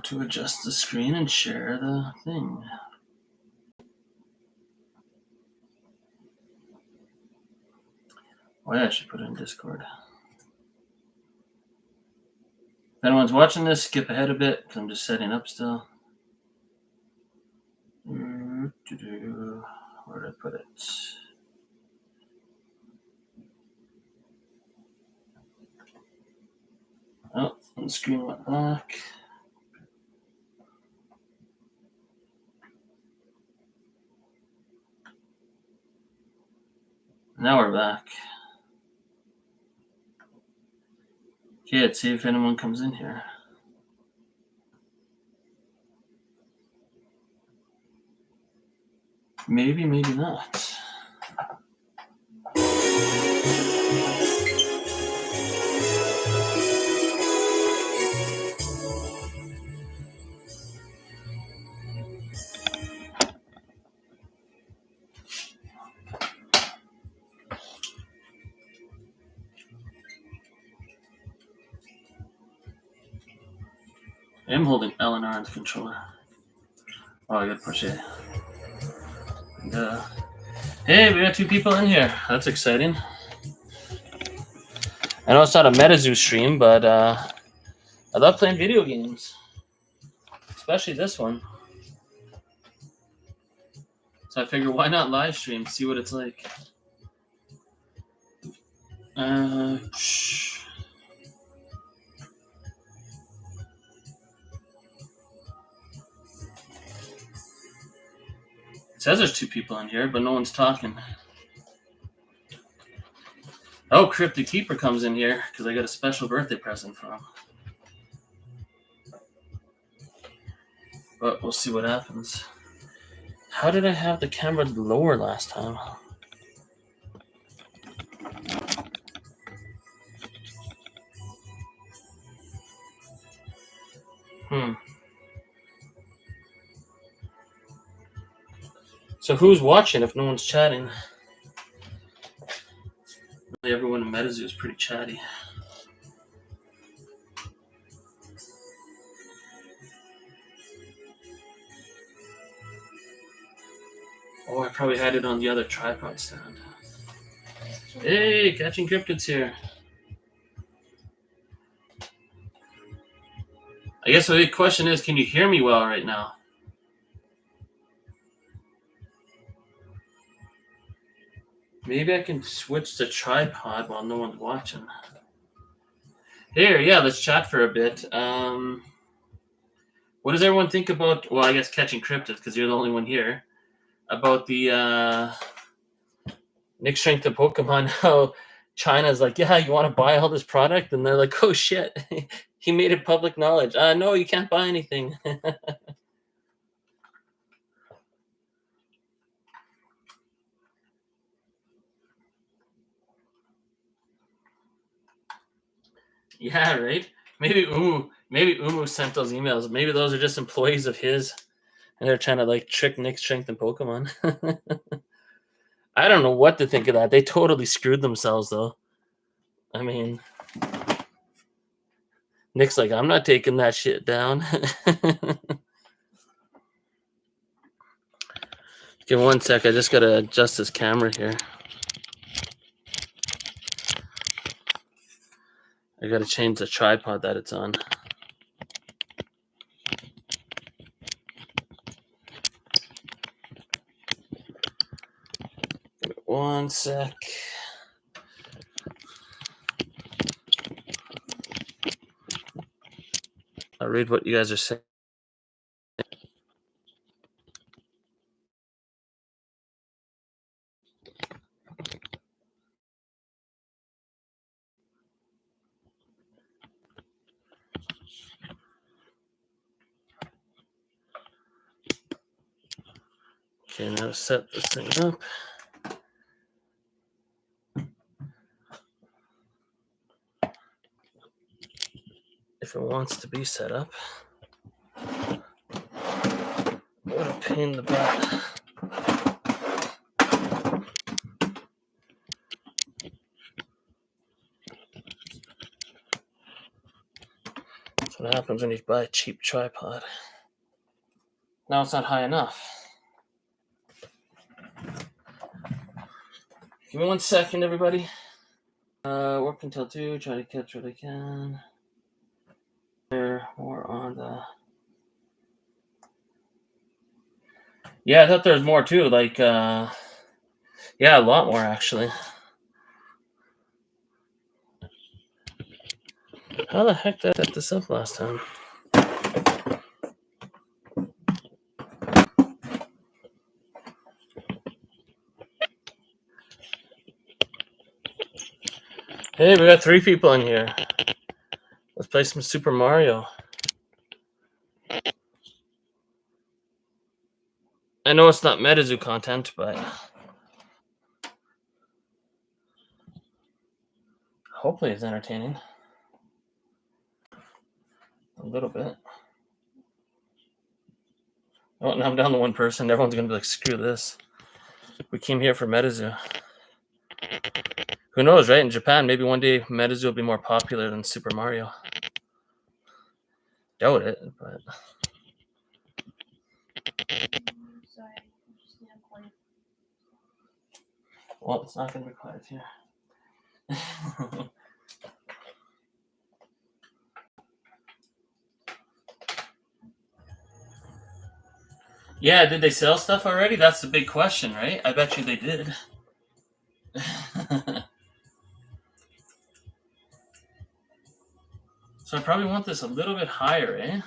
to adjust the screen and share the thing. Oh yeah, I should put it in Discord. If anyone's watching this, skip ahead a bit because I'm just setting up still. Where did I put it? Oh, the screen went black. Now we're back. Okay, let's see if anyone comes in here. Maybe, maybe not. I am holding L and R on the controller. Oh, I gotta push it. And, hey, we got 2 people in here. That's exciting. I know it's not a MetaZoo stream, but I love playing video games. Especially this one. So I figure, why not live stream, see what it's like. It says there's 2 people in here, but no one's talking. Oh, Cryptic Keeper comes in here because I got a special birthday present for him. But we'll see what happens. How did I have the camera lower last time? So who's watching if no one's chatting? Really, everyone in MetaZoo is pretty chatty. Oh, I probably had it on the other tripod stand. Hey, Catching Cryptids here. I guess the big question is, can you hear me well right now? Maybe I can switch the tripod while no one's watching. Here, yeah, let's chat for a bit. What does everyone think about, well, I guess Catching Cryptids, because you're the only one here, about the Nick Strength of Pokemon, how China's like, yeah, you want to buy all this product? And they're like, oh, shit, he made it public knowledge. No, you can't buy anything. Yeah, right? Maybe Umu sent those emails. Maybe those are just employees of his, and they're trying to like trick Nick Strength and Pokemon. I don't know what to think of that. They totally screwed themselves, though. I mean, Nick's like, I'm not taking that shit down. Give me 1 sec. I just gotta adjust this camera here. I gotta change the tripod that it's on. Give me 1 sec. I'll read what you guys are saying. Okay, now to set this thing up. If it wants to be set up. What a pain in the butt. So what happens when you buy a cheap tripod. Now it's not high enough. Give me 1 second, everybody. Work until 2, try to catch what I can. More on the... Yeah, I thought there was more too, like, yeah, a lot more actually. How the heck did I set this up last time? Hey, we got 3 people in here. Let's play some Super Mario. I know it's not MetaZoo content, but hopefully it's entertaining. A little bit. Oh, now I'm down to 1 person. Everyone's going to be like, screw this. We came here for MetaZoo. Who knows, right? In Japan, maybe one day MetaZoo will be more popular than Super Mario. Doubt it, but... Well, it's not going to be quiet here. Yeah, did they sell stuff already? That's the big question, right? I bet you they did. So I probably want this a little bit higher, eh?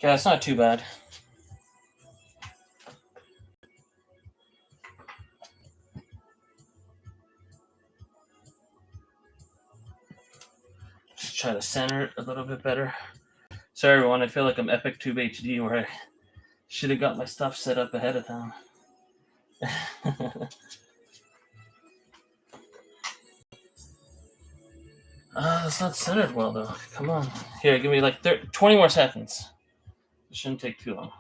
Yeah, it's not too bad. Just try to center it a little bit better. Sorry, everyone. I feel like I'm Epic Tube HD, where I should have got my stuff set up ahead of time. It's not centered well, though. Come on. Here, give me like 20 more seconds. It shouldn't take too long.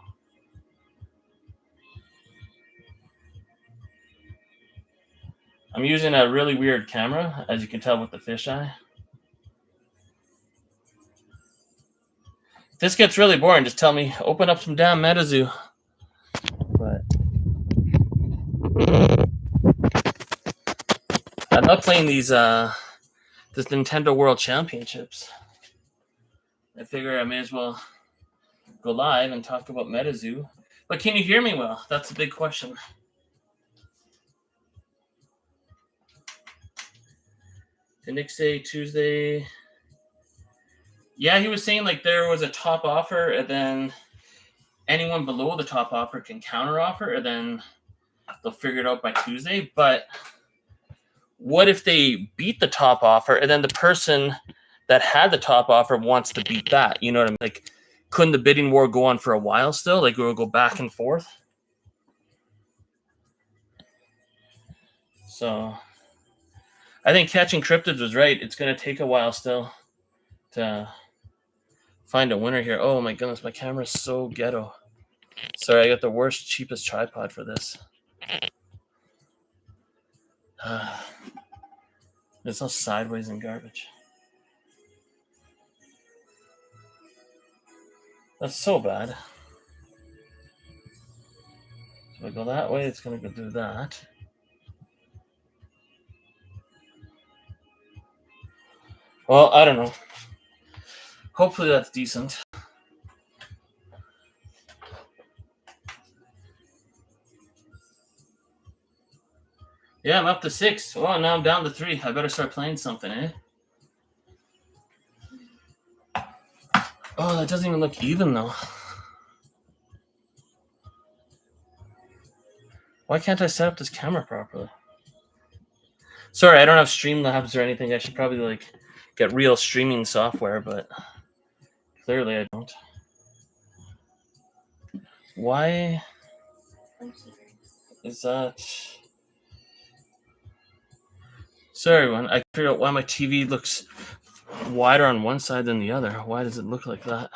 I'm using a really weird camera, as you can tell with the fisheye. If this gets really boring, just tell me, open up some damn MetaZoo. But I'm not playing these this Nintendo World Championships. I figure I may as well go live and talk about MetaZoo. But can you hear me well? That's a big question. Did Nick say Tuesday? Yeah, he was saying like there was a top offer, and then anyone below the top offer can counter offer, and then they'll figure it out by Tuesday. But what if they beat the top offer, and then the person that had the top offer wants to beat that? You know what I mean? Like, couldn't the bidding war go on for a while still? Like, it will go back and forth? So I think Catching Cryptids was right. It's going to take a while still to find a winner here. Oh my goodness, my camera's so ghetto. Sorry, I got the worst, cheapest tripod for this. It's all sideways and garbage. That's so bad. So I go that way, it's going to go do that. Well, I don't know. Hopefully that's decent. Yeah, I'm up to 6. Well, now I'm down to 3. I better start playing something, eh? Oh, that doesn't even look even, though. Why can't I set up this camera properly? Sorry, I don't have Streamlabs or anything. I should probably, like, get real streaming software, but clearly I don't. Why is that? Sorry, everyone. I figured out why my TV looks wider on one side than the other. Why does it look like that?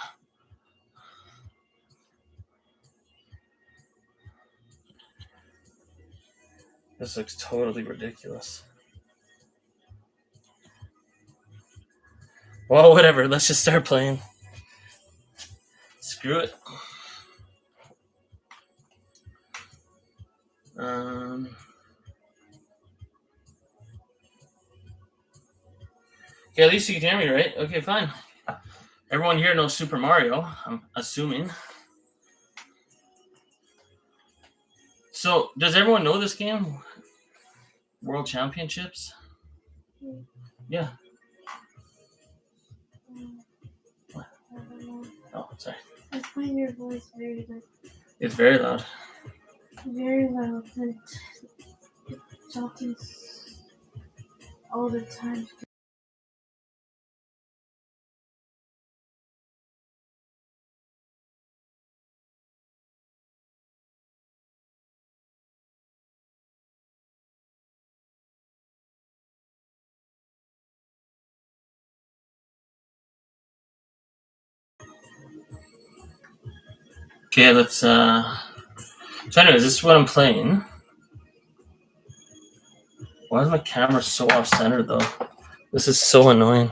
This looks totally ridiculous. Well, whatever. Let's just start playing. Screw it. Okay, at least you can hear me, right? Okay, fine. Everyone here knows Super Mario, I'm assuming. So, does everyone know this game? World Championships? Yeah. Oh, sorry. I find your voice very loud. It's very loud. Very loud. And talking all the time. Okay, let's so anyways, this is what I'm playing. Why is my camera so off center though? This is so annoying.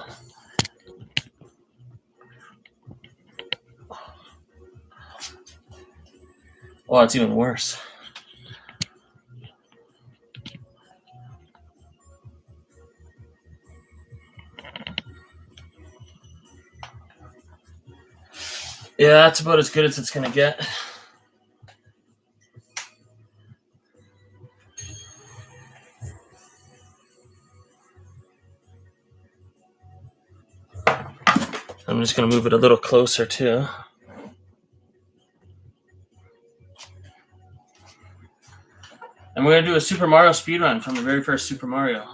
Oh, it's even worse. Yeah, that's about as good as it's gonna get. I'm just gonna move it a little closer too. And we're gonna do a Super Mario speedrun from the very first Super Mario.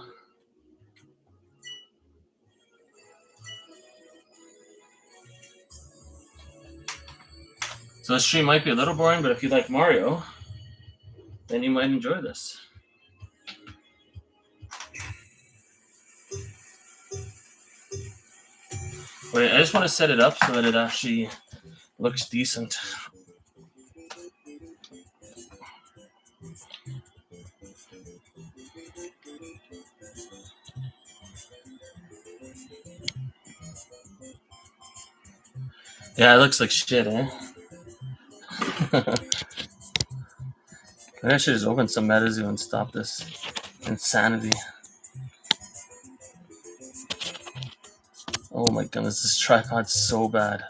So this stream might be a little boring, but if you like Mario, then you might enjoy this. Wait, I just want to set it up so that it actually looks decent. Yeah, it looks like shit, eh? Maybe I should just open some MetaZoo and stop this insanity. Oh my goodness, this tripod's so bad.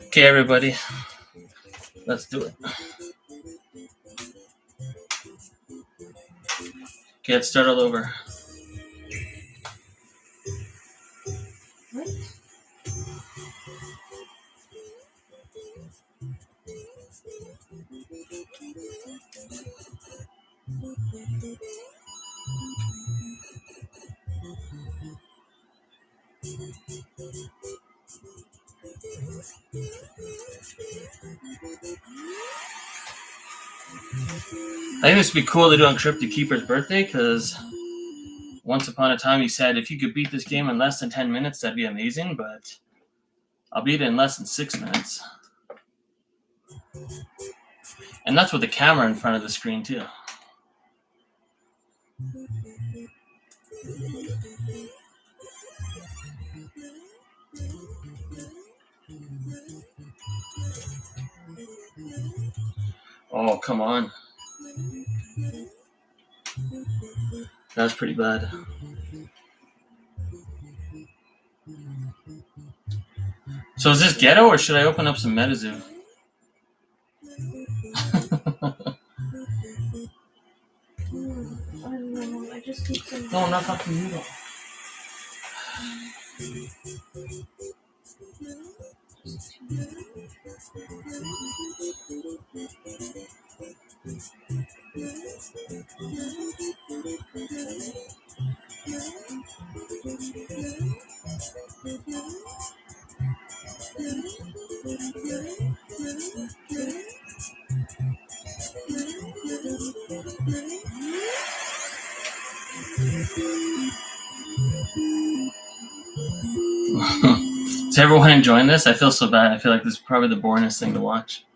Okay, everybody, let's do it. Okay, let's start all over. What? I think this would be cool to do on Cryptic Keeper's birthday, because once upon a time he said if you could beat this game in less than 10 minutes, that'd be amazing, but I'll beat it in less than 6 minutes. And that's with the camera in front of the screen, too. Oh, come on. That's pretty bad. So is this ghetto, or should I open up some MetaZoo? I don't know. I just need some. No, I'm not talking to you though. Is everyone enjoying this? I feel so bad. I feel like this is probably the boringest thing to watch.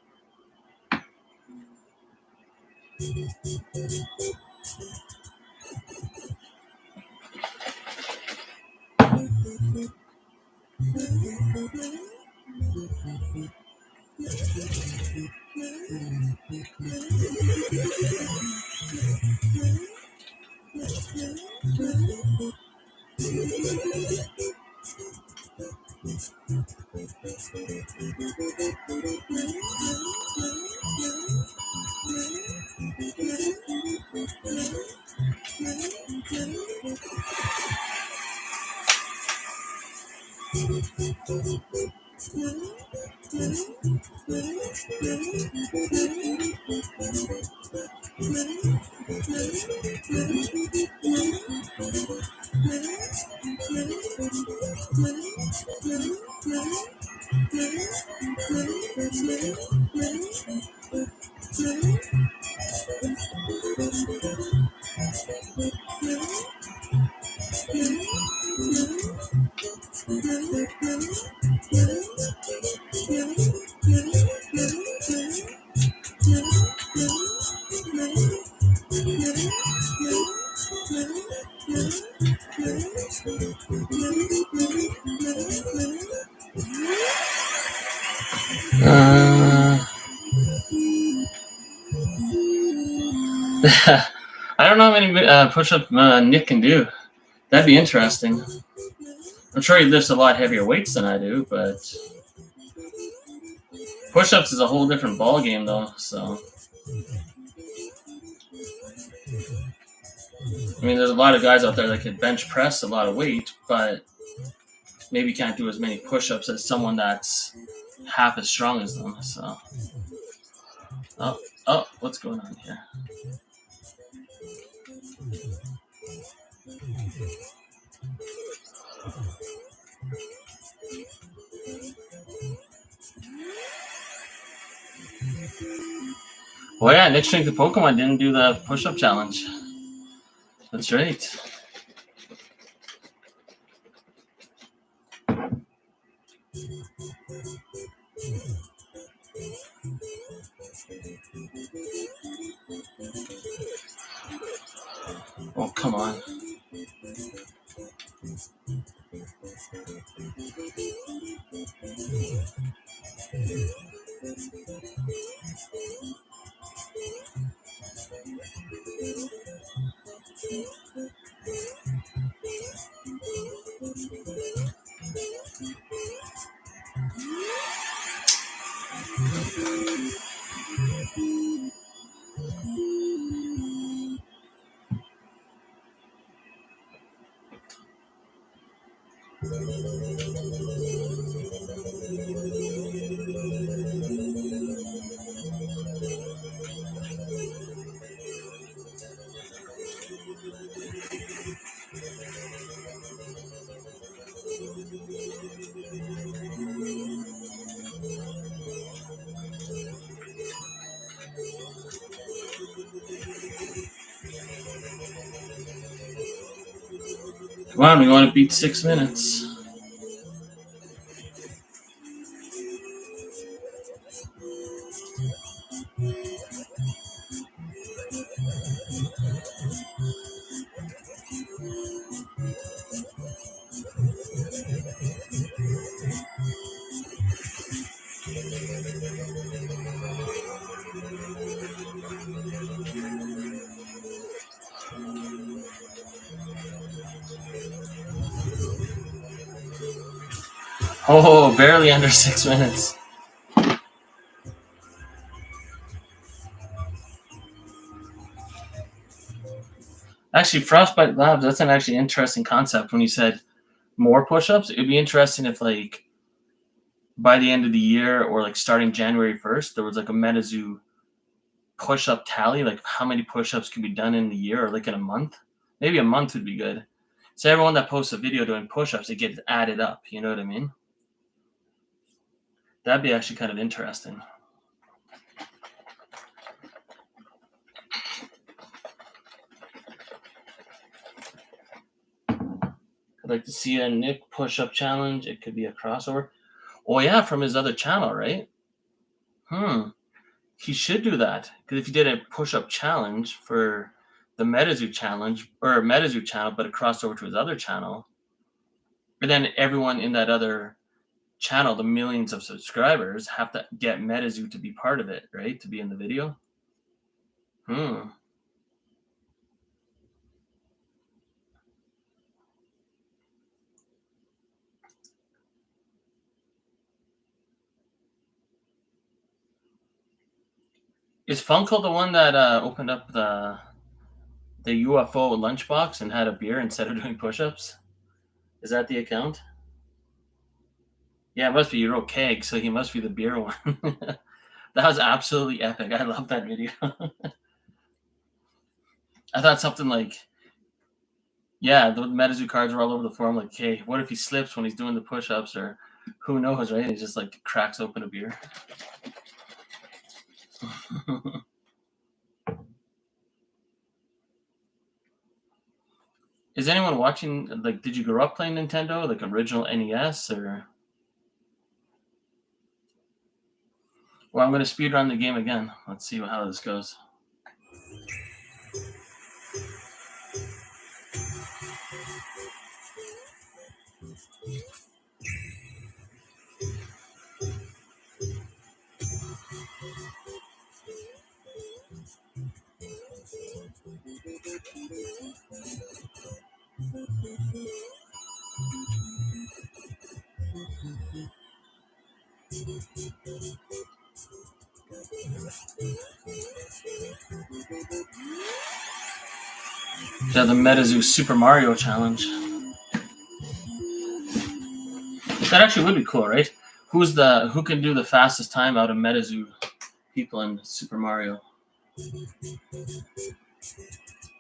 I don't know how many push-up Nick can do. That'd be interesting. I'm sure he lifts a lot heavier weights than I do, but push-ups is a whole different ball game, though. So, I mean, there's a lot of guys out there that could bench press a lot of weight, but maybe can't do as many push-ups as someone that's half as strong as them. So, oh, what's going on here? Well, yeah, Nick Strength the Pokemon didn't do the push-up challenge. That's right. Oh, come on. Come on, we want to beat 6 minutes. Oh, barely under 6 minutes. Actually, Frostbite Labs, that's an actually interesting concept. When you said more push-ups, it'd be interesting if, like, by the end of the year or, like, starting January 1st, there was, like, a MetaZoo push-up tally, like how many push-ups can be done in the year or, like, in a month. Maybe a month would be good. So everyone that posts a video doing push-ups, it gets added up. You know what I mean? That'd be actually kind of interesting. I'd like to see a Nick push-up challenge. It could be a crossover. Oh yeah, from his other channel, right? He should do that, because if he did a push-up challenge for the MetaZoo challenge or MetaZoo channel, but it crossed over to his other channel, and then everyone in that other channel, the millions of subscribers, have to get MetaZoo to be part of it, right? To be in the video. Is Funko the one that opened up the UFO lunchbox and had a beer instead of doing push-ups? Is that the account? Yeah, it must be Euro Keg, so he must be the beer one. That was absolutely epic. I love that video. I thought something like, yeah, the MetaZoo cards were all over the forum. Like, hey, what if he slips when he's doing the push-ups, or who knows, right? He just like cracks open a beer. Is anyone watching? Like, did you grow up playing Nintendo, like original NES, or? Well, I'm going to speedrun the game again. Let's see how this goes. Yeah, the MetaZoo Super Mario Challenge. That actually would be cool, right? Who can do the fastest time out of MetaZoo people in Super Mario?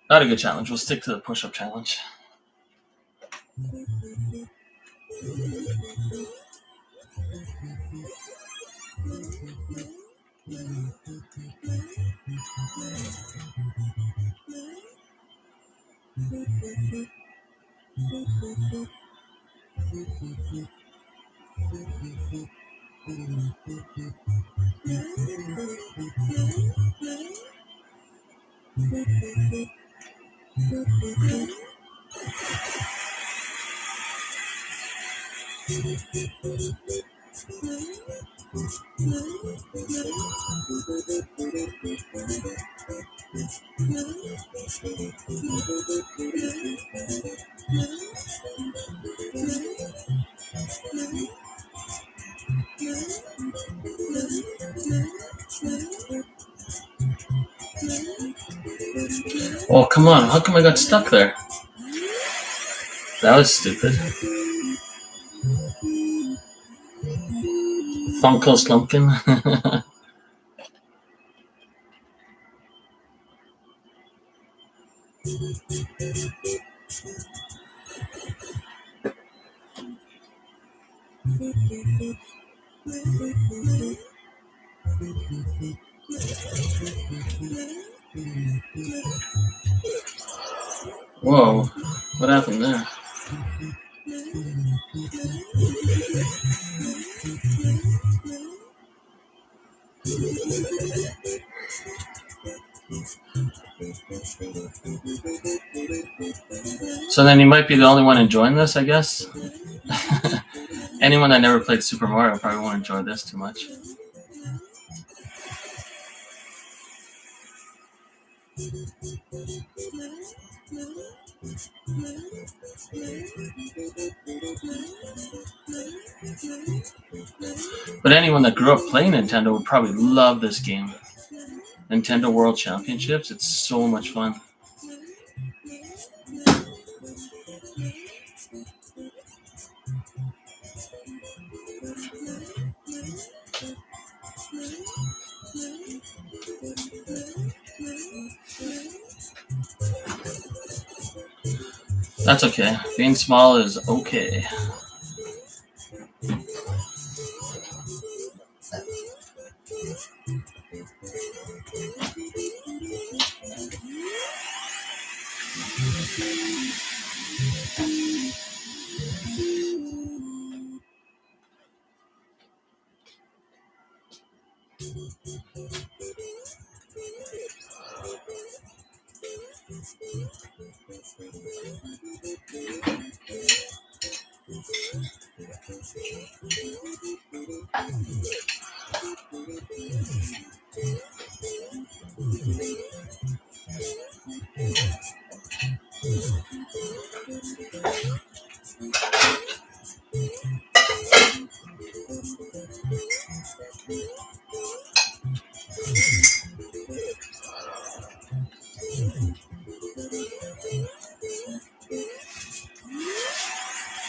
Not a good challenge. We'll stick to the push-up challenge. Oh, come on. How come I got stuck there? That was stupid. Funko Slumpkin. Whoa. What happened there? So then you might be the only one enjoying this, I guess. Anyone that never played Super Mario probably won't enjoy this too much. But anyone that grew up playing Nintendo would probably love this game. Nintendo World Championships, it's so much fun. That's okay. Being small is okay.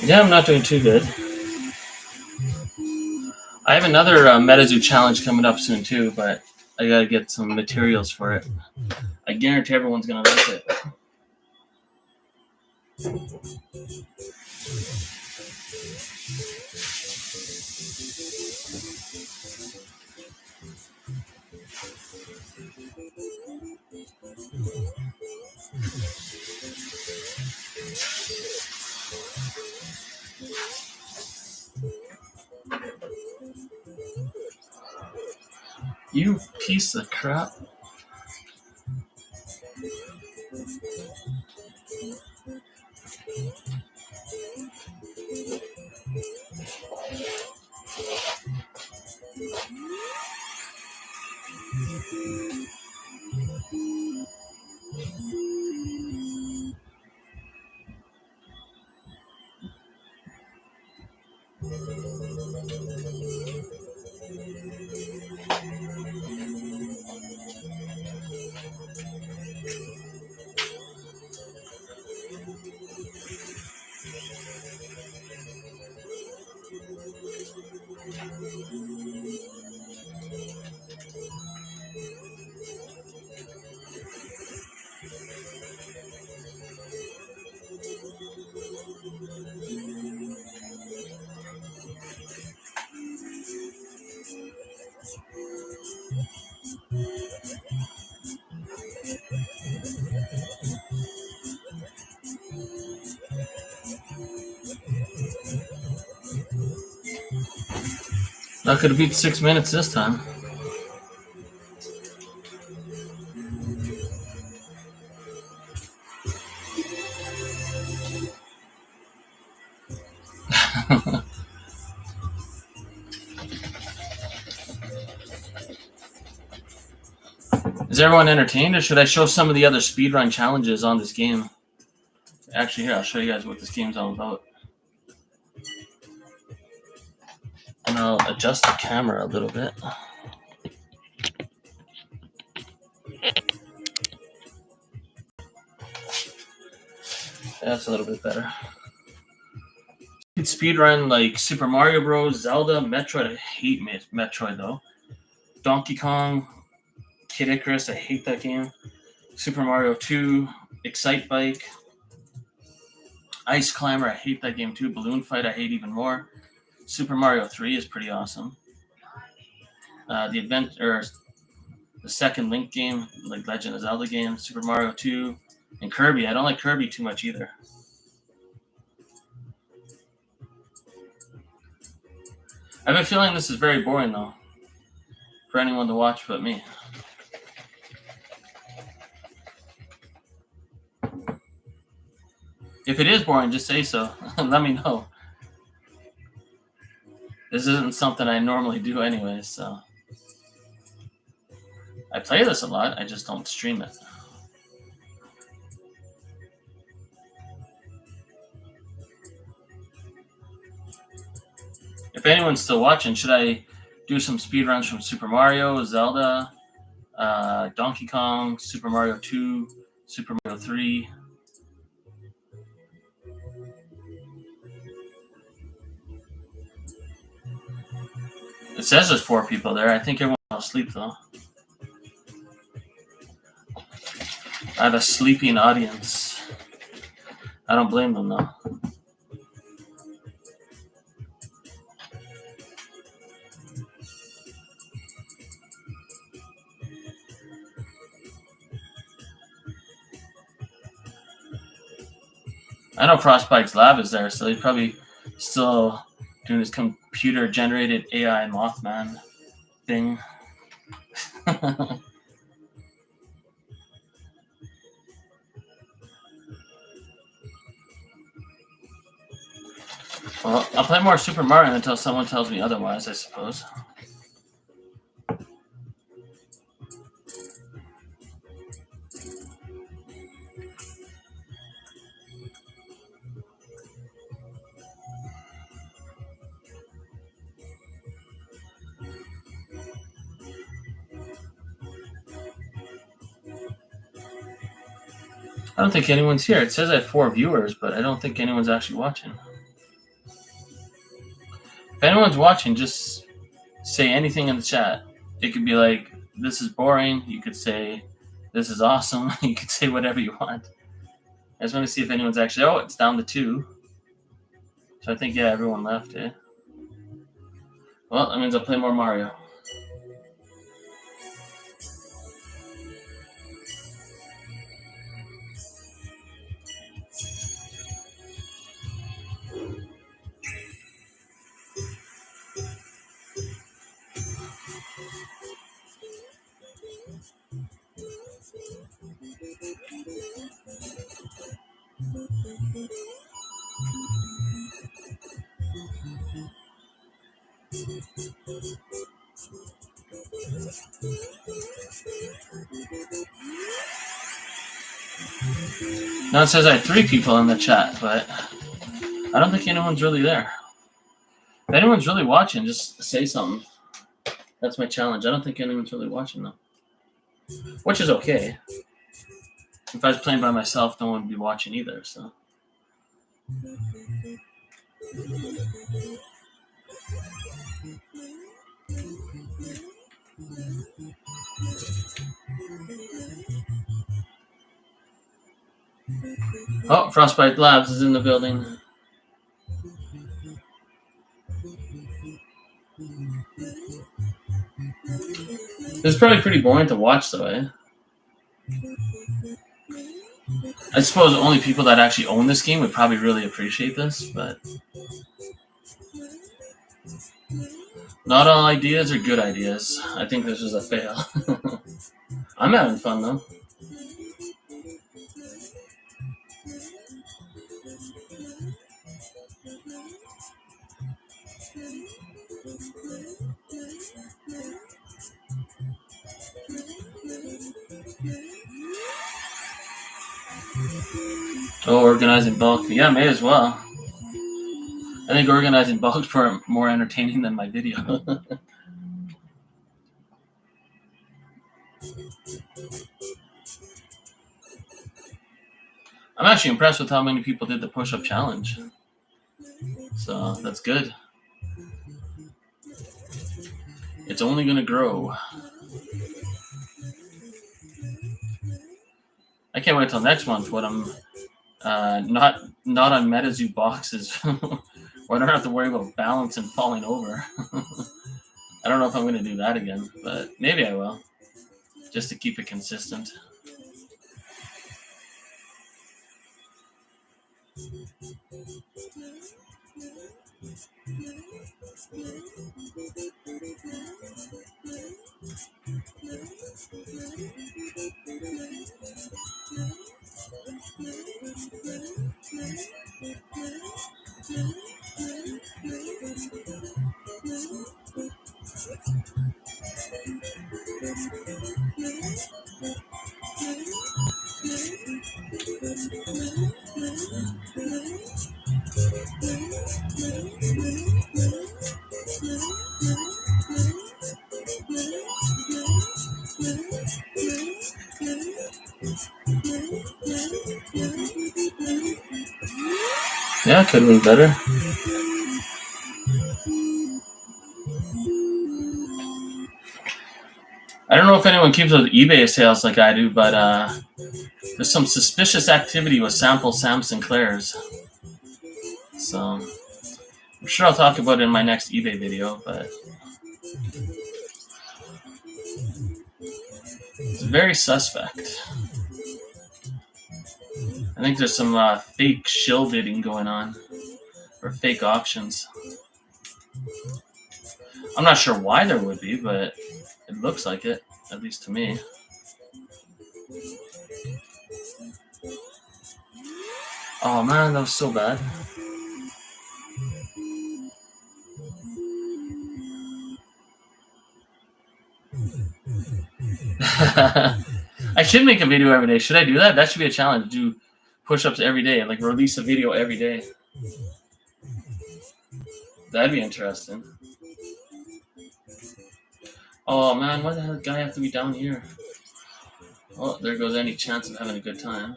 Yeah, I'm not doing too good. I have another MetaZoo challenge coming up soon too, but I gotta get some materials for it. I guarantee everyone's gonna like it. You piece of crap. Not gonna beat 6 minutes this time. Is everyone entertained, or should I show some of the other speedrun challenges on this game? Actually, here, I'll show you guys what this game's all about. And I'll adjust the camera a little bit. That's a little bit better. You can speedrun like Super Mario Bros, Zelda, Metroid. I hate Metroid though. Donkey Kong, Kid Icarus. I hate that game. Super Mario 2, Excite Bike, Ice Climber. I hate that game too. Balloon Fight. I hate even more. Super Mario 3 is pretty awesome. The second Link game, like Legend of Zelda game, Super Mario 2, and Kirby. I don't like Kirby too much either. I have a feeling this is very boring though, for anyone to watch but me. If it is boring, just say so. Let me know. This isn't something I normally do anyway, so. I play this a lot, I just don't stream it. If anyone's still watching, should I do some speedruns from Super Mario, Zelda, Donkey Kong, Super Mario 2, Super Mario 3? It says there's 4 people there. I think everyone will sleep though. I have a sleeping audience. I don't blame them though. I know Frostbite's lab is there, so he's probably still doing his computer-generated AI Mothman thing. Well, I'll play more Super Mario until someone tells me otherwise, I suppose. I don't think anyone's here. It says I have 4 viewers, but I don't think anyone's actually watching. If anyone's watching, just say anything in the chat. It could be like, this is boring. You could say, this is awesome. You could say whatever you want. I just want to see if anyone's actually... Oh, it's down to 2. So I think, yeah, everyone left, eh? Well, that means I'll play more Mario. Now it says I have 3 people in the chat, but I don't think anyone's really there. If anyone's really watching, just say something. That's my challenge. I don't think anyone's really watching, though. Which is okay. If I was playing by myself, no one would be watching either, so... Oh, Frostbite Labs is in the building. This is probably pretty boring to watch, though, eh? I suppose only people that actually own this game would probably really appreciate this, but... Not all ideas are good ideas. I think this was a fail. I'm having fun, though. Oh, organizing bulk. Yeah, may as well. I think organizing bulk for more entertaining than my video. I'm actually impressed with how many people did the push-up challenge. So, that's good. It's only going to grow. I can't wait till next month when I'm not on MetaZoo boxes where I don't have to worry about balance and falling over. I don't know if I'm going to do that again, but maybe I will, just to keep it consistent. Yeah, could have been better. I don't know if anyone keeps those eBay sales like I do, but there's some suspicious activity with sample Sam Sinclair's. So I'm sure I'll talk about it in my next eBay video, but it's very suspect. I think there's some fake shill bidding going on, or fake auctions. I'm not sure why there would be, but it looks like it. at least to me. Oh man, that was so bad. I should make a video every day. Should I do that? That should be a challenge. Do push-ups every day and like release a video every day. That'd be interesting. Oh man, why the hell does the guy have to be down here? Oh, there goes any chance of having a good time.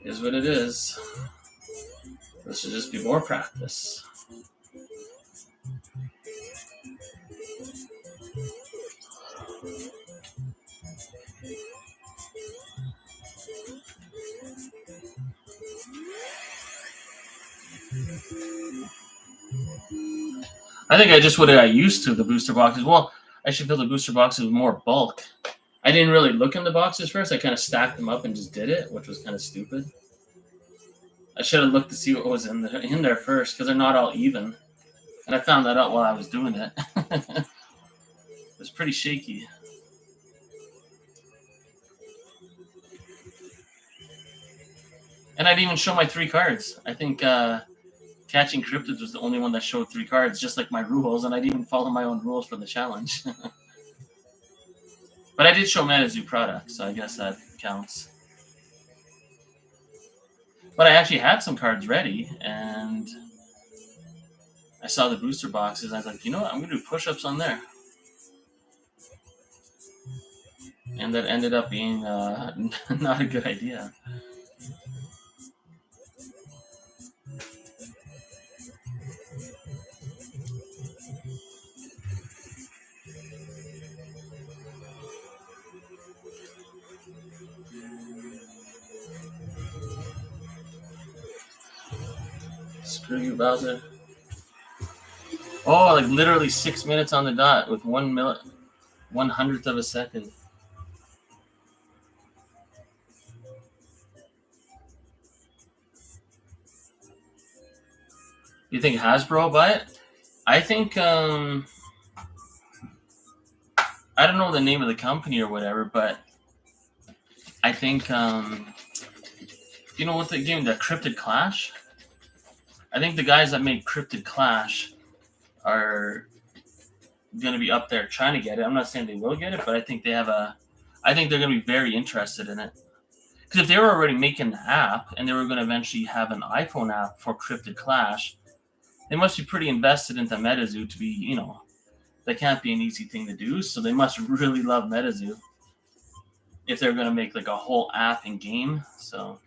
Is what it is. This should just be more practice. I think I just would have got used to the booster boxes. Well, I should fill the booster boxes with more bulk. I didn't really look in the boxes first. I kind of stacked them up and just did it, which was kind of stupid. I should have looked to see what was in there first because they're not all even. And I found that out while I was doing it. It was pretty shaky. And I didn't even show my 3 cards. I think Catching Cryptids was the only one that showed 3 cards, just like my rules, and I didn't even follow my own rules for the challenge. But I did show MetaZoo products, so I guess that counts. But I actually had some cards ready, and I saw the booster boxes, and I was like, you know what, I'm going to do push-ups on there. And that ended up being not a good idea. Screw you, Bowser. Oh, like literally 6 minutes on the dot with 1/100th of a second. You think Hasbro will buy it? I think, I don't know the name of the company or whatever, but I think, you know what the game, the Cryptid Clash? I think the guys that make Cryptid Clash are going to be up there trying to get it. I'm not saying they will get it, but I think I think they're going to be very interested in it. Because if they were already making the app and they were going to eventually have an iPhone app for Cryptid Clash, they must be pretty invested into MetaZoo to be, you know, that can't be an easy thing to do. So they must really love MetaZoo if they're going to make like a whole app and game. So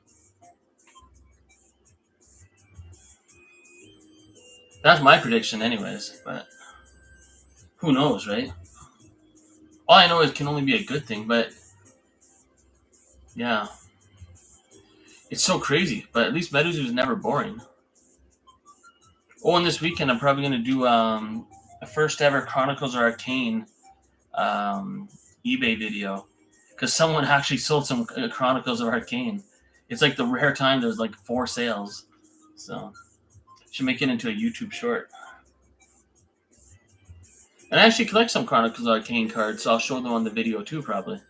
that's my prediction anyways, but who knows, right? All I know is it can only be a good thing, but yeah. It's so crazy, but at least MetaZoo is never boring. Oh, and this weekend I'm probably going to do a first ever Chronicles of Arcane eBay video because someone actually sold some Chronicles of Arcane. It's like the rare time there's like 4 sales, so should make it into a YouTube short. And I actually collect some Chronicles of Arcane cards, so I'll show them on the video too, probably.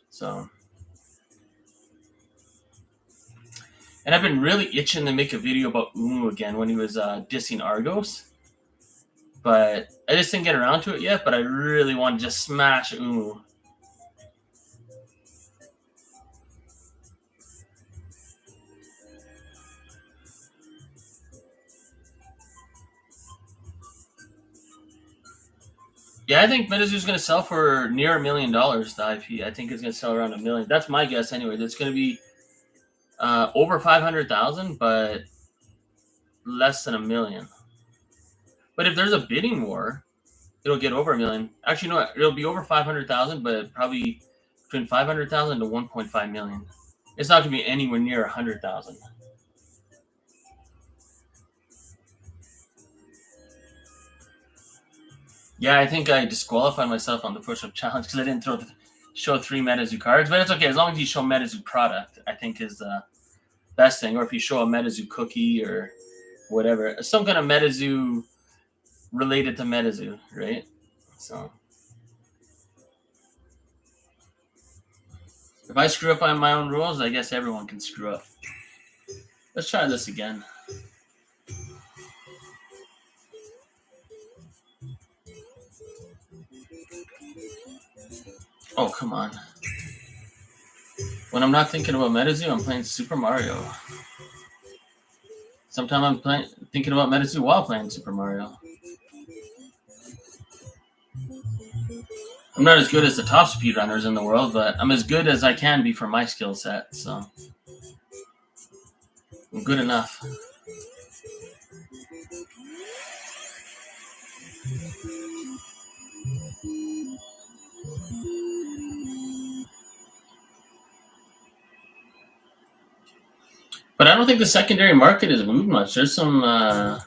So. And I've been really itching to make a video about Umu again when he was dissing Argos. But I just didn't get around to it yet, but I really want to just smash Umu. Yeah, I think MetaZoo's going to sell for near $1 million, the IP. I think it's going to sell around $1 million. That's my guess anyway. It's going to be over 500,000, but less than $1 million. But if there's a bidding war, it'll get over $1 million. Actually, no, it'll be over 500,000, but probably between 500,000 to 1.5 million. It's not going to be anywhere near 100,000. Yeah, I think I disqualified myself on the push-up challenge because I didn't show 3 MetaZoo cards, but it's okay as long as you show MetaZoo product. I think is the best thing, or if you show a MetaZoo cookie or whatever, some kind of MetaZoo related to MetaZoo, right? So if I screw up on my own rules, I guess everyone can screw up. Let's try this again. Oh, come on. When I'm not thinking about MetaZoo, I'm playing Super Mario. Sometimes I'm thinking about MetaZoo while playing Super Mario. I'm not as good as the top speedrunners in the world, but I'm as good as I can be for my skill set, so I'm good enough. But I don't think the secondary market has moved much. There's some, I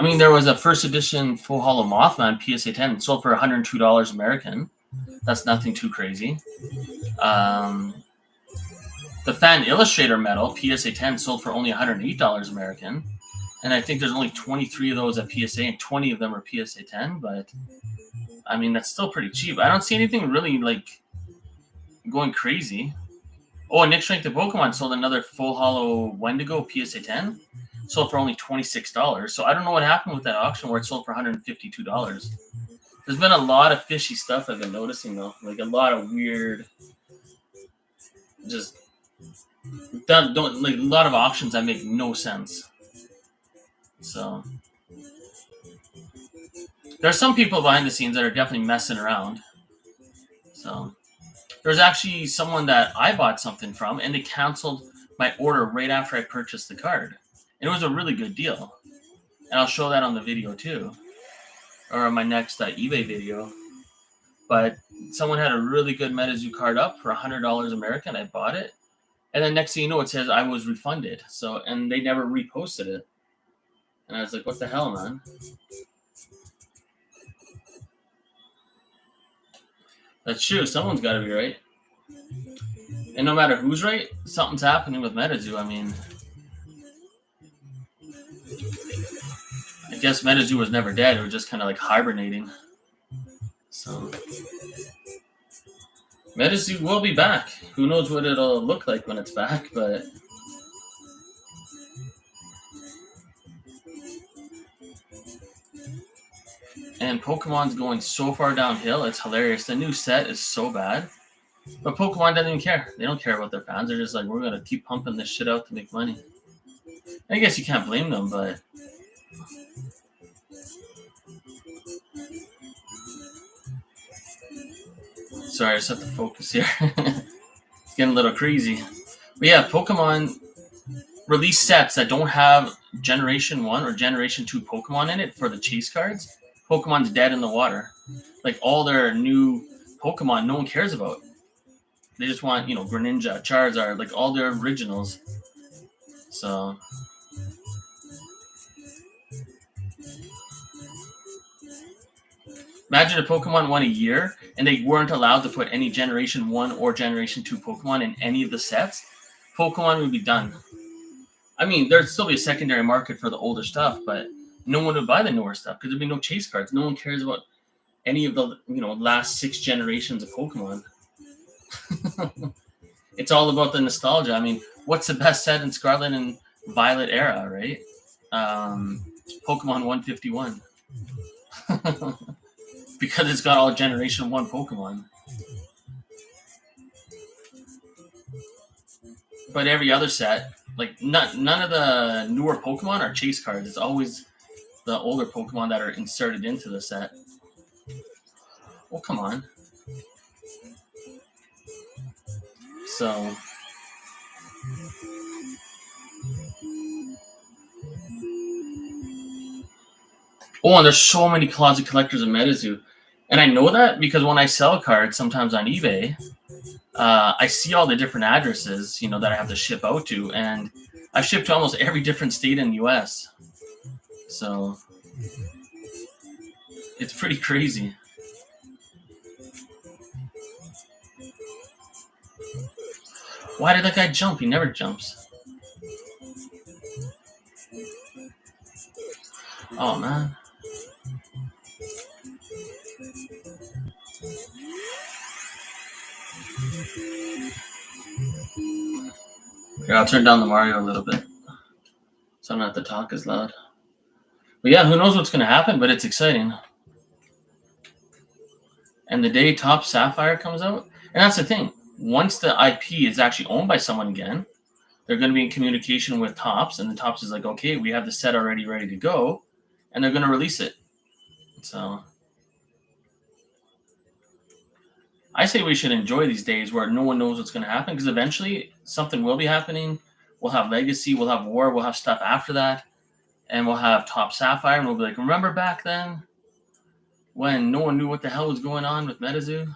mean, there was a first edition Full Hollow Mothman PSA 10 sold for $102 American. That's nothing too crazy. The Fan Illustrator Metal PSA 10 sold for only $108 American. And I think there's only 23 of those at PSA, and 20 of them are PSA 10. But, I mean, that's still pretty cheap. I don't see anything really, like, going crazy. Oh, and Nick Strength the Pokemon sold another Full Hollow Wendigo PSA 10. Sold for only $26. So I don't know what happened with that auction where it sold for $152. There's been a lot of fishy stuff I've been noticing, though. Like, a lot of weird, just, a lot of auctions that make no sense. So there are some people behind the scenes that are definitely messing around. So there's actually someone that I bought something from, and they canceled my order right after I purchased the card. And it was a really good deal. And I'll show that on the video too, or on my next eBay video. But someone had a really good MetaZoo card up for $100 American. I bought it. And then next thing you know, it says I was refunded. So, and they never reposted it. And I was like, what the hell, man? That's true. Someone's got to be right. And no matter who's right, something's happening with MetaZoo. I mean, I guess MetaZoo was never dead. It was just kind of like hibernating. So MetaZoo will be back. Who knows what it'll look like when it's back, but and Pokemon's going so far downhill, it's hilarious. The new set is so bad. But Pokemon doesn't even care. They don't care about their fans. They're just like, we're gonna keep pumping this shit out to make money. I guess you can't blame them, but sorry, I just have to focus here. It's getting a little crazy. But yeah, Pokemon release sets that don't have Generation 1 or Generation 2 Pokemon in it for the chase cards. Pokemon's dead in the water. Like, all their new Pokemon no one cares about. They just want, Greninja, Charizard, like all their originals. So imagine if Pokemon won a year and they weren't allowed to put any Generation 1 or Generation 2 Pokemon in any of the sets. Pokemon would be done. I mean, there'd still be a secondary market for the older stuff, but no one would buy the newer stuff because there'd be no chase cards. No one cares about any of the, last 6 generations of Pokemon. It's all about the nostalgia. I mean, what's the best set in Scarlet and Violet era, right? Pokemon 151. Because it's got all Generation 1 Pokemon. But every other set, like, none of the newer Pokemon are chase cards. It's always the older Pokemon that are inserted into the set. Oh, come on. So and there's so many closet collectors in MetaZoo. And I know that because when I sell cards sometimes on eBay, I see all the different addresses, that I have to ship out to. And I've shipped to almost every different state in the U.S. So it's pretty crazy. Why did that guy jump? He never jumps. Oh, man. Here, I'll turn down the Mario a little bit so I don't have to talk as loud. But yeah, who knows what's going to happen, but it's exciting. And the day Top Sapphire comes out, and that's the thing. Once the IP is actually owned by someone again, they're going to be in communication with Tops, and the Tops is like, okay, we have the set already ready to go, and they're going to release it. So I say we should enjoy these days where no one knows what's going to happen, because eventually something will be happening. We'll have Legacy, we'll have War, we'll have stuff after that, and we'll have Top Sapphire, and we'll be like, remember back then when no one knew what the hell was going on with MetaZoo?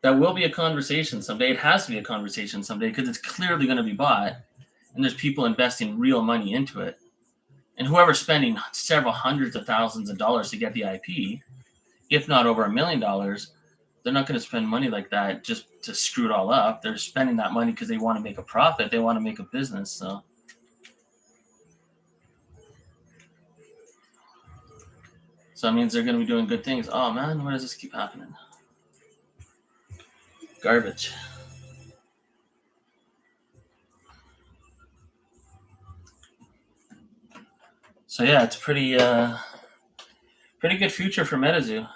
That will be a conversation someday. It has to be a conversation someday because it's clearly going to be bought, and there's people investing real money into it. And whoever's spending several hundreds of thousands of dollars to get the IP, if not over $1 million, they're not going to spend money like that just to screw it all up. They're spending that money because they want to make a profit. They want to make a business. So it means they're going to be doing good things. Oh man, why does this keep happening? Garbage. So yeah, it's pretty good future for MetaZoo.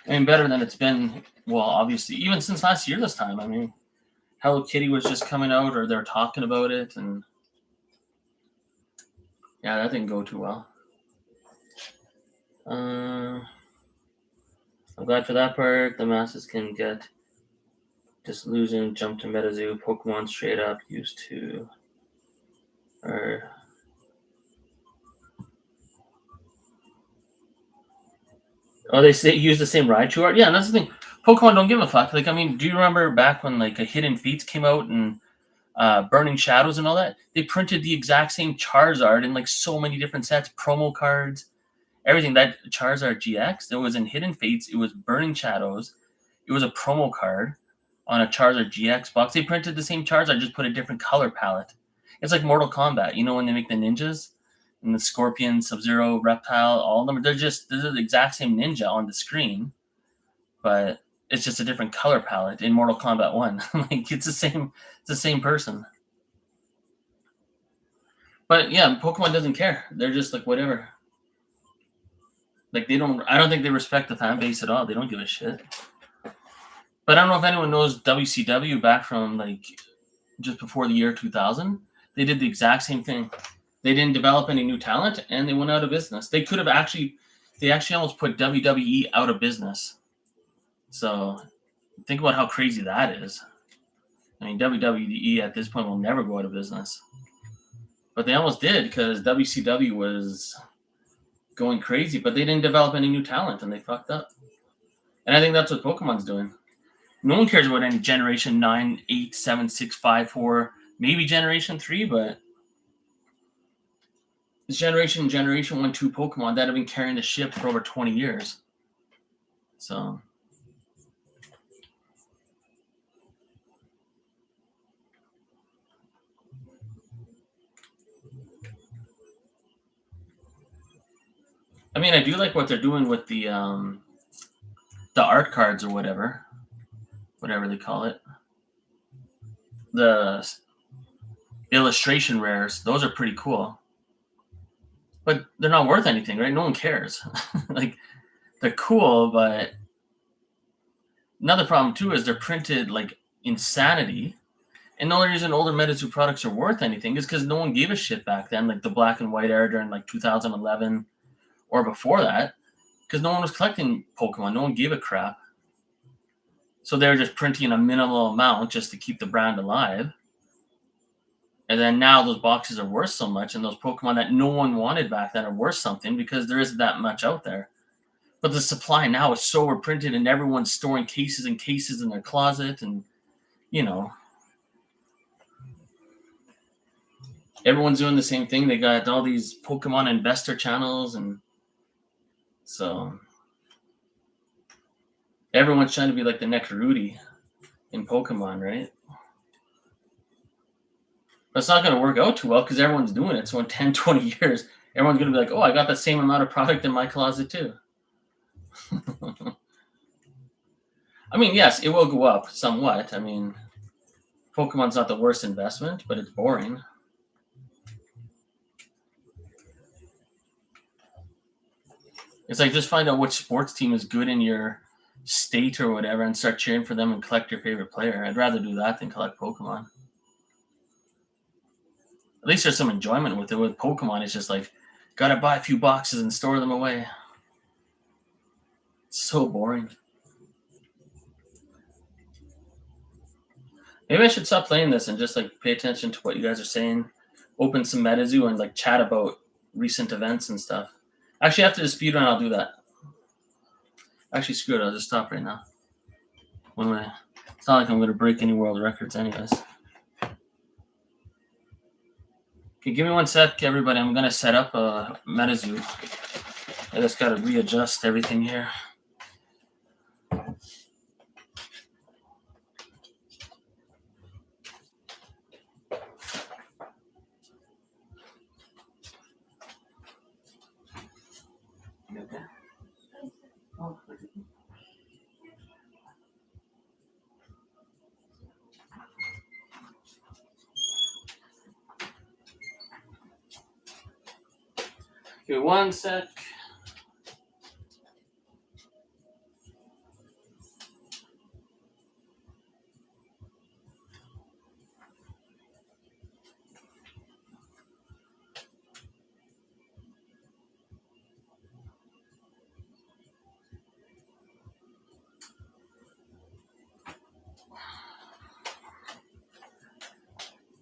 I mean, better than it's been. Well, obviously, even since last year this time. I mean, Hello Kitty was just coming out, or they're talking about it, and yeah, that didn't go too well. I'm glad for that part. The masses can get disillusioned, jump to MetaZoo. Pokemon straight up used to, or they say use the same Raichu art. Yeah, and that's the thing. Pokemon don't give a fuck. Like, I mean, do you remember back when like a Hidden Fates came out and Burning Shadows and all that? They printed the exact same Charizard in like so many different sets, promo cards, everything. That Charizard GX, it was in Hidden Fates, it was Burning Shadows, it was a promo card on a Charizard GX box. They printed the same Charizard, just put a different color palette. It's like Mortal Kombat, you know, when they make the ninjas and the Scorpion, Sub-Zero, Reptile, all of them, they're the exact same ninja on the screen, but it's just a different color palette in Mortal Kombat 1. Like, it's the same person. But yeah, Pokemon doesn't care. They're just like, whatever. Like, I don't think they respect the fan base at all. They don't give a shit. But I don't know if anyone knows WCW back from like just before the year 2000. They did the exact same thing. They didn't develop any new talent, and they went out of business. They actually almost put WWE out of business. So think about how crazy that is. I mean, WWE at this point will never go out of business. But they almost did because WCW was going crazy, but they didn't develop any new talent, and they fucked up. And I think that's what Pokemon's doing. No one cares about any Generation 9, 8, 7, 6, 5, 4, maybe Generation 3, but this Generation 1, 2 Pokemon that have been carrying the ship for over 20 years. So I mean, I do like what they're doing with the art cards or whatever they call it. The illustration rares, those are pretty cool. But they're not worth anything, right? No one cares. Like, they're cool, but another problem too is they're printed like insanity. And the only reason older MetaZoo products are worth anything is because no one gave a shit back then, like the black and white era during like 2011 or before that, because no one was collecting Pokemon. No one gave a crap. So they were just printing a minimal amount just to keep the brand alive. And then now those boxes are worth so much, and those Pokemon that no one wanted back then are worth something because there isn't that much out there. But the supply now is so overprinted, and everyone's storing cases and cases in their closet, and you know, everyone's doing the same thing. They got all these Pokemon investor channels, and so everyone's trying to be like the next Rudy in Pokemon, right? But it's not going to work out too well because everyone's doing it. So in 10, 20 years, everyone's going to be like, oh, I got the same amount of product in my closet too. I mean, yes, it will go up somewhat. I mean, Pokemon's not the worst investment, but it's boring. It's like just find out which sports team is good in your state or whatever and start cheering for them and collect your favorite player. I'd rather do that than collect Pokemon. At least there's some enjoyment with it. With Pokemon, it's just like, gotta buy a few boxes and store them away. It's so boring. Maybe I should stop playing this and just like pay attention to what you guys are saying. Open some MetaZoo and like chat about recent events and stuff. Actually, after the speedrun, I'll do that. Actually, screw it. I'll just stop right now. It's not like I'm going to break any world records anyways. Okay, give me 1 sec, everybody. I'm going to set up a MetaZoo. I just got to readjust everything here. Okay. Oh, give me 1 sec.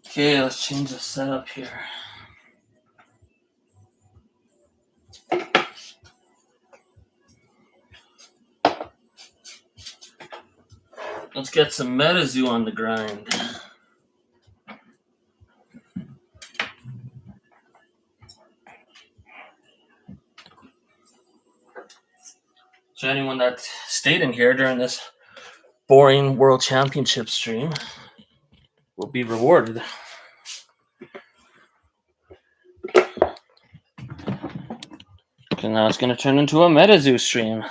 Okay, let's change the setup here. Let's get some MetaZoo on the grind. So anyone that stayed in here during this boring World Championship stream will be rewarded. And now it's going to turn into a MetaZoo stream.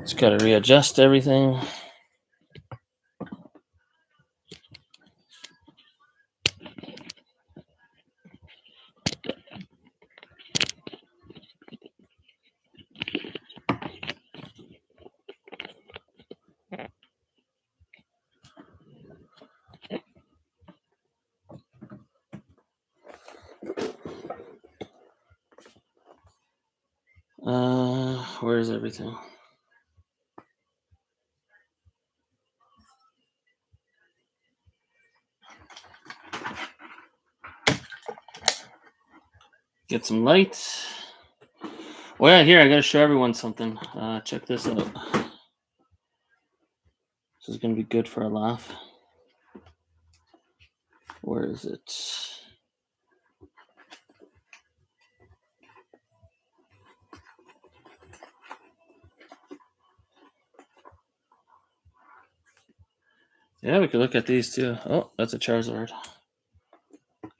Just got to readjust everything. Where is everything? Get some lights. Oh yeah, here I gotta show everyone something. Check this out. This is gonna be good for a laugh. Where is it? Yeah, we could look at these too. Oh, that's a Charizard.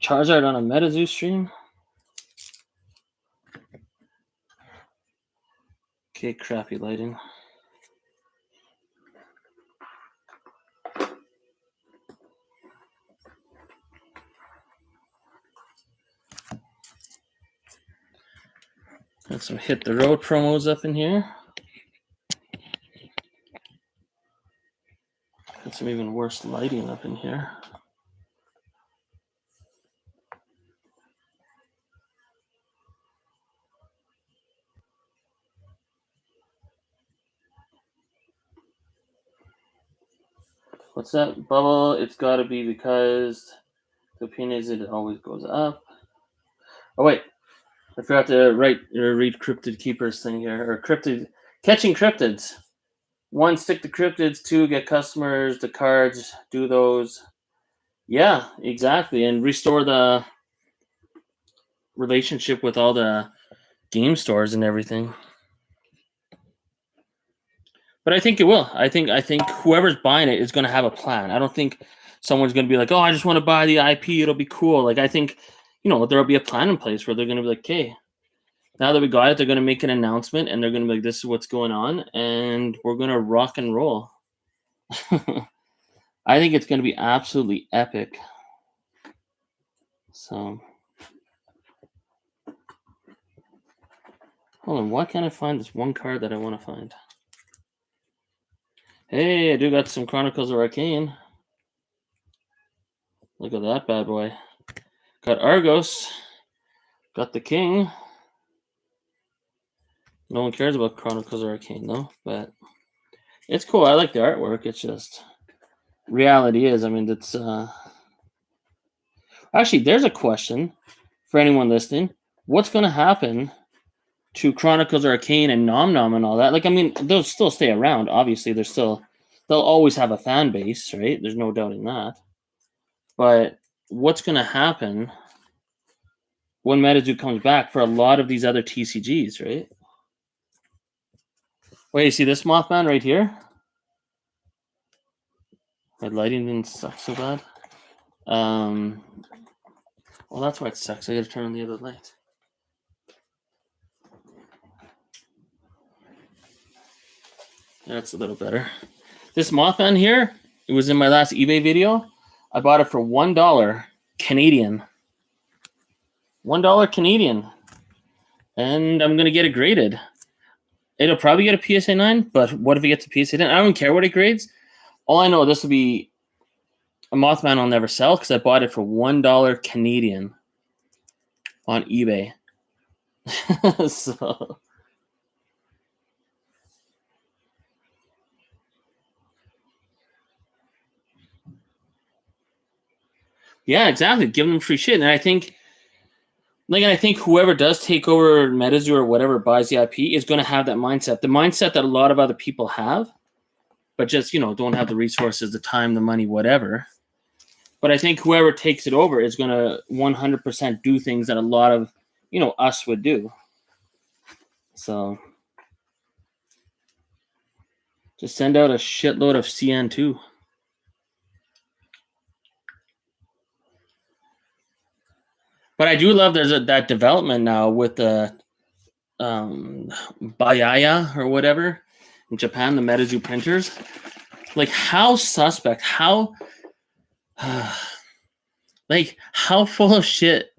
Charizard on a MetaZoo stream. Okay, crappy lighting. Got some hit the road promos up in here. Got some even worse lighting up in here. What's that bubble? It's got to be because the opinion is it always goes up. Oh wait, I forgot to read Cryptid Keepers thing here, or cryptid catching cryptids. 1, stick to cryptids. 2, get customers, the cards, do those. Yeah, exactly, and restore the relationship with all the game stores and everything. But I think it will. I think whoever's buying it is going to have a plan. I don't think someone's going to be like, "Oh, I just want to buy the IP. It'll be cool." Like I think, there'll be a plan in place where they're going to be like, "Okay, Now that we got it, they're going to make an announcement, and they're going to be like, this is what's going on, and we're going to rock and roll. I think it's going to be absolutely epic. So, hold on. Why can't I find this one card that I want to find? Hey, I do got some Chronicles of Arcane. Look at that bad boy. Got Argos. Got the King. No one cares about Chronicles of Arcane, though, but it's cool. I like the artwork. It's just reality is, I mean, it's actually, there's a question for anyone listening. What's going to happen to Chronicles of Arcane and Nom Nom and all that? Like, I mean, they'll still stay around. Obviously, they'll always have a fan base, right? There's no doubting that. But what's going to happen when MetaZoo comes back for a lot of these other TCGs, right? Wait, you see this Mothman right here? My lighting didn't suck so bad. Well, that's why it sucks. I gotta turn on the other light. That's a little better. This Mothman here, it was in my last eBay video. I bought it for $1 Canadian. $1 Canadian. And I'm gonna get it graded. It'll probably get a PSA 9, but what if it gets a PSA 10? I don't care what it grades. All I know, this will be a Mothman I'll never sell because I bought it for $1 Canadian on eBay. So yeah, exactly. Give them free shit. And I think whoever does take over MetaZoo or whatever buys the IP is going to have that mindset. The mindset that a lot of other people have, but just, don't have the resources, the time, the money, whatever. But I think whoever takes it over is going to 100% do things that a lot of, us would do. So just send out a shitload of CN2. But I do love there's that development now with the Bayaya or whatever in Japan, the MetaZoo printers. Like, how suspect, how how full of shit.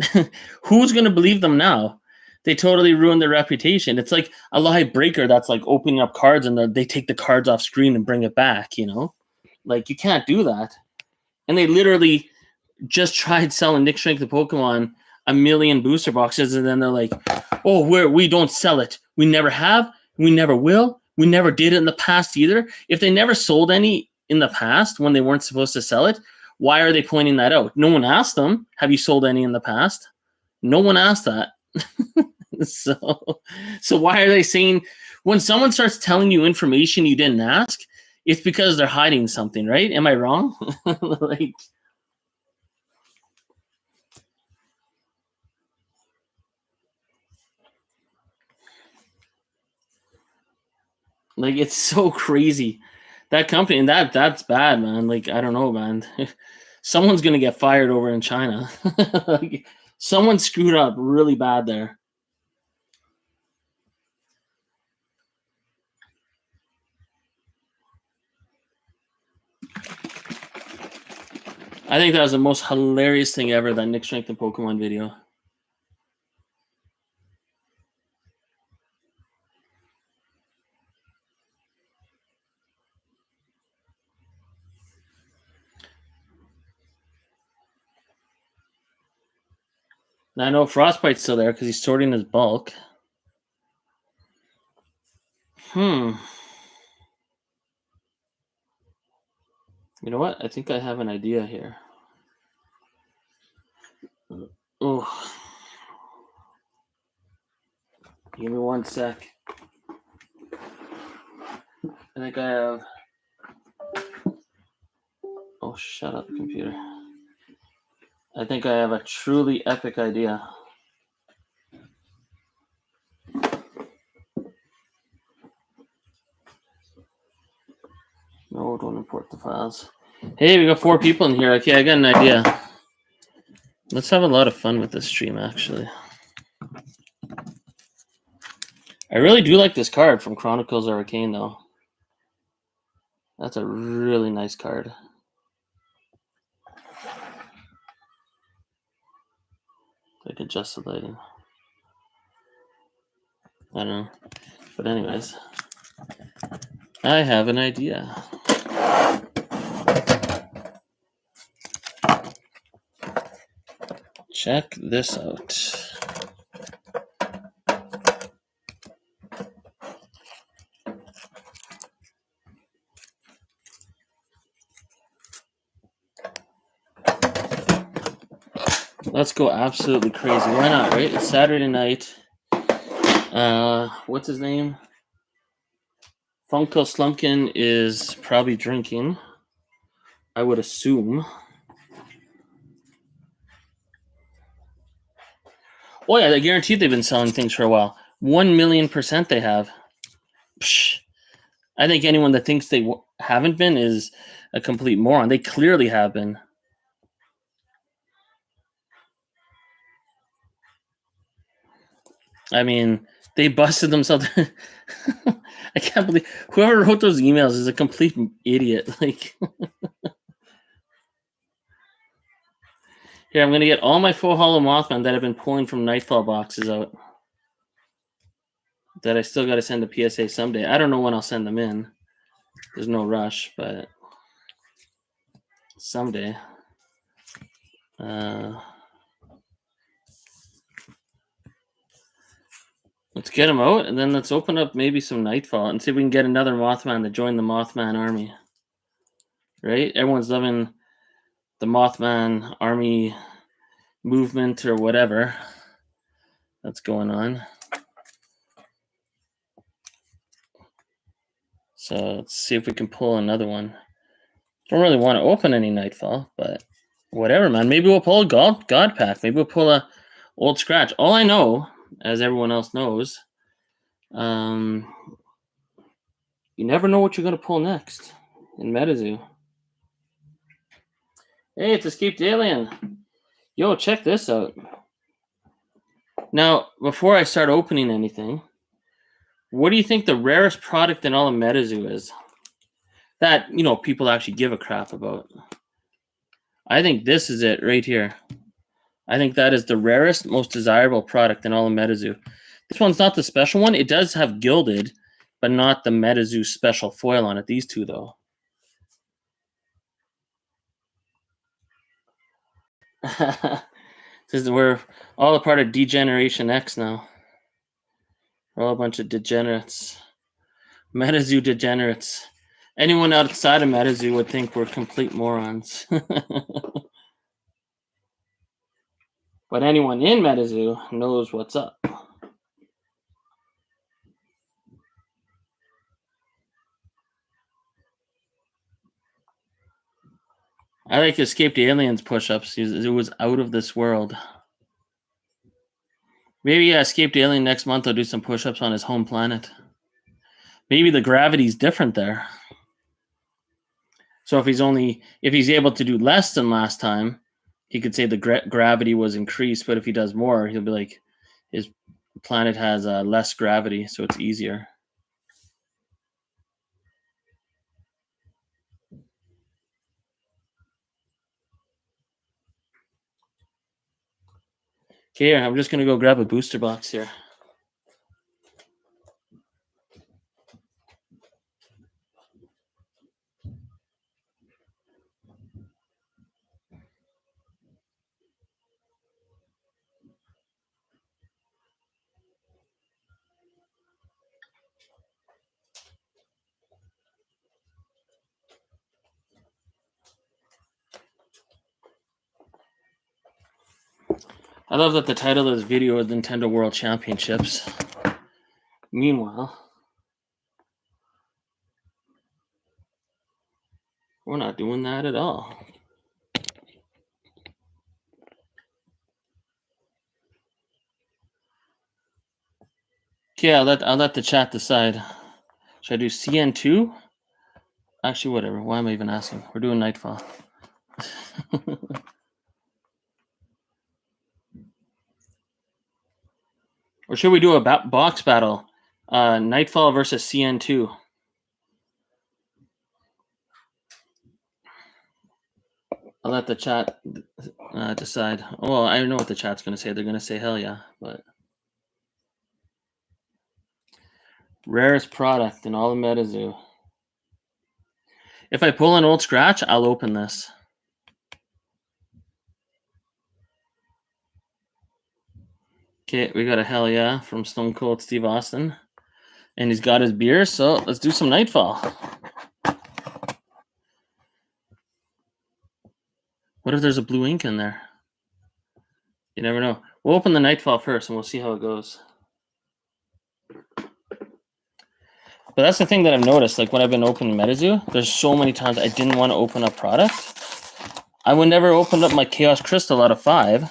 Who's going to believe them now? They totally ruined their reputation. It's like a live breaker that's like opening up cards and they take the cards off screen and bring it back, Like, you can't do that. And they literally just tried selling Nick Strength the Pokemon 1 million booster boxes, and then they're like, oh, we don't sell it. We never have. We never will. We never did it in the past either. If they never sold any in the past when they weren't supposed to sell it, why are they pointing that out? No one asked them, have you sold any in the past? No one asked that. So why are they saying, when someone starts telling you information you didn't ask, it's because they're hiding something, right? Am I wrong? Like, it's so crazy. That company, and that's bad, man. Like, I don't know, man. Someone's gonna get fired over in China. Like, someone screwed up really bad there. I think that was the most hilarious thing ever, that Nick Strength and Pokemon video. Now, I know Frostbite's still there because he's sorting his bulk. You know what? I think I have an idea here. Oh. Give me 1 sec. I think I have... Oh, shut up, computer. I think I have a truly epic idea. No, don't import the files. Hey, we got 4 people in here. Okay, I got an idea. Let's have a lot of fun with this stream, actually. I really do like this card from Chronicles of Arcane, though. That's a really nice card. I could adjust the lighting. I don't know. But anyways, I have an idea. Check this out. Let's go absolutely crazy. Why not, right? It's Saturday night. What's his name? Funko Slumpkin is probably drinking, I would assume. Oh yeah, I guarantee they've been selling things for a while. 1,000,000% they have. Psh. I think anyone that thinks they haven't been is a complete moron. They clearly have been. I mean, they busted themselves. I can't believe whoever wrote those emails is a complete idiot. Like, here, I'm gonna get all my full hollow Mothman that I've been pulling from Nightfall boxes out. That I still got to send a PSA someday. I don't know when I'll send them in. There's no rush, but someday. Let's get them out, and then let's open up maybe some Nightfall and see if we can get another Mothman to join the Mothman army. Right? Everyone's loving the Mothman army movement or whatever that's going on. So let's see if we can pull another one. Don't really want to open any Nightfall, but whatever, man. Maybe we'll pull a God Pack. Maybe we'll pull a old scratch. All I know, as everyone else knows, you never know what you're going to pull next in MetaZoo. Hey, it's Escaped Alien. Yo, check this out. Now, before I start opening anything, what do you think the rarest product in all of MetaZoo is? That, people actually give a crap about. I think this is it right here. I think that is the rarest, most desirable product in all of MetaZoo. This one's not the special one. It does have gilded, but not the MetaZoo special foil on it. These two, though. We're all a part of Degeneration X now. We're all a bunch of degenerates. MetaZoo degenerates. Anyone outside of MetaZoo would think we're complete morons. But anyone in MetaZoo knows what's up. I like Escaped Aliens push-ups. It was out of this world. Maybe Escaped Alien next month will do some push-ups on his home planet. Maybe the gravity's different there. So if he's able to do less than last time, he could say the gravity was increased. But if he does more, he'll be like, his planet has less gravity, so it's easier. Okay, I'm just gonna go grab a booster box here. I love that the title of this video is Nintendo World Championships. Meanwhile, we're not doing that at all. Okay, I'll let the chat decide. Should I do CN2? Actually, whatever. Why am I even asking? We're doing Nightfall. Or should we do a box battle Nightfall versus CN2. I'll let the chat decide. Well, I know what the chat's going to say. They're going to say hell yeah, but rarest product in all of MetaZoo. If I pull an old scratch, I'll open this. Okay, we got a hell yeah from Stone Cold Steve Austin. And he's got his beer, so let's do some Nightfall. What if there's a blue ink in there? You never know. We'll open the Nightfall first, and we'll see how it goes. But that's the thing that I've noticed. Like when I've been opening MetaZoo, there's so many times I didn't want to open a product. I would never open up my Chaos Crystal out of 5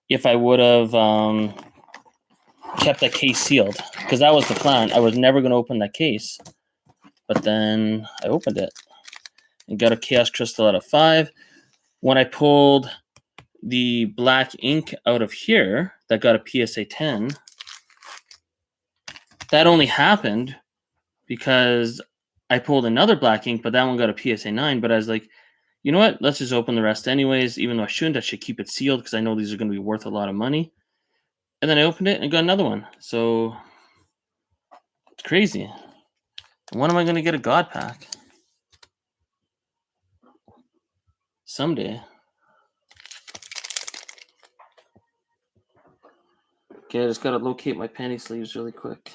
if I would have kept that case sealed, because that was the plan. I was never going to open that case, but then I opened it and got a Chaos Crystal out of 5. When I pulled the black ink out of here that got a PSA 10, that only happened because I pulled another black ink, but that one got a PSA 9. But I was like, you know what? Let's just open the rest anyways. Even though I shouldn't, I should keep it sealed because I know these are going to be worth a lot of money. And then I opened it and got another one. So it's crazy. When am I going to get a God pack? Someday. Okay, I just got to locate my penny sleeves really quick.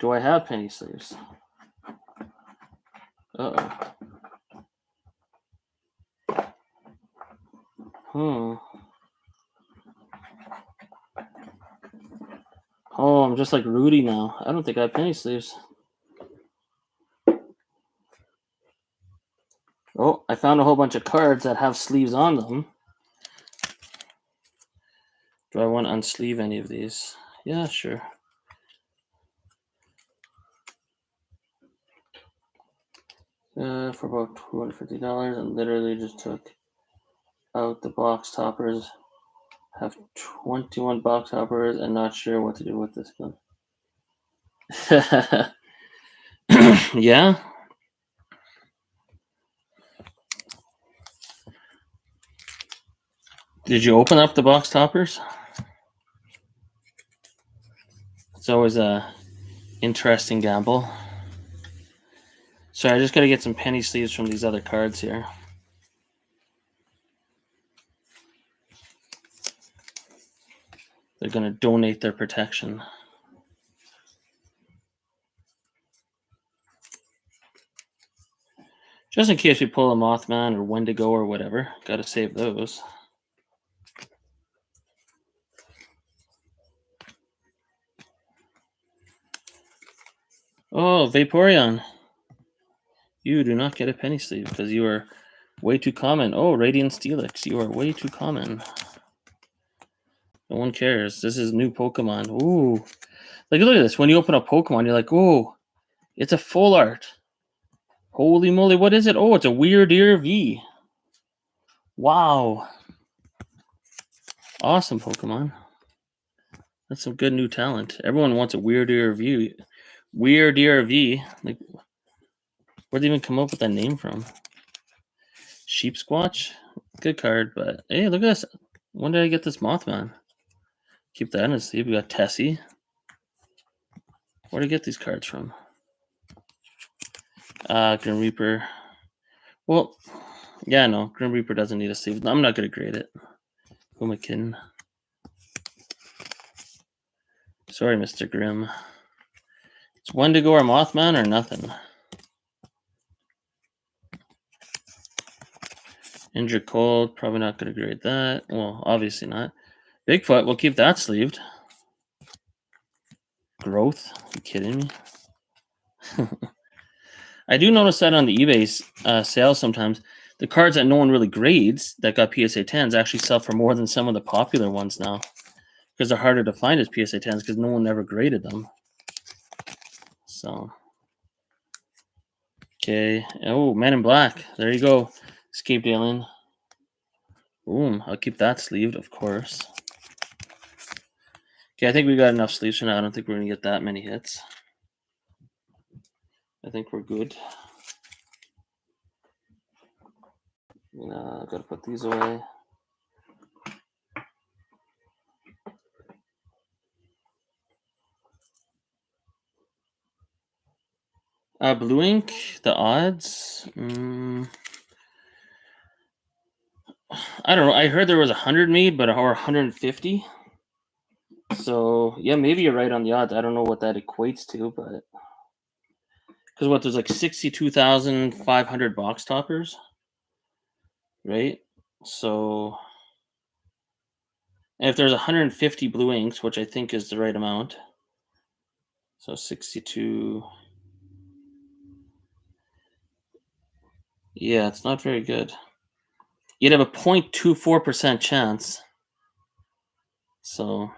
Do I have penny sleeves? Uh-oh. Oh, I'm just like Rudy now. I don't think I have penny sleeves. Oh, I found a whole bunch of cards that have sleeves on them. Do I want to unsleeve any of these? Yeah, sure. For about $250, and literally just took out the box toppers. Have 21 box toppers and not sure what to do with this one. Yeah. Did you open up the box toppers? It's always a interesting gamble. So I just got to get some penny sleeves from these other cards here. They're going to donate their protection. Just in case we pull a Mothman or Wendigo or whatever. Got to save those. Oh, Vaporeon. You do not get a penny sleeve because you are way too common. Oh, Radiant Steelix. You are way too common. No one cares. This is new Pokemon. Ooh. Like, look at this. When you open up Pokemon, you're like, oh, it's a full art. Holy moly, what is it? Oh, it's a Weird Ear V. Wow. Awesome Pokemon. That's some good new talent. Everyone wants a Weird Ear V. Weird Ear V. Like, where'd they even come up with that name from? Sheep Squatch? Good card, but hey, look at this. When did I get this Mothman? Keep that in his sleeve. We got Tessie. Where'd I get these cards from? Grim Reaper. Well, yeah, no. Grim Reaper doesn't need a sleeve. I'm not going to grade it. Who am I kidding? Sorry, Mr. Grimm. It's Wendigo or Mothman or nothing. Injured Cold. Probably not going to grade that. Well, obviously not. Bigfoot. We'll keep that sleeved. Growth. Are you kidding me? I do notice that on the eBay sales sometimes, the cards that no one really grades that got PSA 10s actually sell for more than some of the popular ones now. Because they're harder to find as PSA 10s because no one ever graded them. So. Okay. Oh, Men in Black. There you go. Escaped Alien. Boom. I'll keep that sleeved, of course. Okay, I think we got enough sleeves for now. I don't think we're going to get that many hits. I think we're good. Got to put these away. Blue ink, the odds. I don't know. I heard there was 100 made, or 150. So yeah, maybe you're right on the odds. I don't know what that equates to, but because there's like 62,500 box toppers, right? So if there's 150 blue inks, which I think is the right amount, so 62. Yeah, it's not very good. You'd have a 0.24% chance. So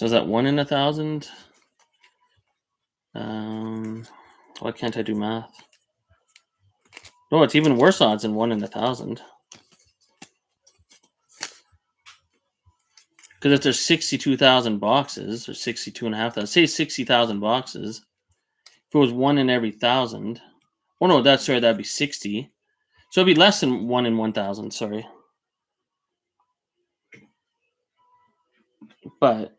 is that 1 in 1,000? Why can't I do math? No, it's even worse odds than 1 in 1,000. Because if there's 62,000 boxes, or 62,500, say 60,000 boxes, if it was 1 in every 1,000, oh no, that'd be 60. So it'd be less than 1 in 1,000, sorry. But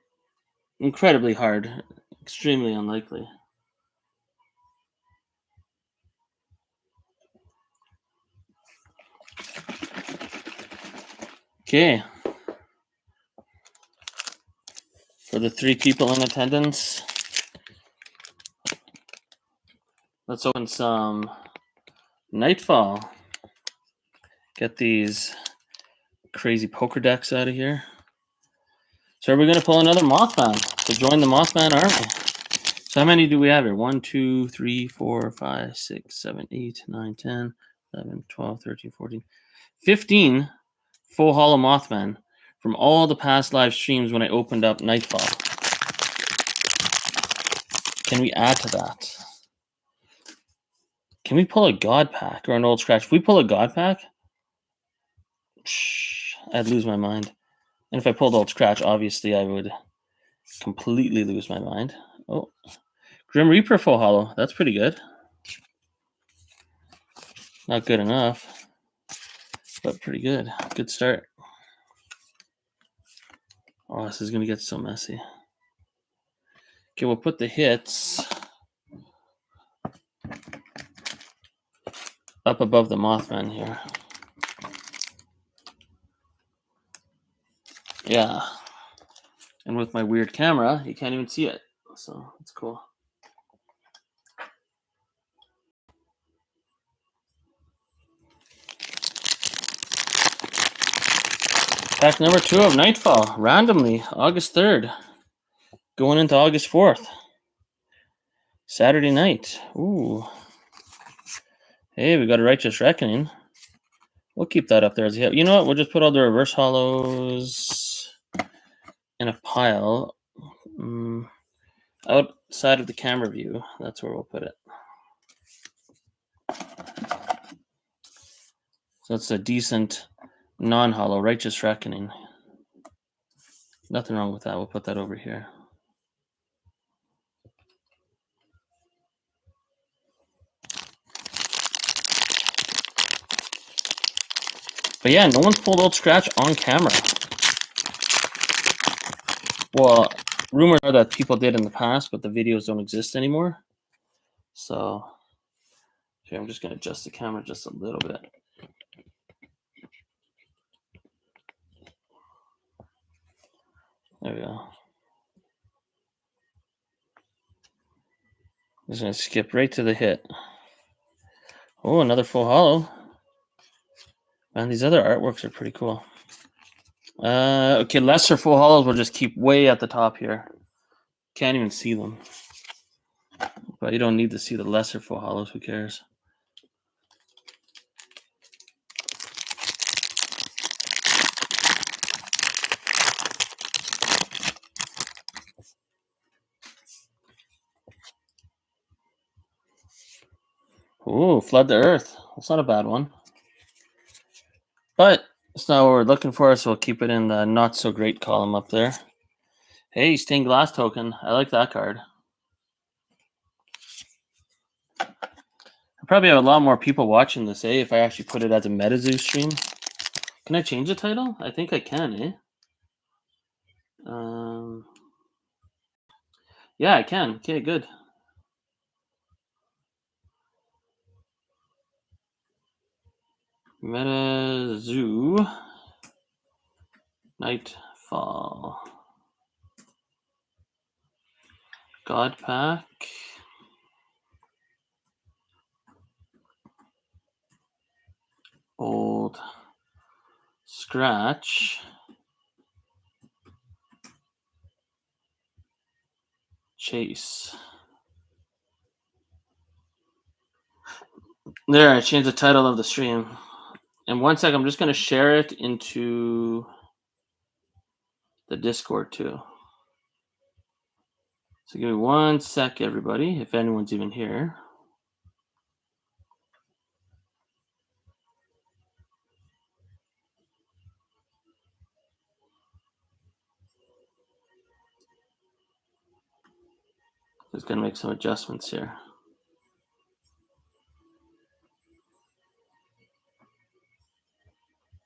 incredibly hard, extremely unlikely. Okay. For the 3 people in attendance, let's open some Nightfall. Get these crazy poker decks out of here. So are we going to pull another Mothman to join the Mothman army? So how many do we have here? 1, 2, 3, 4, 5, 6, 7, 8, 9, 10, 11, 12, 13, 14, 15 full hollow Mothman from all the past live streams when I opened up Nightfall. Can we add to that? Can we pull a God Pack or an old scratch? If we pull a God Pack, I'd lose my mind. And if I pulled old scratch, obviously I would completely lose my mind. Oh, Grim Reaper full hollow. That's pretty good. Not good enough, but pretty good. Good start. Oh, this is going to get so messy. Okay, we'll put the hits up above the Mothman here. Yeah. And with my weird camera, you can't even see it. So it's cool. Pack number 2 of Nightfall, randomly, August 3rd. Going into August 4th. Saturday night. Ooh. Hey, we got a Righteous Reckoning. We'll keep that up there. You know what? We'll just put all the reverse hollows in a pile. Outside of the camera view. That's where we'll put it. So it's a decent non-hollow Righteous Reckoning. Nothing wrong with that. We'll put that over here. But yeah, no one's pulled Old Scratch on camera. Well, rumors are that people did in the past, but the videos don't exist anymore. So, okay, I'm just going to adjust the camera just a little bit. There we go. I'm just going to skip right to the hit. Oh, another full hollow. Man, these other artworks are pretty cool. Okay, lesser full hollows we'll just keep way at the top here. Can't even see them. But you don't need to see the lesser full hollows. Who cares? Ooh, Flood the Earth. That's not a bad one. But It's not what we're looking for, so we'll keep it in the not so great column up there. Hey, stained glass token. I like that card. I probably have a lot more people watching this, if I actually put it as a MetaZoo stream. Can I change the title? I think I can, Yeah, I can. Okay, good. MetaZoo Nightfall God Pack. Old Scratch. Chase. There, I changed the title of the stream. And one sec, I'm just going to share it into the Discord too. So give me 1 sec, everybody, if anyone's even here. Just going to make some adjustments here.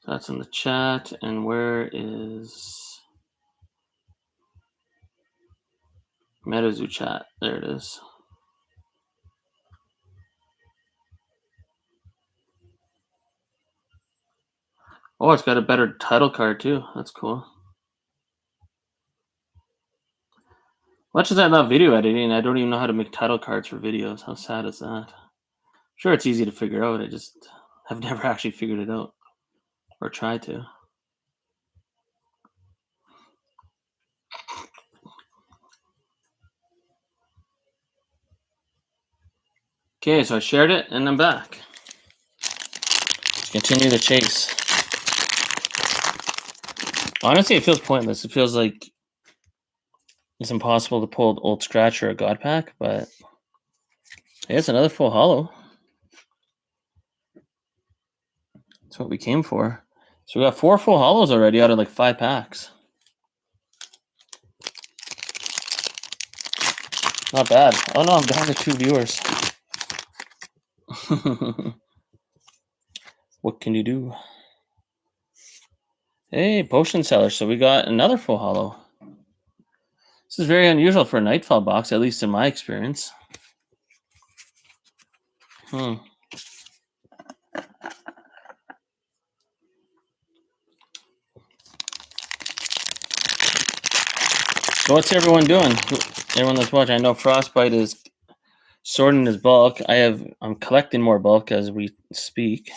So that's in the chat. And where is MetaZoo chat? There it is. Oh, it's got a better title card too. That's cool. Much as I love video editing, I don't even know how to make title cards for videos. How sad is that? Sure, it's easy to figure out. I just have never actually figured it out or tried to. Okay, so I shared it and I'm back. Let's continue the chase. Honestly, it feels pointless. It feels like it's impossible to pull an Old Scratch or a God Pack, but hey, it's another full holo. That's what we came for. So we got 4 full holos already out of like 5 packs. Not bad. Oh no, I'm down to 2 viewers. What can you do? Hey, potion seller. So we got another full holo. This is very unusual for a Nightfall box, at least in my experience. So what's everyone doing? Everyone that's watching, I know Frostbite is sorting his bulk. I'm collecting more bulk as we speak.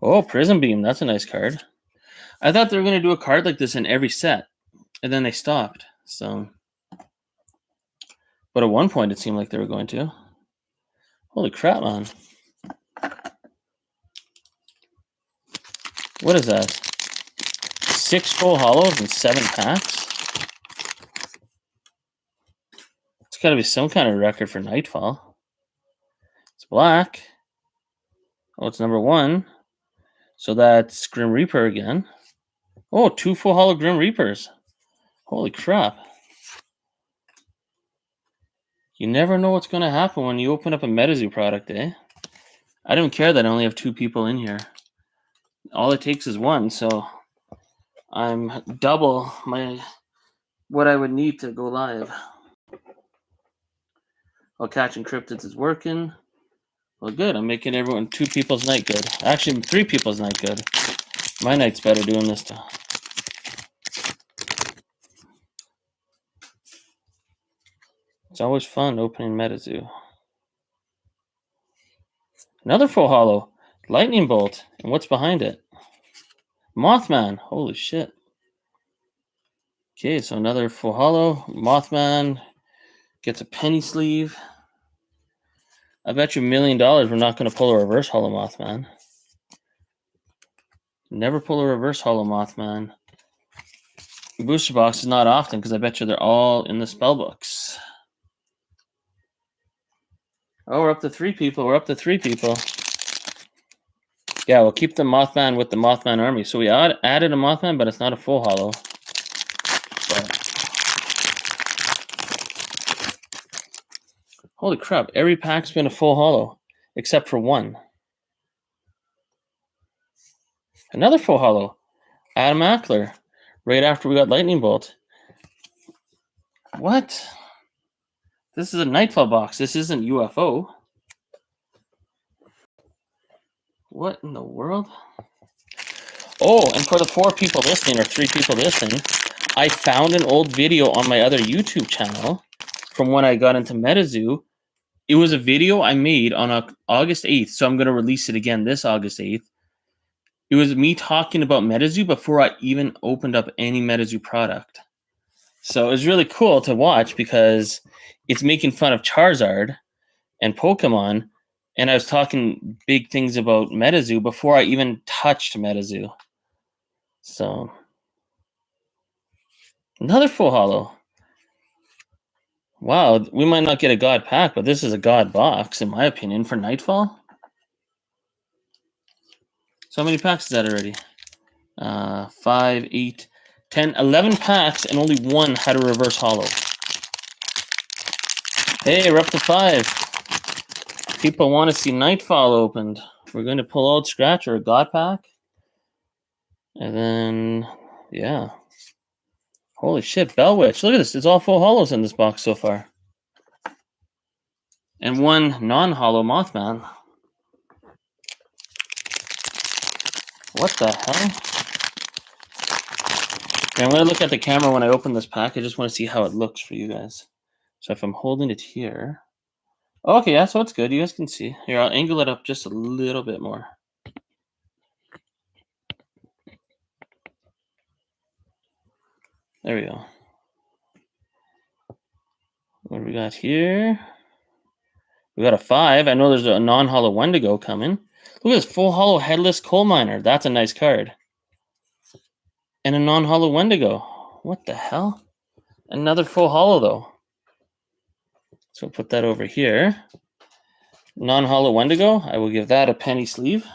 Oh, Prism Beam, that's a nice card. I thought they were going to do a card like this in every set, and then they stopped. So, but at one point it seemed like they were going to. Holy crap, man! What is that? 6 full holos and 7 packs. It's got to be some kind of record for Nightfall. It's black. Oh, it's number 1. So that's Grim Reaper again. Oh, 2 full holo Grim Reapers. Holy crap. You never know what's going to happen when you open up a MetaZoo product, I don't care that I only have 2 people in here. All it takes is 1, so I'm double what I would need to go live. Well, catching cryptids is working. Well, good. I'm making 2 people's night good. Actually, 3 people's night good. My night's better doing this stuff. It's always fun opening MetaZoo. Another full holo. Lightning Bolt. And what's behind it? Mothman. Holy shit. Okay, so another full holo. Mothman gets a penny sleeve. I bet you $1 million we're not going to pull a reverse holo Mothman. Never pull a reverse holo Mothman. Booster box is not often because I bet you they're all in the spell books. Oh, we're up to 3 people. We're up to 3 people. Yeah, we'll keep the Mothman with the Mothman army. So we added a Mothman, but it's not a full holo. But holy crap, every pack's been a full holo, except for one. Another full holo. Adam Ackler, right after we got Lightning Bolt. What? This is a Nightfall box. This isn't UFO. What in the world? Oh, and for the 4 people listening, or 3 people listening, I found an old video on my other YouTube channel from when I got into MetaZoo. It was a video I made on August 8th, so I'm going to release it again this August 8th. It was me talking about MetaZoo before I even opened up any MetaZoo product. So it was really cool to watch because it's making fun of Charizard and Pokemon, and I was talking big things about MetaZoo before I even touched MetaZoo. So another full holo. Wow, we might not get a God pack, but this is a God box, in my opinion, for Nightfall. So how many packs is that already? 5, 8, 10, 11 packs, and only one had a reverse holo. Hey, we're up to 5. People want to see Nightfall opened. We're going to pull out Scratch or a God pack. And then, yeah. Holy shit, Bell Witch. Look at this. It's all full holos in this box so far. And one non-holo Mothman. What the hell? Okay, I'm going to look at the camera when I open this pack. I just want to see how it looks for you guys. So if I'm holding it here. Okay, yeah, so it's good. You guys can see. Here, I'll angle it up just a little bit more. There we go. What do we got here? We got a 5. I know there's a non-holo Wendigo coming. Look at this full holo headless coal miner. That's a nice card. And a non-holo Wendigo. What the hell? Another full holo though. So put that over here. Non-holo Wendigo. I will give that a penny sleeve.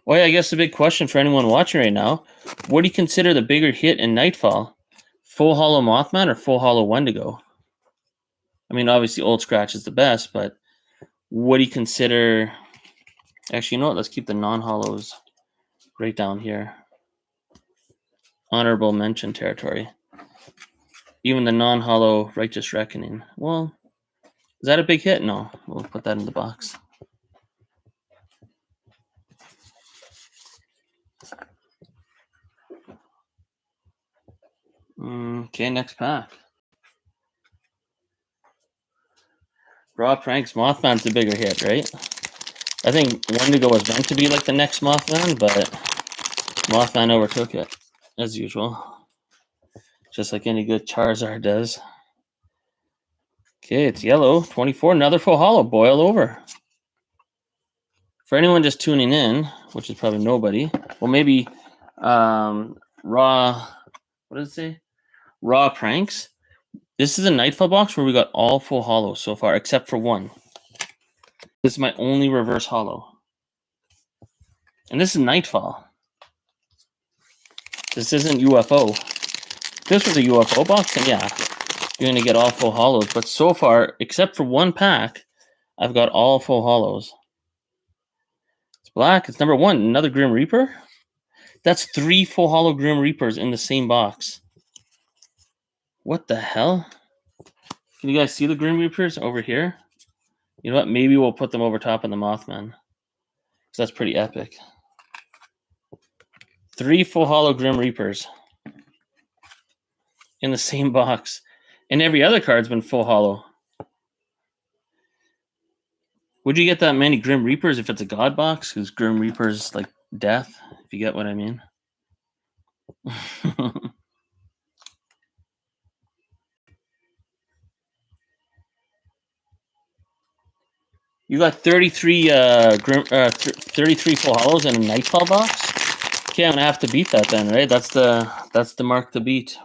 Oh yeah, I guess the big question for anyone watching right now: what do you consider the bigger hit in Nightfall? Full holo Mothman or full holo Wendigo? I mean, obviously Old Scratch is the best, but what do you consider? Actually, you know what? Let's keep the non-holos right down here. Honorable mention territory. Even the non-holo Righteous Reckoning. Well, is that a big hit? No. We'll put that in the box. Okay, next pack. Raw Pranks Mothman's the bigger hit, right? I think Wendigo was meant to be like the next Mothman, but Mothman overtook it, as usual. Just like any good Charizard does. Okay, it's yellow. 24, another full holo. Boil over. For anyone just tuning in, which is probably nobody, well, maybe Raw, what does it say? Raw Pranks. This is a Nightfall box where we got all full holos so far, except for one. This is my only reverse holo. And this is Nightfall. This isn't UFO. If this was a UFO box, then yeah, you're going to get all full holos. But so far, except for one pack, I've got all full holos. It's black. It's number 1. Another Grim Reaper. That's 3 full holo Grim Reapers in the same box. What the hell? Can you guys see the Grim Reapers over here? You know what? Maybe we'll put them over top of the Mothman. Because that's pretty epic. 3 full holo Grim Reapers in the same box. And every other card's been full holo. Would you get that many Grim Reapers if it's a God box? Because Grim Reaper's like death, if you get what I mean. You got 33 33 full holos in a Nightfall box? Okay, I'm gonna have to beat that then, right? That's the mark to beat.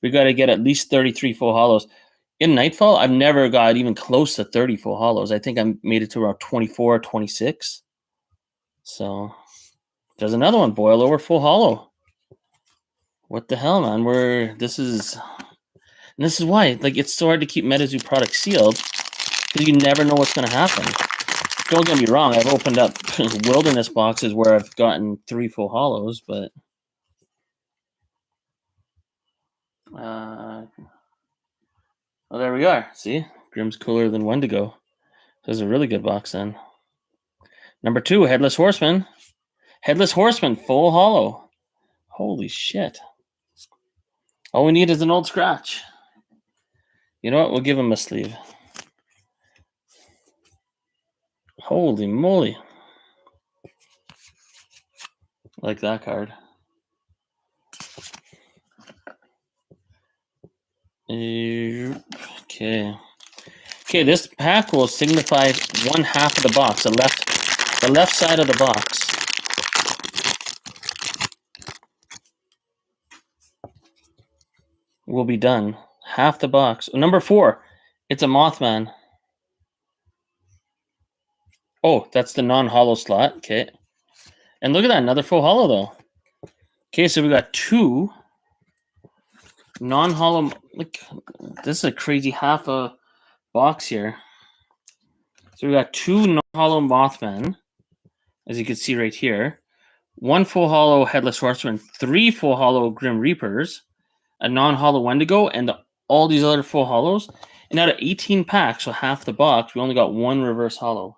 We got to get at least 33 full holos. In Nightfall, I've never got even close to 30 full hollows. I think I made it to around 24 or 26. So there's another one. Boil over full hollow. What the hell, man? This is why, like, it's so hard to keep MetaZoo products sealed because you never know what's going to happen. Don't get me wrong. I've opened up wilderness boxes where I've gotten 3 full hollows, but well, there we are. See, Grim's cooler than Wendigo. This is a really good box then. Number 2, Headless Horseman. Headless Horseman, full hollow. Holy shit. All we need is an old scratch. You know what? We'll give him a sleeve. Holy moly. Like that card. Okay. Okay, this pack will signify one half of the box, the left side of the box. Will be done. Half the box. Number 4, it's a Mothman. Oh, that's the non-hollow slot. Okay. And look at that, another full hollow though. Okay, so we got 2 non-hollow. Look, this is a crazy half a box here. So we got 2 non-hollow Mothman, as you can see right here. 1 full hollow Headless Horseman, 3 full hollow Grim Reapers, a non-hollow Wendigo, and all these other full hollows. And out of 18 packs, so half the box, we only got 1 reverse hollow.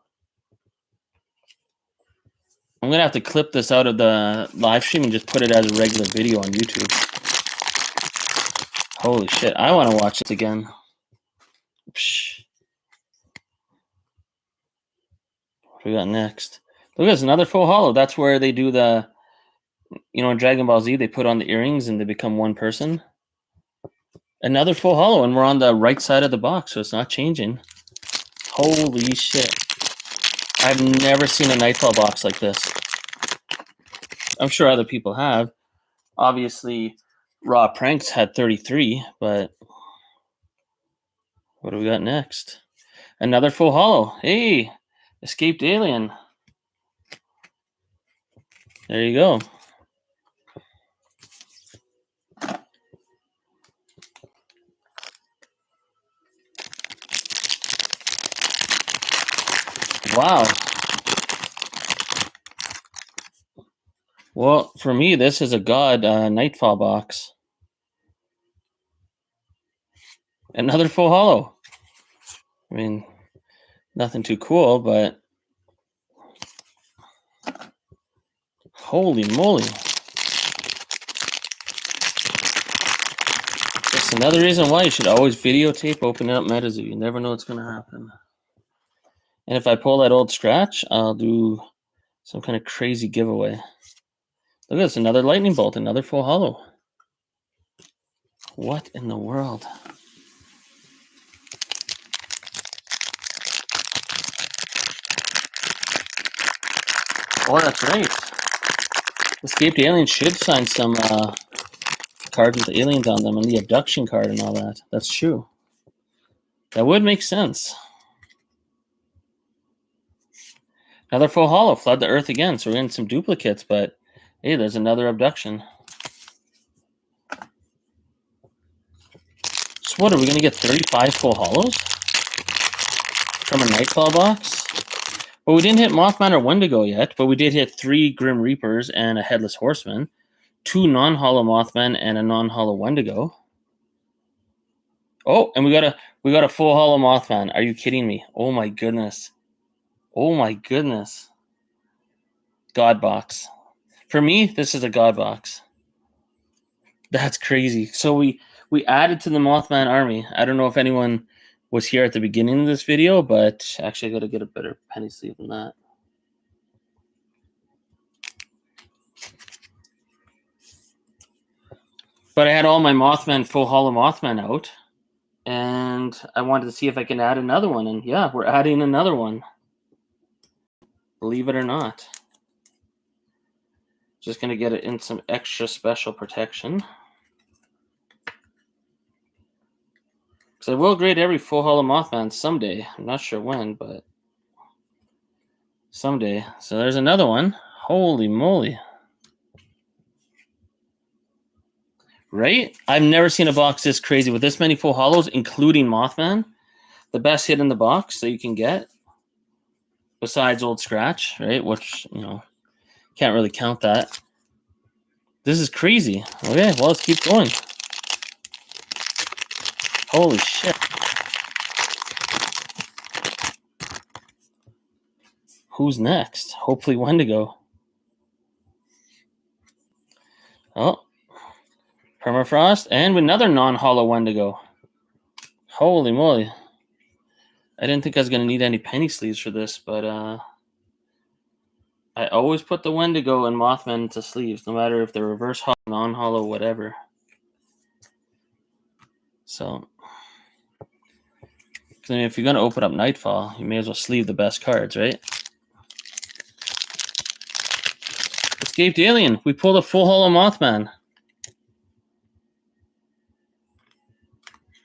I'm going to have to clip this out of the live stream and just put it as a regular video on YouTube. Holy shit, I want to watch this again. Psh. What do we got next? Look, there's another full hollow. That's where they do the, you know, in Dragon Ball Z, they put on the earrings and they become one person. Another full hollow, and we're on the right side of the box, so it's not changing. Holy shit. I've never seen a Nightfall box like this. I'm sure other people have. Obviously, Raw Pranks had 33, but what do we got next? Another full hollow. Hey, Escaped Alien. There you go. Wow. Well, for me, this is a God Nightfall box. Another full hollow. I mean, nothing too cool, but holy moly. That's another reason why you should always videotape opening up MetaZoo. You never know what's going to happen. And if I pull that old scratch, I'll do some kind of crazy giveaway. Look at this, another lightning bolt, another full hollow. What in the world? Oh, that's right. Escaped Alien should sign some cards with aliens on them and the abduction card and all that. That's true. That would make sense. Another full hollow, flood the earth again. So we're getting some duplicates, but hey, there's another abduction. So what, are we going to get 35 full hollows from a Nightfall box? Well, we didn't hit Mothman or Wendigo yet, but we did hit 3 Grim Reapers and a Headless Horseman, 2 non-hollow Mothman and a non-hollow Wendigo. Oh, and we got a full hollow Mothman. Are you kidding me? Oh my goodness. Oh my goodness. God box. For me, this is a God box. That's crazy. So we added to the Mothman army. I don't know if anyone was here at the beginning of this video, but actually I got to get a better penny sleeve than that. But I had all my Mothman, full hollow Mothman out, and I wanted to see if I can add another one. And yeah, we're adding another one. Believe it or not. Just going to get it in some extra special protection. Because I will grade every full hollow Mothman someday. I'm not sure when, but someday. So there's another one. Holy moly. Right? I've never seen a box this crazy with this many full hollows, including Mothman. The best hit in the box that you can get. Besides Old Scratch, right? Which, you know, can't really count that. This is crazy. Okay, well, let's keep going. Holy shit. Who's next? Hopefully Wendigo. Oh. Permafrost. And another non-hollow Wendigo. Holy moly. I didn't think I was going to need any penny sleeves for this, but I always put the Wendigo and Mothman into sleeves, no matter if they're reverse hollow, non-hollow, whatever. So, I mean, if you're going to open up Nightfall, you may as well sleeve the best cards, right? Escaped Alien. We pulled a full hollow Mothman.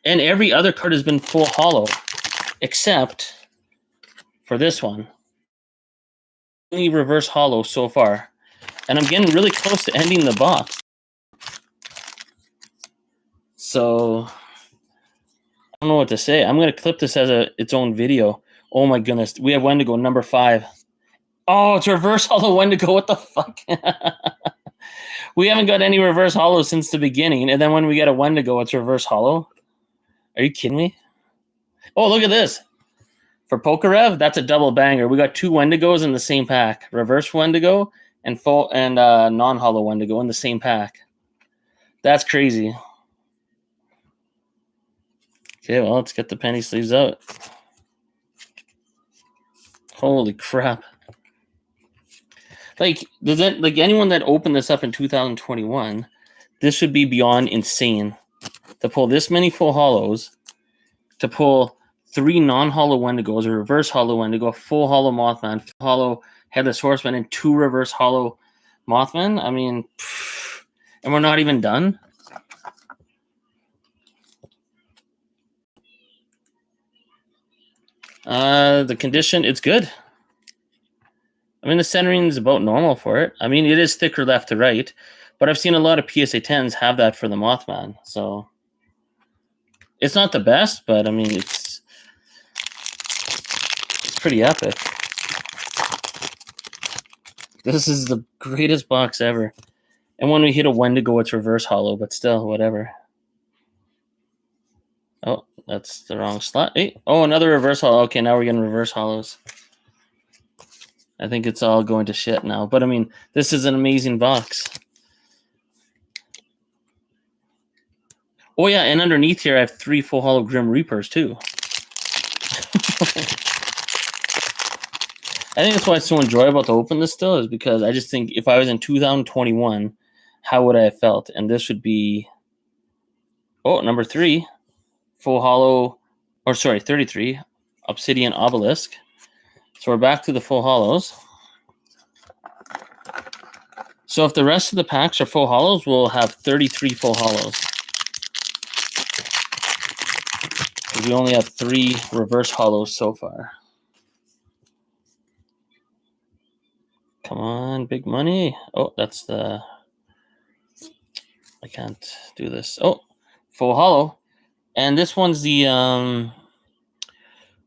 And every other card has been full hollow, except for this one. Only reverse hollow so far. And I'm getting really close to ending the box. So, I don't know what to say. I'm going to clip this as its own video. Oh my goodness. We have Wendigo, number 5. Oh, it's reverse hollow Wendigo. What the fuck? We haven't got any reverse hollow since the beginning. And then when we get a Wendigo, it's reverse hollow. Are you kidding me? Oh, look at this. For Pokarev, that's a double banger. We got 2 Wendigos in the same pack. Reverse Wendigo and full and non-hollow Wendigo in the same pack. That's crazy. Okay, well, let's get the penny sleeves out. Holy crap. Like, does it, like anyone that opened this up in 2021, this would be beyond insane. To pull this many full hollows, to pull 3 non-hollow Wendigos, a reverse hollow Wendigo, a full hollow Mothman, full hollow Headless Horseman, and 2 reverse hollow Mothman. I mean, and we're not even done. The condition, it's good. I mean, the centering is about normal for it. I mean, it is thicker left to right, but I've seen a lot of PSA 10s have that for the Mothman. So it's not the best, but I mean, it's pretty epic. This is the greatest box ever. And when we hit a Wendigo, it's reverse hollow, but still, whatever. Oh, that's the wrong slot. Hey, oh, another reverse hollow. Okay, now we're getting reverse hollows. I think it's all going to shit now. But, I mean, this is an amazing box. Oh, yeah, and underneath here, I have 3 full hollow Grim Reapers, too. I think that's why it's so enjoyable to open this still, is because I just think if I was in 2021, how would I have felt? And this would be, oh, number 3, full hollow, or sorry, 33, Obsidian Obelisk. So we're back to the full hollows. So if the rest of the packs are full hollows, we'll have 33 full hollows. We only have 3 reverse hollows so far. Come on, big money. Oh, that's the... I can't do this. Oh, full hollow. And this one's the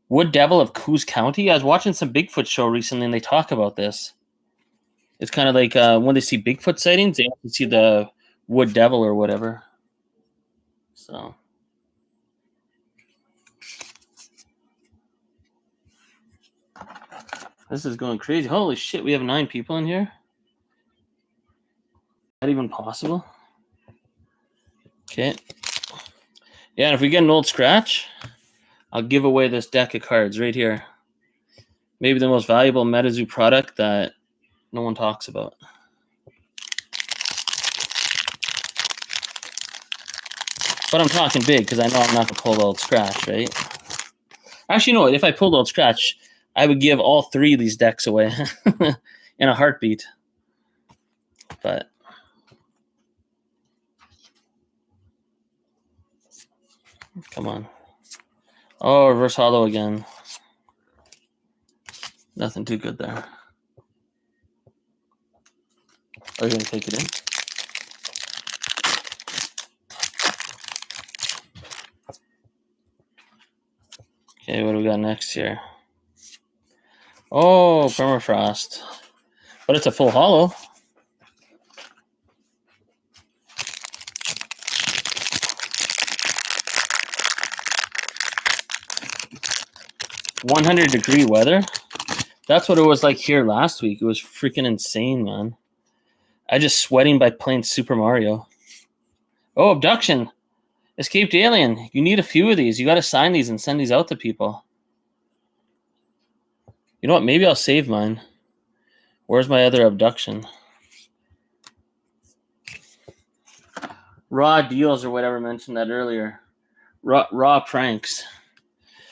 Wood Devil of Coos County. I was watching some Bigfoot show recently, and they talk about this. It's kind of like when they see Bigfoot sightings, they have to see the Wood Devil or whatever. So... this is going crazy. Holy shit, we have 9 people in here? Is that even possible? Okay. Yeah, and if we get an old scratch, I'll give away this deck of cards right here. Maybe the most valuable MetaZoo product that no one talks about. But I'm talking big because I know I'm not going to pull the old scratch, right? Actually, no, if I pulled old scratch, I would give all 3 of these decks away in a heartbeat. But come on. Oh, reverse hollow again. Nothing too good there. Are you going to take it in? Okay, what do we got next here? Oh, permafrost. But it's a full hollow. "100-degree weather." That's what it was like here last week. It was freaking insane, man. I just sweating by playing Super Mario. Oh, abduction. Escaped alien. You need a few of these. You got to sign these and send these out to people. You know what? Maybe I'll save mine. Where's my other abduction? Raw deals or whatever, mentioned that earlier. Raw pranks.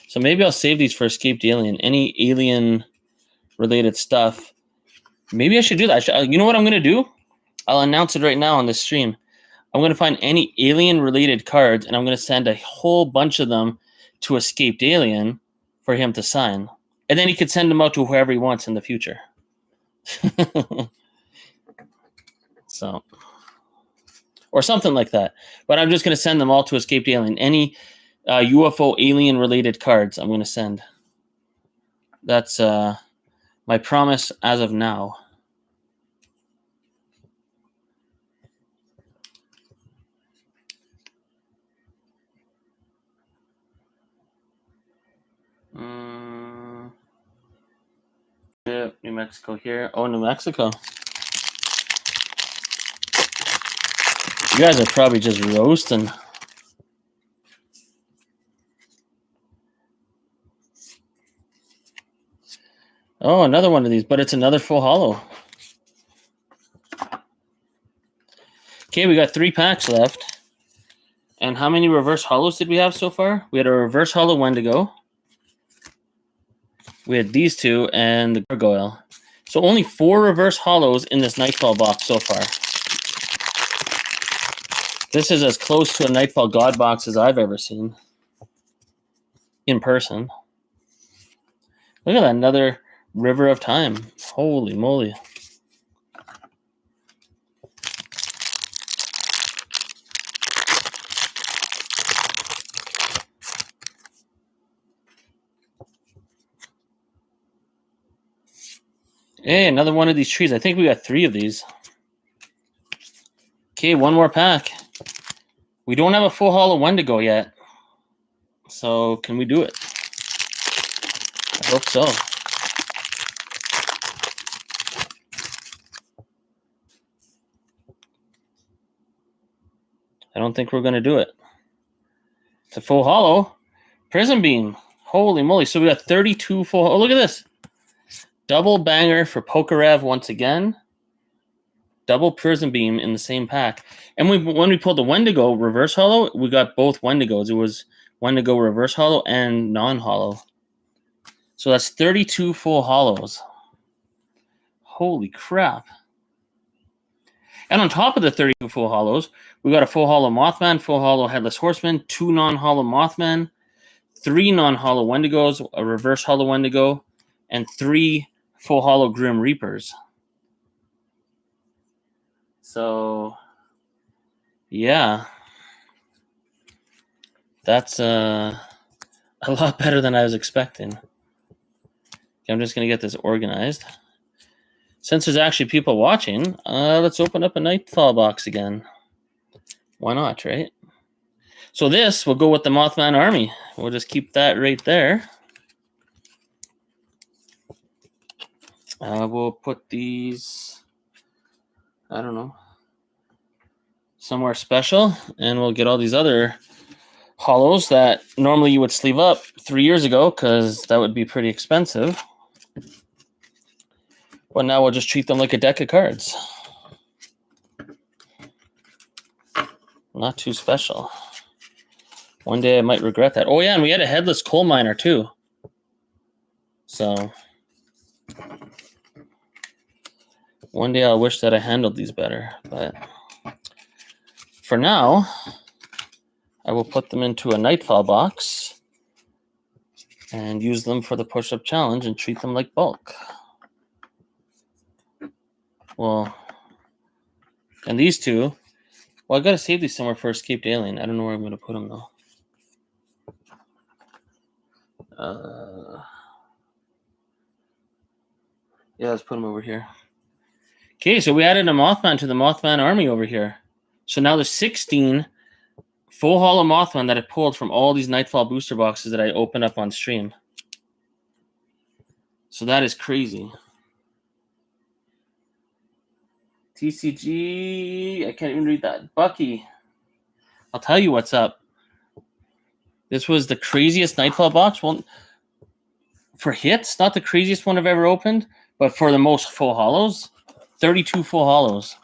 So maybe I'll save these for escaped alien. Any alien related stuff. Maybe I should do that. You know what I'm going to do? I'll announce it right now on this stream. I'm going to find any alien related cards and I'm going to send a whole bunch of them to escaped alien for him to sign. And then he could send them out to whoever he wants in the future. So, or something like that. But I'm just going to send them all to escaped alien. Any UFO alien related cards I'm going to send. That's my promise as of now. Yeah, New Mexico here. Oh, New Mexico. You guys are probably just roasting. Oh, another one of these, but it's another full hollow. Okay, we got 3 packs left. And how many reverse hollows did we have so far? We had a reverse hollow Wendigo. We had these 2 and the gargoyle. So only 4 reverse hollows in this Nightfall box so far. This is as close to a Nightfall God box as I've ever seen. In person. Look at that, another River of Time. Holy moly. Hey, another one of these trees. I think we got 3 of these. Okay, one more pack. We don't have a full hollow Wendigo yet. So, can we do it? I hope so. I don't think we're going to do it. It's a full hollow. Prism Beam. Holy moly. So we got 32 full. Oh, look at this. Double banger for Pokarev once again. Double Prism Beam in the same pack. And when we pulled the Wendigo reverse hollow, we got both Wendigos. It was Wendigo reverse hollow and non-hollow. So that's 32 full hollows. Holy crap. And on top of the 32 full hollows, we got a full hollow Mothman, full hollow Headless Horseman, 2 non-hollow Mothman, 3 non-hollow Wendigos, a reverse hollow Wendigo, and 3 full hollow Grim Reapers. So, yeah. That's a lot better than I was expecting. Okay, I'm just going to get this organized. Since there's actually people watching, let's open up a Nightfall box again. Why not, right? So this will go with the Mothman army. We'll just keep that right there. We'll put these, I don't know, somewhere special. And we'll get all these other hollows that normally you would sleeve up 3 years ago because that would be pretty expensive. But now we'll just treat them like a deck of cards. Not too special. One day I might regret that. Oh yeah, and we had a headless coal miner too. So one day I'll wish that I handled these better. But for now, I will put them into a Nightfall box and use them for the push-up challenge and treat them like bulk. Well, and these two, well, I gotta save these somewhere for Escaped Alien. I don't know where I'm gonna put them though. Yeah, let's put them over here. Okay, so we added a Mothman to the Mothman army over here. So now there's 16 full hollow Mothman that I pulled from all these Nightfall booster boxes that I opened up on stream. So that is crazy. TCG, I can't even read that. Bucky, I'll tell you what's up. This was the craziest Nightfall box. Well, for hits, not the craziest one I've ever opened, but for the most full hollows, 32 full hollows.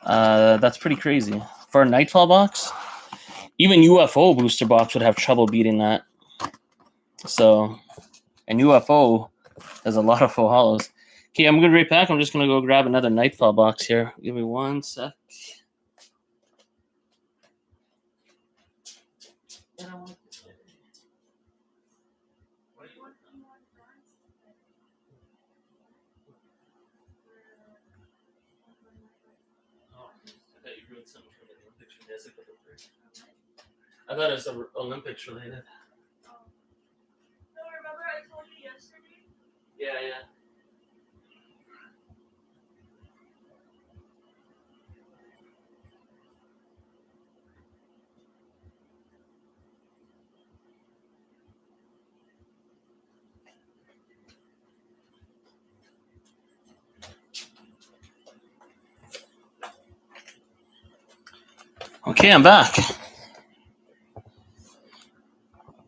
That's pretty crazy. For a Nightfall box, even UFO booster box would have trouble beating that. So, and UFO has a lot of full hollows. Okay, I'm going to be right back. I'm just going to go grab another Nightfall box here. Give me 1 sec. I thought it was Olympics related. No, remember I told you yesterday? Yeah. Okay, I'm back.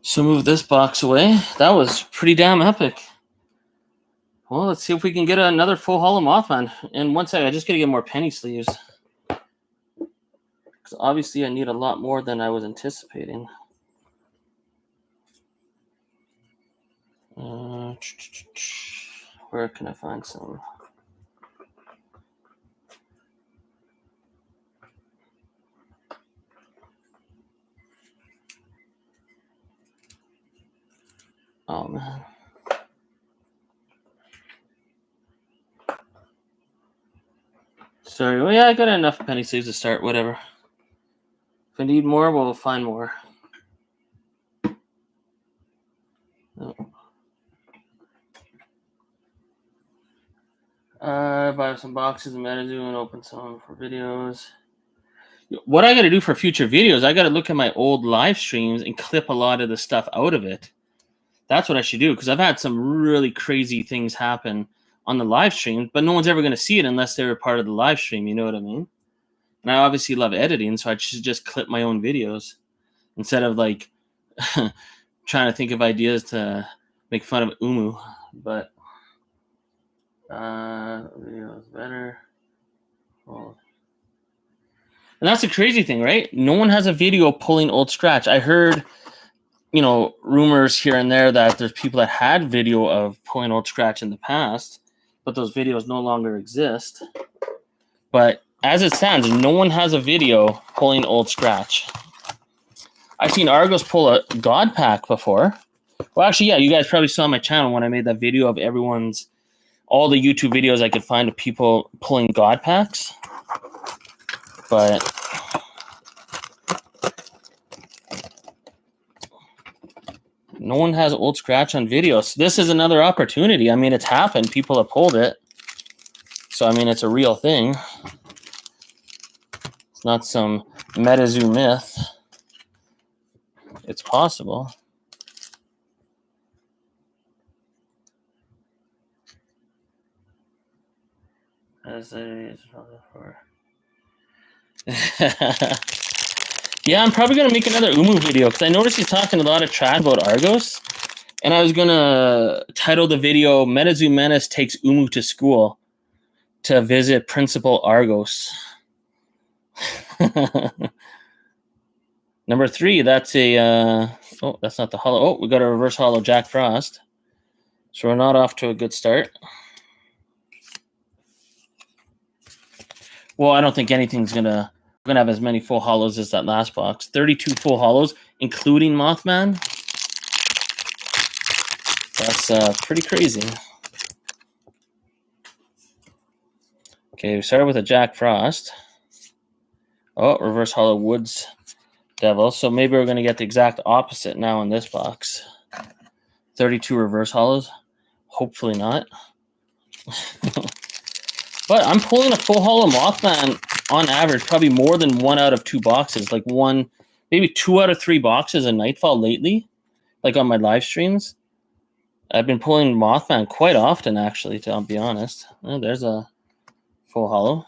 So move this box away. That was pretty damn epic. Well, let's see if we can get another full hollow Mothman. And 1 sec, I just gotta get more penny sleeves. Because obviously I need a lot more than I was anticipating. Where can I find some? Oh, man. Sorry. Well, yeah, I got enough penny sleeves to start. Whatever. If I need more, we'll find more. No. Buy some boxes of MetaZoo and open some for videos. What I got to do for future videos, I got to look at my old live streams and clip a lot of the stuff out of it. That's what I should do, because I've had some really crazy things happen on the live stream, but no one's ever going to see it unless they're a part of the live stream. You know what I mean? And I obviously love editing, so I should just clip my own videos instead of like trying to think of ideas to make fun of Umu. But video is better. Oh. And that's the crazy thing, right? No one has a video pulling Old Scratch. I heard, rumors here and there that there's people that had video of pulling Old Scratch in the past, but those videos no longer exist. But as it stands, no one has a video pulling Old Scratch. I've seen Argos pull a God Pack before. Well, actually, yeah, you guys probably saw my channel when I made that video of all the YouTube videos I could find of people pulling God Packs. But no one has Old Scratch on video. So this is another opportunity. I mean, it's happened. People have pulled it. So, I mean, it's a real thing. It's not some MetaZoo myth. It's possible. Yeah, I'm probably going to make another Umu video because I noticed he's talking a lot of trash about Argos. And I was going to title the video, MetaZoo Menace Takes Umu to School to Visit Principal Argos. Number 3, that's that's not the hollow. Oh, we got a reverse hollow Jack Frost. So we're not off to a good start. Well, I don't think anything's going to have as many full hollows as that last box. 32 full hollows, including Mothman. That's pretty crazy. Okay, we started with a Jack Frost. Oh, reverse hollow Woods Devil. So maybe we're going to get the exact opposite now in this box. 32 reverse hollows. Hopefully not. But I'm pulling a full hollow Mothman on average, probably more than 1 out of 2 boxes. Like maybe 2 out of 3 boxes of Nightfall lately, like on my live streams. I've been pulling Mothman quite often, actually, to be honest. Oh, there's a full hollow.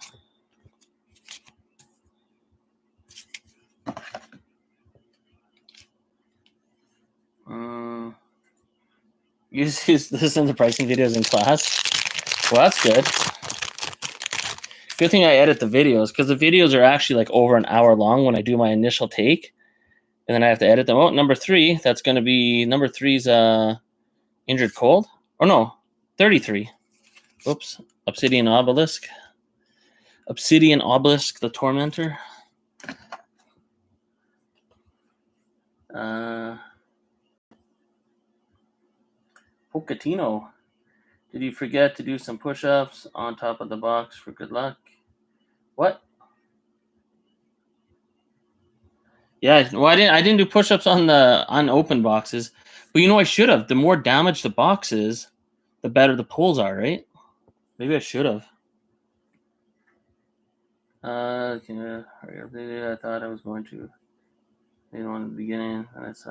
You use this in the pricing videos in class? Well, that's good. Good thing I edit the videos, because the videos are actually like over an hour long when I do my initial take. And then I have to edit them. Oh, number 3. That's going to be... Number 3's Injured Cold. Or no, 33. Oops. Obsidian Obelisk. Obsidian Obelisk, the Tormentor. Pocatino. Did you forget to do some push-ups on top of the box for good luck? What? Yeah, well, I didn't do push-ups on the unopened boxes, but you know I should have. The more damaged the box is, the better the pulls are, right? Maybe I should have. Yeah, I thought I was going to. You know, in the beginning, and it's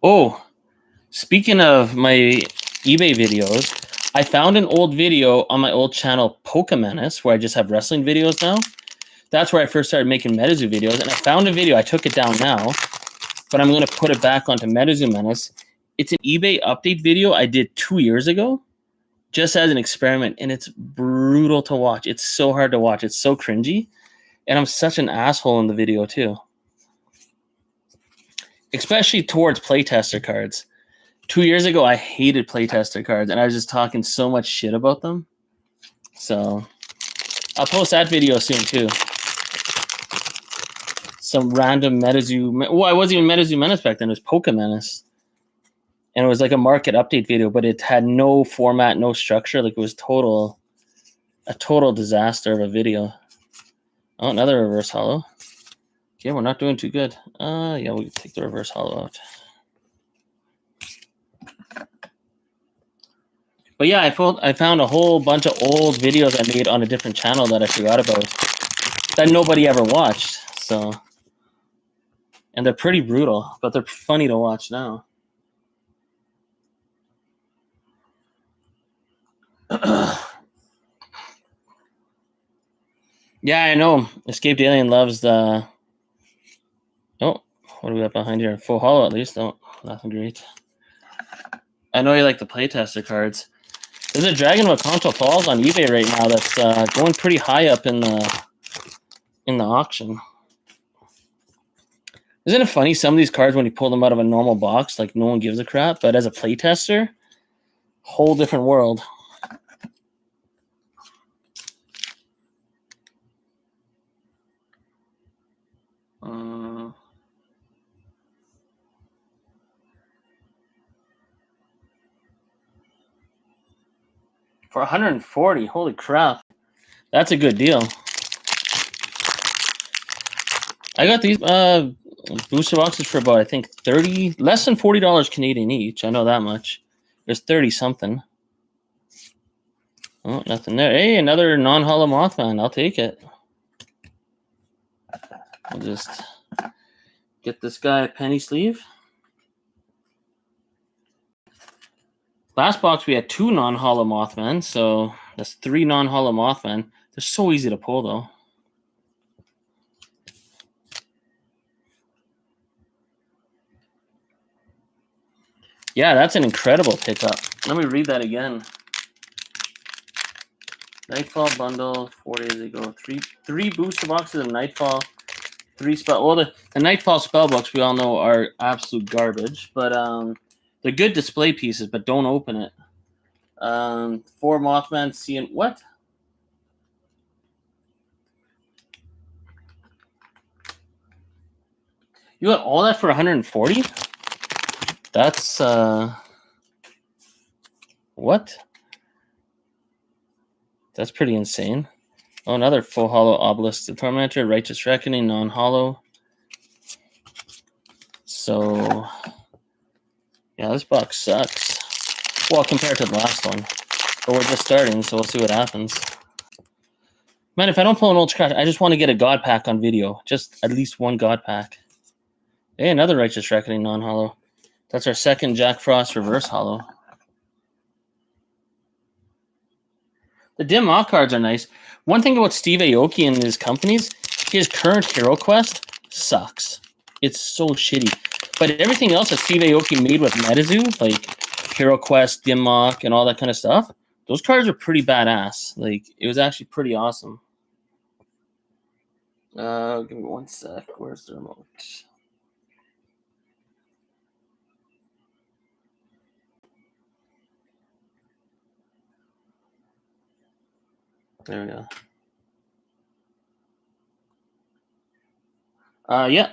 Oh, speaking of my eBay videos, I found an old video on my old channel, Pokemenace, where I just have wrestling videos now. That's where I first started making MetaZoo videos, and I found a video. I took it down now, but I'm going to put it back onto MetaZoo Menace. It's an eBay update video I did 2 years ago, just as an experiment, and it's brutal to watch. It's so hard to watch. It's so cringy, and I'm such an asshole in the video, too. Especially towards playtester cards. 2 years ago, I hated playtester cards, and I was just talking so much shit about them. So I'll post that video soon, too. Some random MetaZoo... Well, I wasn't even MetaZoo Menace back then. It was Pokemenace. And it was like a market update video, but it had no format, no structure. Like, it was a total disaster of a video. Oh, another reverse hollow. Okay, we're not doing too good. Yeah, we'll take the reverse hollow out. But yeah, I found a whole bunch of old videos I made on a different channel that I forgot about that nobody ever watched. So, and they're pretty brutal, but they're funny to watch now. Yeah, I know. Escaped Alien loves the... Oh, what do we got behind here? Full hollow, at least. Oh, nothing great. I know you like the playtester cards. There's a Dragon of Akanto Falls on eBay right now that's going pretty high up in the auction. Isn't it funny? Some of these cards, when you pull them out of a normal box, like, no one gives a crap. But as a playtester, whole different world. For 140, holy crap. That's a good deal. I got these booster boxes for about, I think, less than $40 Canadian each. I know that much. There's 30 something. Oh, nothing there. Hey, another non-hollow Mothman. I'll take it. I'll just get this guy a penny sleeve. Last box we had 2 non-hollow Mothman, so that's 3 non-hollow Mothman. They're so easy to pull, though. Yeah, that's an incredible pickup. Let me read that again. Nightfall bundle 4 days ago. Three booster boxes of Nightfall. 3 spell. Well, the Nightfall spell books we all know are absolute garbage, but they're good display pieces. But don't open it. 4 Mothman seeing what? You got all that for 140? That's what? That's pretty insane. Oh, another full hollow obelisk, the tormentor, righteous reckoning, non-hollow. So yeah, this box sucks. Well, compared to the last one. But we're just starting, so we'll see what happens. Man, if I don't pull an ultra crash, I just want to get a god pack on video. Just at least one god pack. Hey, another righteous reckoning non-hollow. That's our second Jack Frost reverse hollow. The Dim Mak cards are nice. One thing about Steve Aoki and his companies, his current Hero Quest sucks. It's so shitty. But everything else that Steve Aoki made with MetaZoo, like Hero Quest, Dim Mak, and all that kind of stuff, those cards are pretty badass. Like, it was actually pretty awesome. Give me one sec. Where's the remote? There we go. Yeah.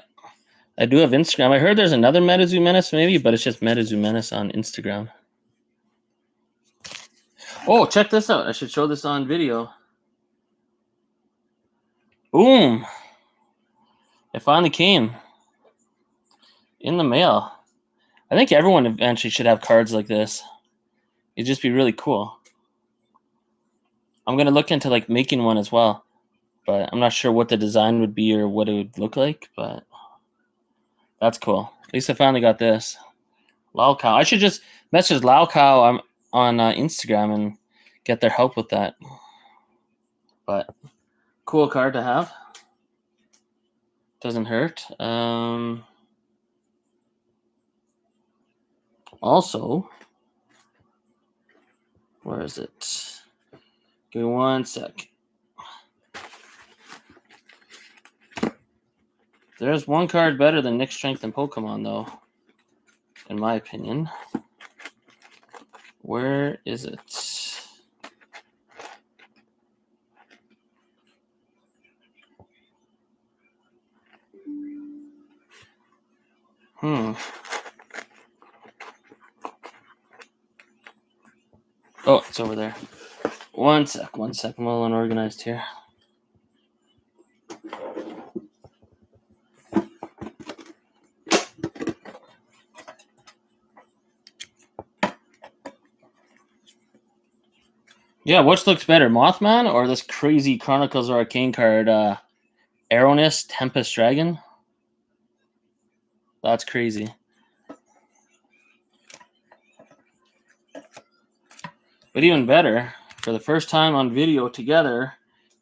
I do have Instagram. I heard there's another MetaZoo Menace maybe, but it's just MetaZoo Menace on Instagram. Oh, check this out. I should show this on video. Boom. It finally came. In the mail. I think everyone eventually should have cards like this. It'd just be really cool. I'm going to look into like making one as well. But I'm not sure what the design would be or what it would look like, but that's cool. At least I finally got this. Lao Cow. I should just message Lao Cow on Instagram and get their help with that. But cool card to have. Doesn't hurt. Also, where is it? Give me one sec. There's one card better than Nick Strength and Pokemon, though, in my opinion. Where is it? Oh, it's over there. One sec. I'm a little unorganized here. Yeah, which looks better, Mothman or this crazy Chronicles of Arcane card, Aeronus Tempest Dragon? That's crazy. But even better, for the first time on video together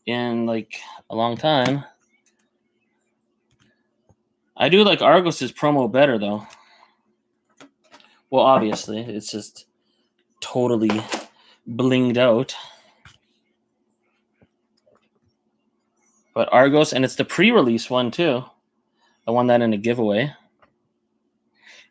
in like a long time, I do like Argos's promo better though. Well, obviously, it's just totally blinged out. But Argos, and it's the pre-release one too. I won that in a giveaway.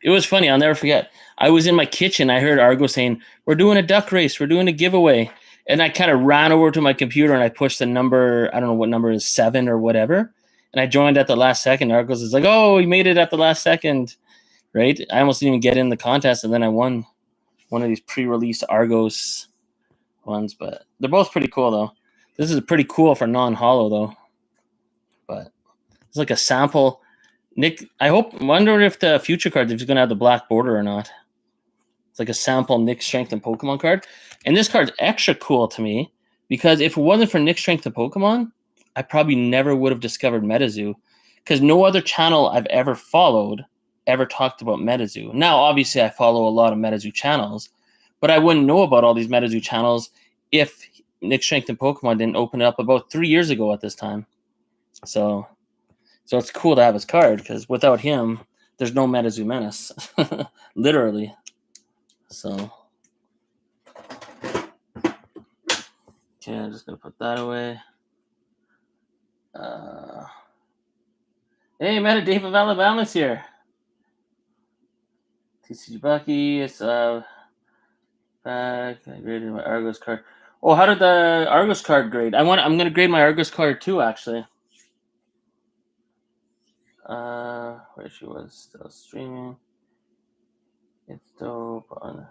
It was funny. I'll never forget. I was in my kitchen. I heard Argos saying, "We're doing a duck race. We're doing a giveaway." And I kind of ran over to my computer and I pushed the number. I don't know what number is 7 or whatever. And I joined at the last second. Argos is like, "Oh, you made it at the last second." Right? I almost didn't even get in the contest. And then I won one of these pre-release Argos ones. But they're both pretty cool, though. This is pretty cool for non-hollow, though. But it's like a sample. Nick, wonder if the future card is going to have the black border or not. It's like a sample Nick Strength and Pokemon card. And this card's extra cool to me because if it wasn't for Nick Strength and Pokemon, I probably never would have discovered MetaZoo because no other channel I've ever followed ever talked about MetaZoo. Now, obviously, I follow a lot of MetaZoo channels, but I wouldn't know about all these MetaZoo channels if Nick Strength and Pokemon didn't open it up about 3 years ago at this time. So it's cool to have his card because without him, there's no MetaZoo Menace, literally. So, okay, I'm just gonna put that away. Hey, Meta Dave of Alabama's here. TCG Bucky, it's back. I graded my Argos card. Oh, how did the Argos card grade? I'm gonna grade my Argos card too, actually. Where she was still streaming. It's dope on.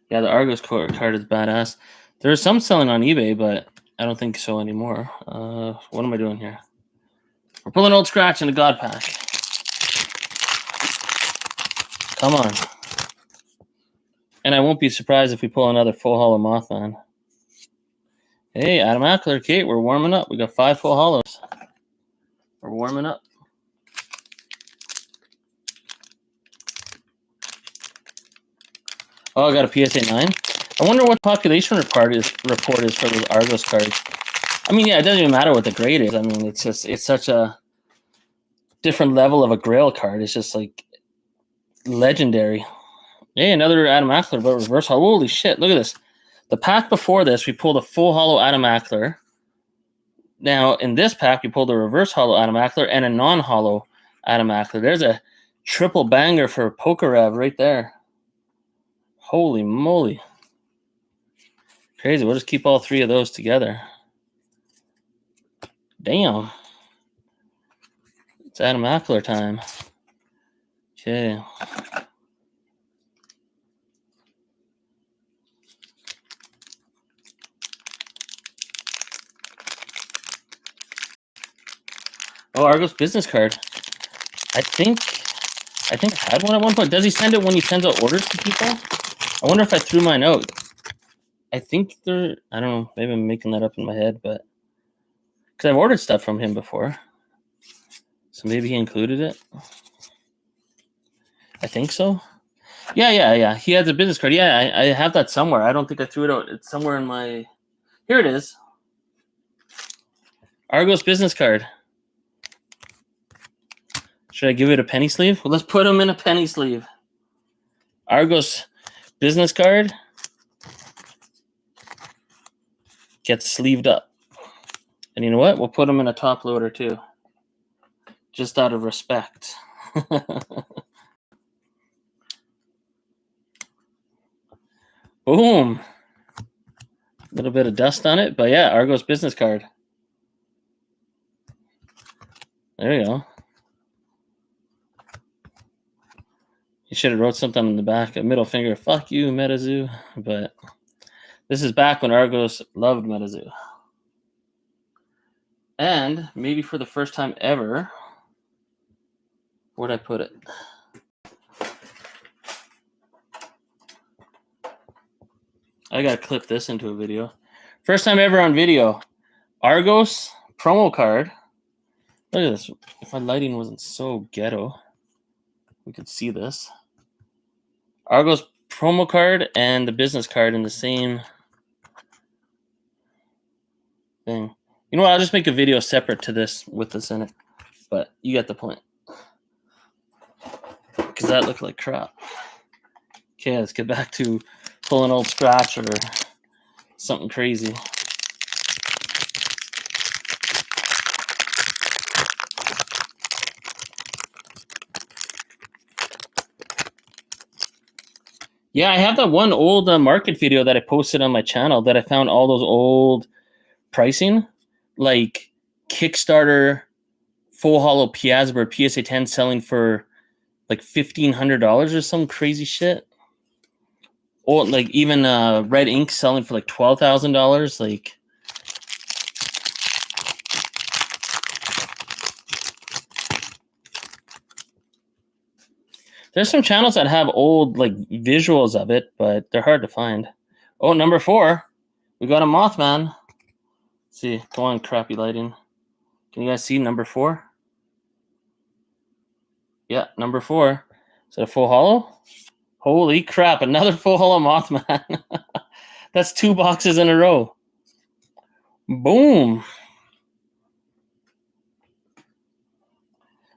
Yeah, the Argos card is badass. There's some selling on eBay, but I don't think so anymore. What am I doing here? We're pulling Old Scratch in the God Pack. Come on. And I won't be surprised if we pull another full hollow Mothman. Hey, Adam Ackler, Kate, we're warming up. We got 5 full hollows. We're warming up. Oh, I got a PSA 9. I wonder what population report is for those Argos cards. I mean, yeah, it doesn't even matter what the grade is. I mean, it's such a different level of a Grail card. It's just like legendary. Hey, another Adam Ackler, but reverse hollow. Holy shit, look at this. The pack before this, we pulled a full hollow Adam Ackler. Now, in this pack, we pulled a reverse hollow Adam Ackler and a non-hollow Adam Ackler. There's a triple banger for Pokerev right there. Holy moly. Crazy. We'll just keep all 3 of those together. Damn. It's Adam Ackler time. Okay. Oh, Argos business card. I think I had one at one point. Does he send it when he sends out orders to people? I wonder if I threw mine out. I think I don't know, maybe I'm making that up in my head, but because I've ordered stuff from him before. So maybe he included it. I think so. Yeah. He has a business card. Yeah, I have that somewhere. I don't think I threw it out. It's somewhere in my... Here it is. Argos business card. Should I give it a penny sleeve? Well, let's put him in a penny sleeve. Argos business card gets sleeved up. And you know what? We'll put him in a top loader too. Just out of respect. Boom. A little bit of dust on it, but yeah, Argos business card. There you go. You should have wrote something on the back, a middle finger, fuck you, MetaZoo. But this is back when Argos loved MetaZoo. And maybe for the first time ever, where'd I put it? I gotta clip this into a video. First time ever on video. Argos promo card. Look at this. If my lighting wasn't so ghetto, we could see this. Argos promo card and the business card in the same thing. You know what? I'll just make a video separate to this with this in it. But you get the point. Because that looked like crap. Okay, let's get back to pulling Old Scratch or something crazy. Yeah, I have that one old market video that I posted on my channel that I found all those old pricing, like Kickstarter full hollow Piazza PSA 10 selling for like $1,500 or some crazy shit. Or like even Red Ink selling for like $12,000. Like, there's some channels that have old like visuals of it, but they're hard to find. Oh, number 4, we got a Mothman. Let's see, go on, crappy lighting. Can you guys see number 4? Yeah, number 4. Is that a full hollow? Holy crap, another full hollow Mothman. That's 2 boxes in a row. Boom.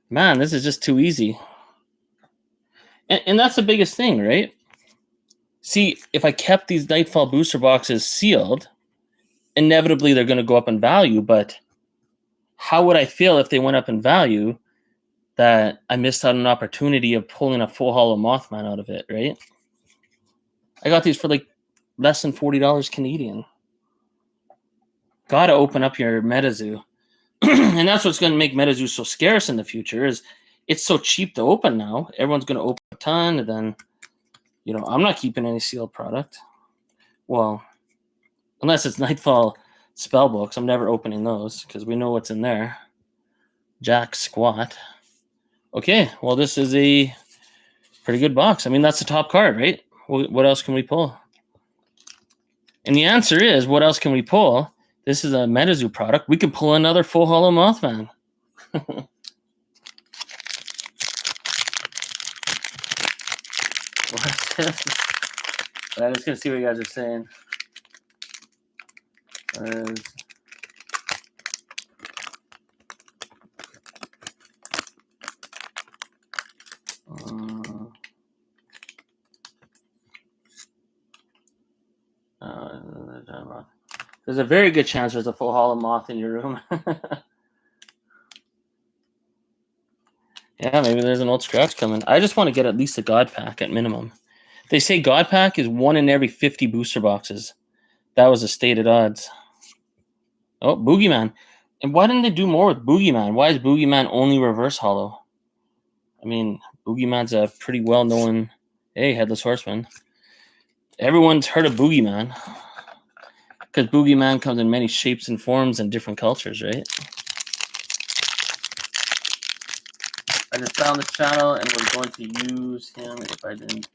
Man, this is just too easy. And that's the biggest thing, right? See, if I kept these Nightfall booster boxes sealed, inevitably they're going to go up in value, but how would I feel if they went up in value that I missed out on an opportunity of pulling a full hollow Mothman out of it, right? I got these for like less than $40 Canadian. Gotta open up your MetaZoo. And that's what's going to make MetaZoo so scarce in the future is it's so cheap to open now. Everyone's going to open a ton, and then, I'm not keeping any sealed product. Well, unless it's Nightfall spell books, I'm never opening those because we know what's in there. Jack squat. Okay, well, this is a pretty good box. I mean, that's the top card, right? What else can we pull? And the answer is, what else can we pull? This is a MetaZoo product. We can pull another full hollow Mothman. What's this? I'm just going to see what you guys are saying. There's a very good chance there's a full hollow moth in your room. Yeah, maybe there's an old scratch coming. I just want to get at least a God Pack at minimum. They say God Pack is 1 in every 50 booster boxes. That was the stated odds. Oh, Boogeyman. And why didn't they do more with Boogeyman? Why is Boogeyman only reverse hollow? I mean, Boogeyman's a pretty well-known... Hey, Headless Horseman. Everyone's heard of Boogeyman. Because Boogeyman comes in many shapes and forms and different cultures, right? I just found this channel and was going to use him if I didn't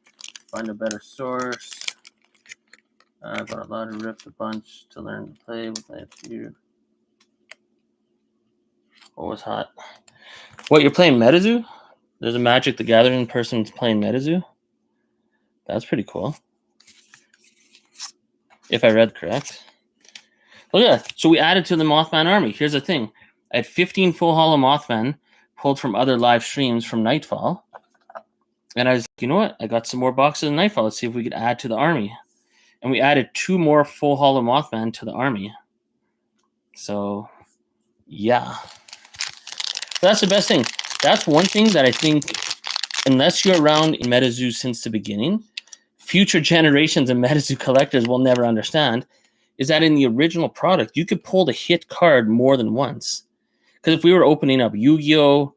find a better source. I bought a lot of ripped a bunch to learn to play with my few. What was hot? What, you're playing MetaZoo? There's a Magic the Gathering person playing MetaZoo? That's pretty cool. If I read correct. Look at that. So we added to the Mothman army. Here's the thing. I had 15 full hollow Mothman pulled from other live streams from Nightfall. And I was like, you know what? I got some more boxes of Nightfall. Let's see if we could add to the army. And we added 2 more full hollow Mothman to the army. So, yeah. So that's the best thing. That's one thing that I think, unless you're around in MetaZoo since the beginning, future generations of MetaZoo collectors will never understand, is that in the original product, you could pull the hit card more than once. Because if we were opening up Yu-Gi-Oh!,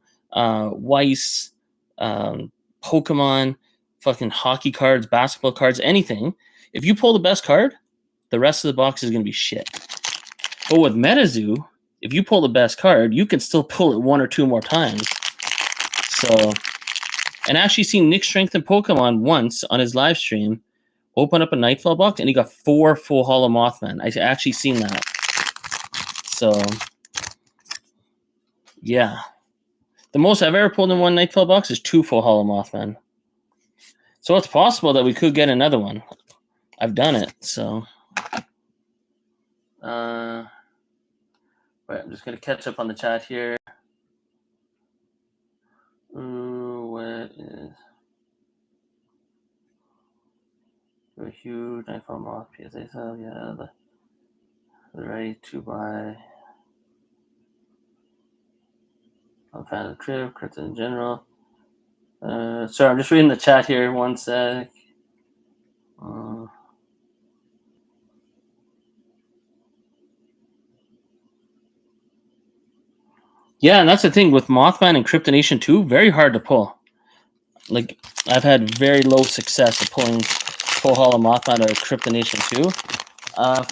Weiss, Pokemon, fucking hockey cards, basketball cards, anything, if you pull the best card, the rest of the box is going to be shit. But with MetaZoo, if you pull the best card, you can still pull it 1 or 2 more times. So, and I actually seen Nick Strength and Pokemon once on his live stream open up a Nightfall box, and he got 4 full hollow Mothman. I actually seen that. So, yeah. The most I've ever pulled in one Nightfall box is 2 full hollow Mothman. So it's possible that we could get another one. I've done it, so. Right, I'm just going to catch up on the chat here. What is... A huge Nightfall Moth PSA sale, yeah. The right to buy. I'm a fan of the trip, crits in general. Sorry, I'm just reading the chat here. One sec. Yeah, and that's the thing with Mothman and Kryptonation 2, very hard to pull. Like, I've had very low success of pulling full hollow Mothman out of Kryptonation 2.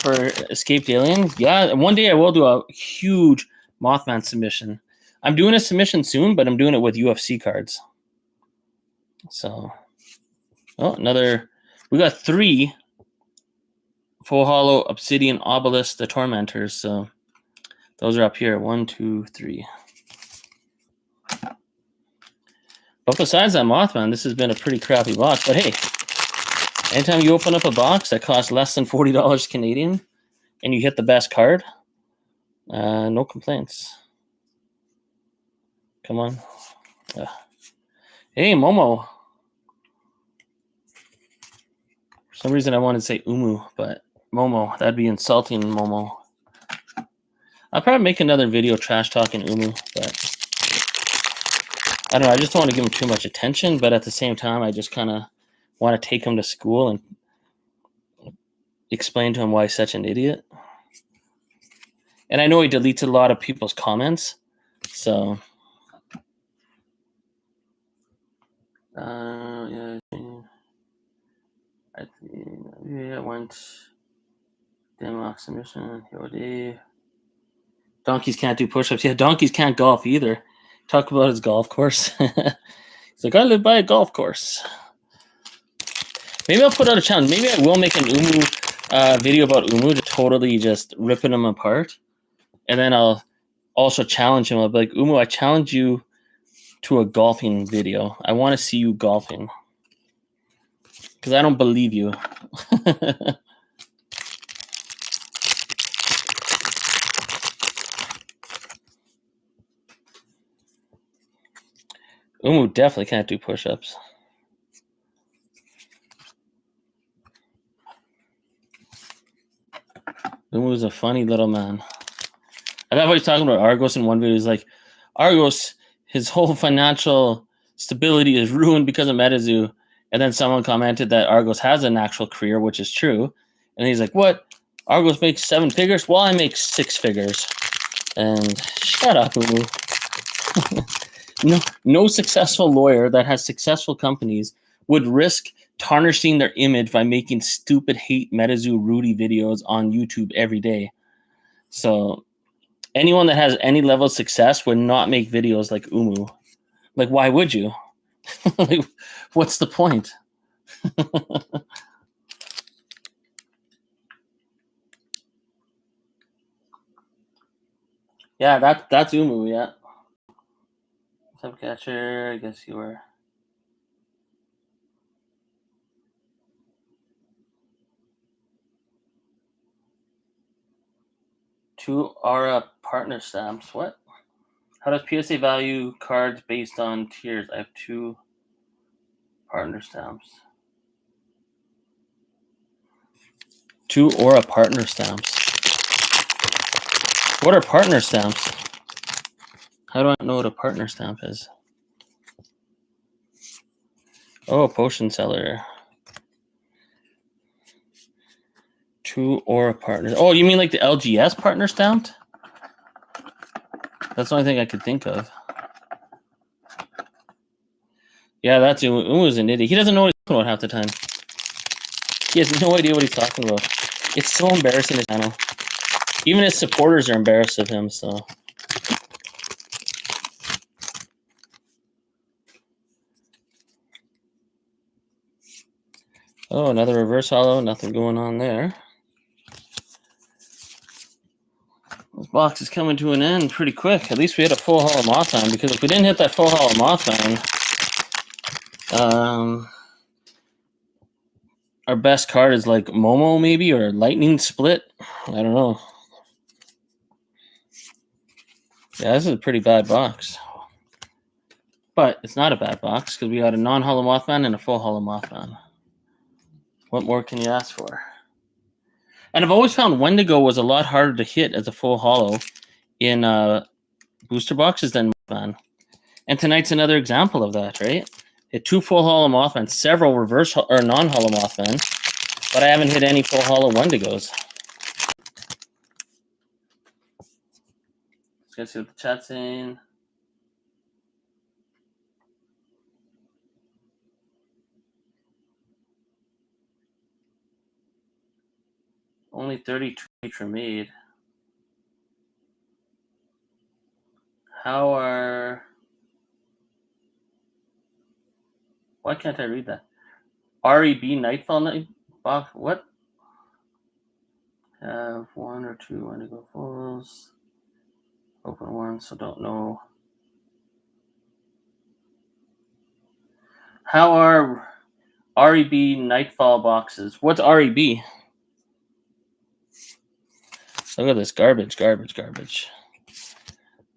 For Escaped Alien, yeah, one day I will do a huge Mothman submission. I'm doing a submission soon, but I'm doing it with UFC cards. So, oh, another. We got 3 full hollow Obsidian Obelisk, the Tormentors. So, those are up here. 1, 2, 3. But besides that Mothman, this has been a pretty crappy box. But hey, anytime you open up a box that costs less than $40 Canadian and you hit the best card, no complaints. Come on. Hey, Momo. For some reason I wanted to say Umu, but Momo. That'd be insulting, Momo. I'll probably make another video trash talking Umu, but I don't know. I just don't want to give him too much attention, but at the same time, I just kind of want to take him to school and explain to him why he's such an idiot. And I know he deletes a lot of people's comments. So, yeah, I went demo submission, HOD. Donkeys can't do push-ups. Yeah, donkeys can't golf either. Talk about his golf course. He's like, I live by a golf course. Maybe I'll put out a challenge. Maybe I will make an Umu video about Umu to totally just ripping him apart. And then I'll also challenge him. I'll be like, Umu, I challenge you to a golfing video. I want to see you golfing. Because I don't believe you. Umu definitely can't do push-ups. Umu's a funny little man. I love how he's talking about Argos in one video. He's like, Argos, his whole financial stability is ruined because of MetaZoo. And then someone commented that Argos has an actual career, which is true. And he's like, what? Argos makes 7 figures? Well, I make 6 figures. And shut up, Umu. No successful lawyer that has successful companies would risk tarnishing their image by making stupid hate MetaZoo Rudy videos on YouTube every day. So anyone that has any level of success would not make videos like Umu. Like, why would you? Like, what's the point? Yeah, that's Umu, yeah. Subcatcher, I guess you were. Two Aura partner stamps. What? How does PSA value cards based on tiers? I have 2 partner stamps. 2 Aura partner stamps. What are partner stamps? How do I know what a partner stamp is? Oh, potion seller. 2 Aura partners. Oh, you mean like the LGS partner stamped? That's the only thing I could think of. Yeah, that's Umu's an idiot. He doesn't know what he's talking about half the time. He has no idea what he's talking about. It's so embarrassing, his channel. Even his supporters are embarrassed of him, so. Oh, another reverse hollow. Nothing going on there. This box is coming to an end pretty quick. At least we had a full hollow Mothman, because if we didn't hit that full hollow Mothman, our best card is like Momo maybe, or Lightning Split. I don't know. Yeah, this is a pretty bad box. But it's not a bad box because we got a non-hollow Mothman and a full hollow Mothman. What more can you ask for? And I've always found Wendigo was a lot harder to hit as a full hollow in booster boxes than Mothman. And tonight's another example of that, right? Hit 2 full hollow Mothman, several reverse or non-hollow Mothman, but I haven't hit any full hollow Wendigos. Let's see what the chat's saying. Only 32 each were made. How are... Why can't I read that? REB Nightfall night box. What? Have 1 or 2 Wendigo fulls. Open one, so don't know. How are REB Nightfall boxes? What's REB? Look at this garbage.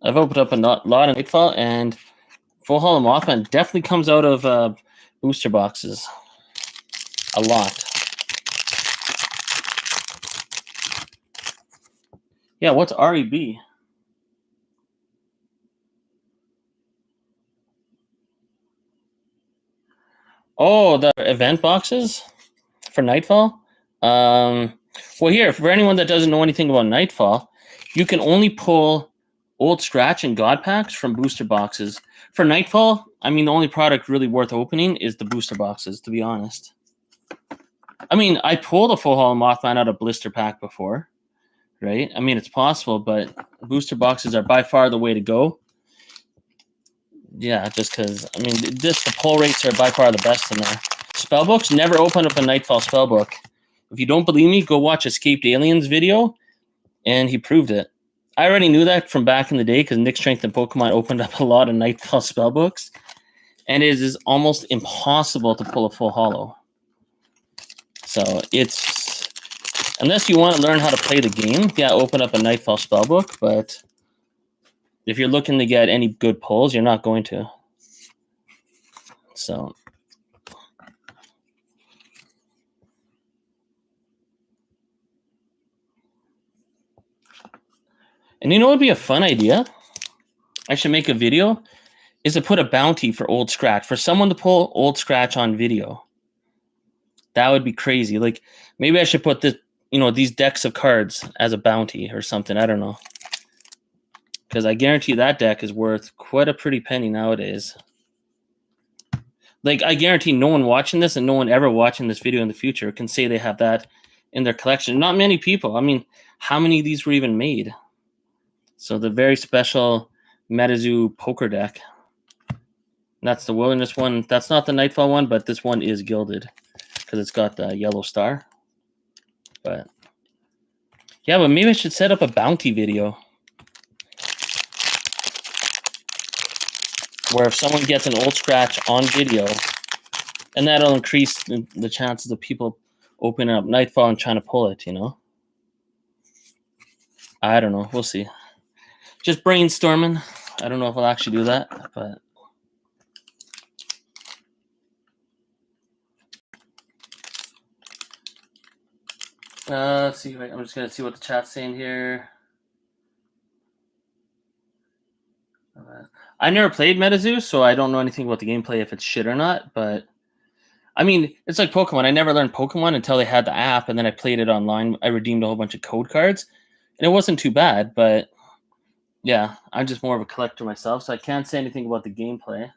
I've opened up a lot of Nightfall, and full hollow Mothman definitely comes out of booster boxes. A lot. Yeah, what's REB? Oh, the event boxes for Nightfall? Well, here, for anyone that doesn't know anything about Nightfall, you can only pull old scratch and god packs from booster boxes. For Nightfall, I mean, the only product really worth opening is the booster boxes, to be honest. I mean, I pulled a full holo Mothman out of blister pack before, right? I mean, it's possible, but booster boxes are by far the way to go. Yeah, just because, I mean, just the pull rates are by far the best in there. Spellbooks, never open up a Nightfall spellbook. If you don't believe me, go watch Escaped Aliens video, and he proved it. I already knew that from back in the day because Nick Strength and Pokemon opened up a lot of Nightfall spellbooks, and it is almost impossible to pull a full holo. So it's, unless you want to learn how to play the game, yeah, open up a Nightfall spellbook, but if you're looking to get any good pulls, you're not going to. So, and you know what would be a fun idea? I should make a video, is to put a bounty for old scratch, for someone to pull old scratch on video. That would be crazy. Like, maybe I should put this, these decks of cards as a bounty or something. I don't know. Because I guarantee that deck is worth quite a pretty penny nowadays. Like, I guarantee no one watching this and no one ever watching this video in the future can say they have that in their collection. Not many people. I mean, how many of these were even made? So the very special MetaZoo poker deck. That's the Wilderness one. That's not the Nightfall one, but this one is gilded because it's got the yellow star. But yeah, but maybe I should set up a bounty video where if someone gets an old scratch on video, and that'll increase the chances of people opening up Nightfall and trying to pull it, I don't know. We'll see. Just brainstorming. I don't know if I'll actually do that, but let's see. I'm just gonna see what the chat's saying here. I never played MetaZoo, so I don't know anything about the gameplay if it's shit or not. But I mean, it's like Pokemon. I never learned Pokemon until they had the app, and then I played it online. I redeemed a whole bunch of code cards, and it wasn't too bad. But yeah, I'm just more of a collector myself, so I can't say anything about the gameplay.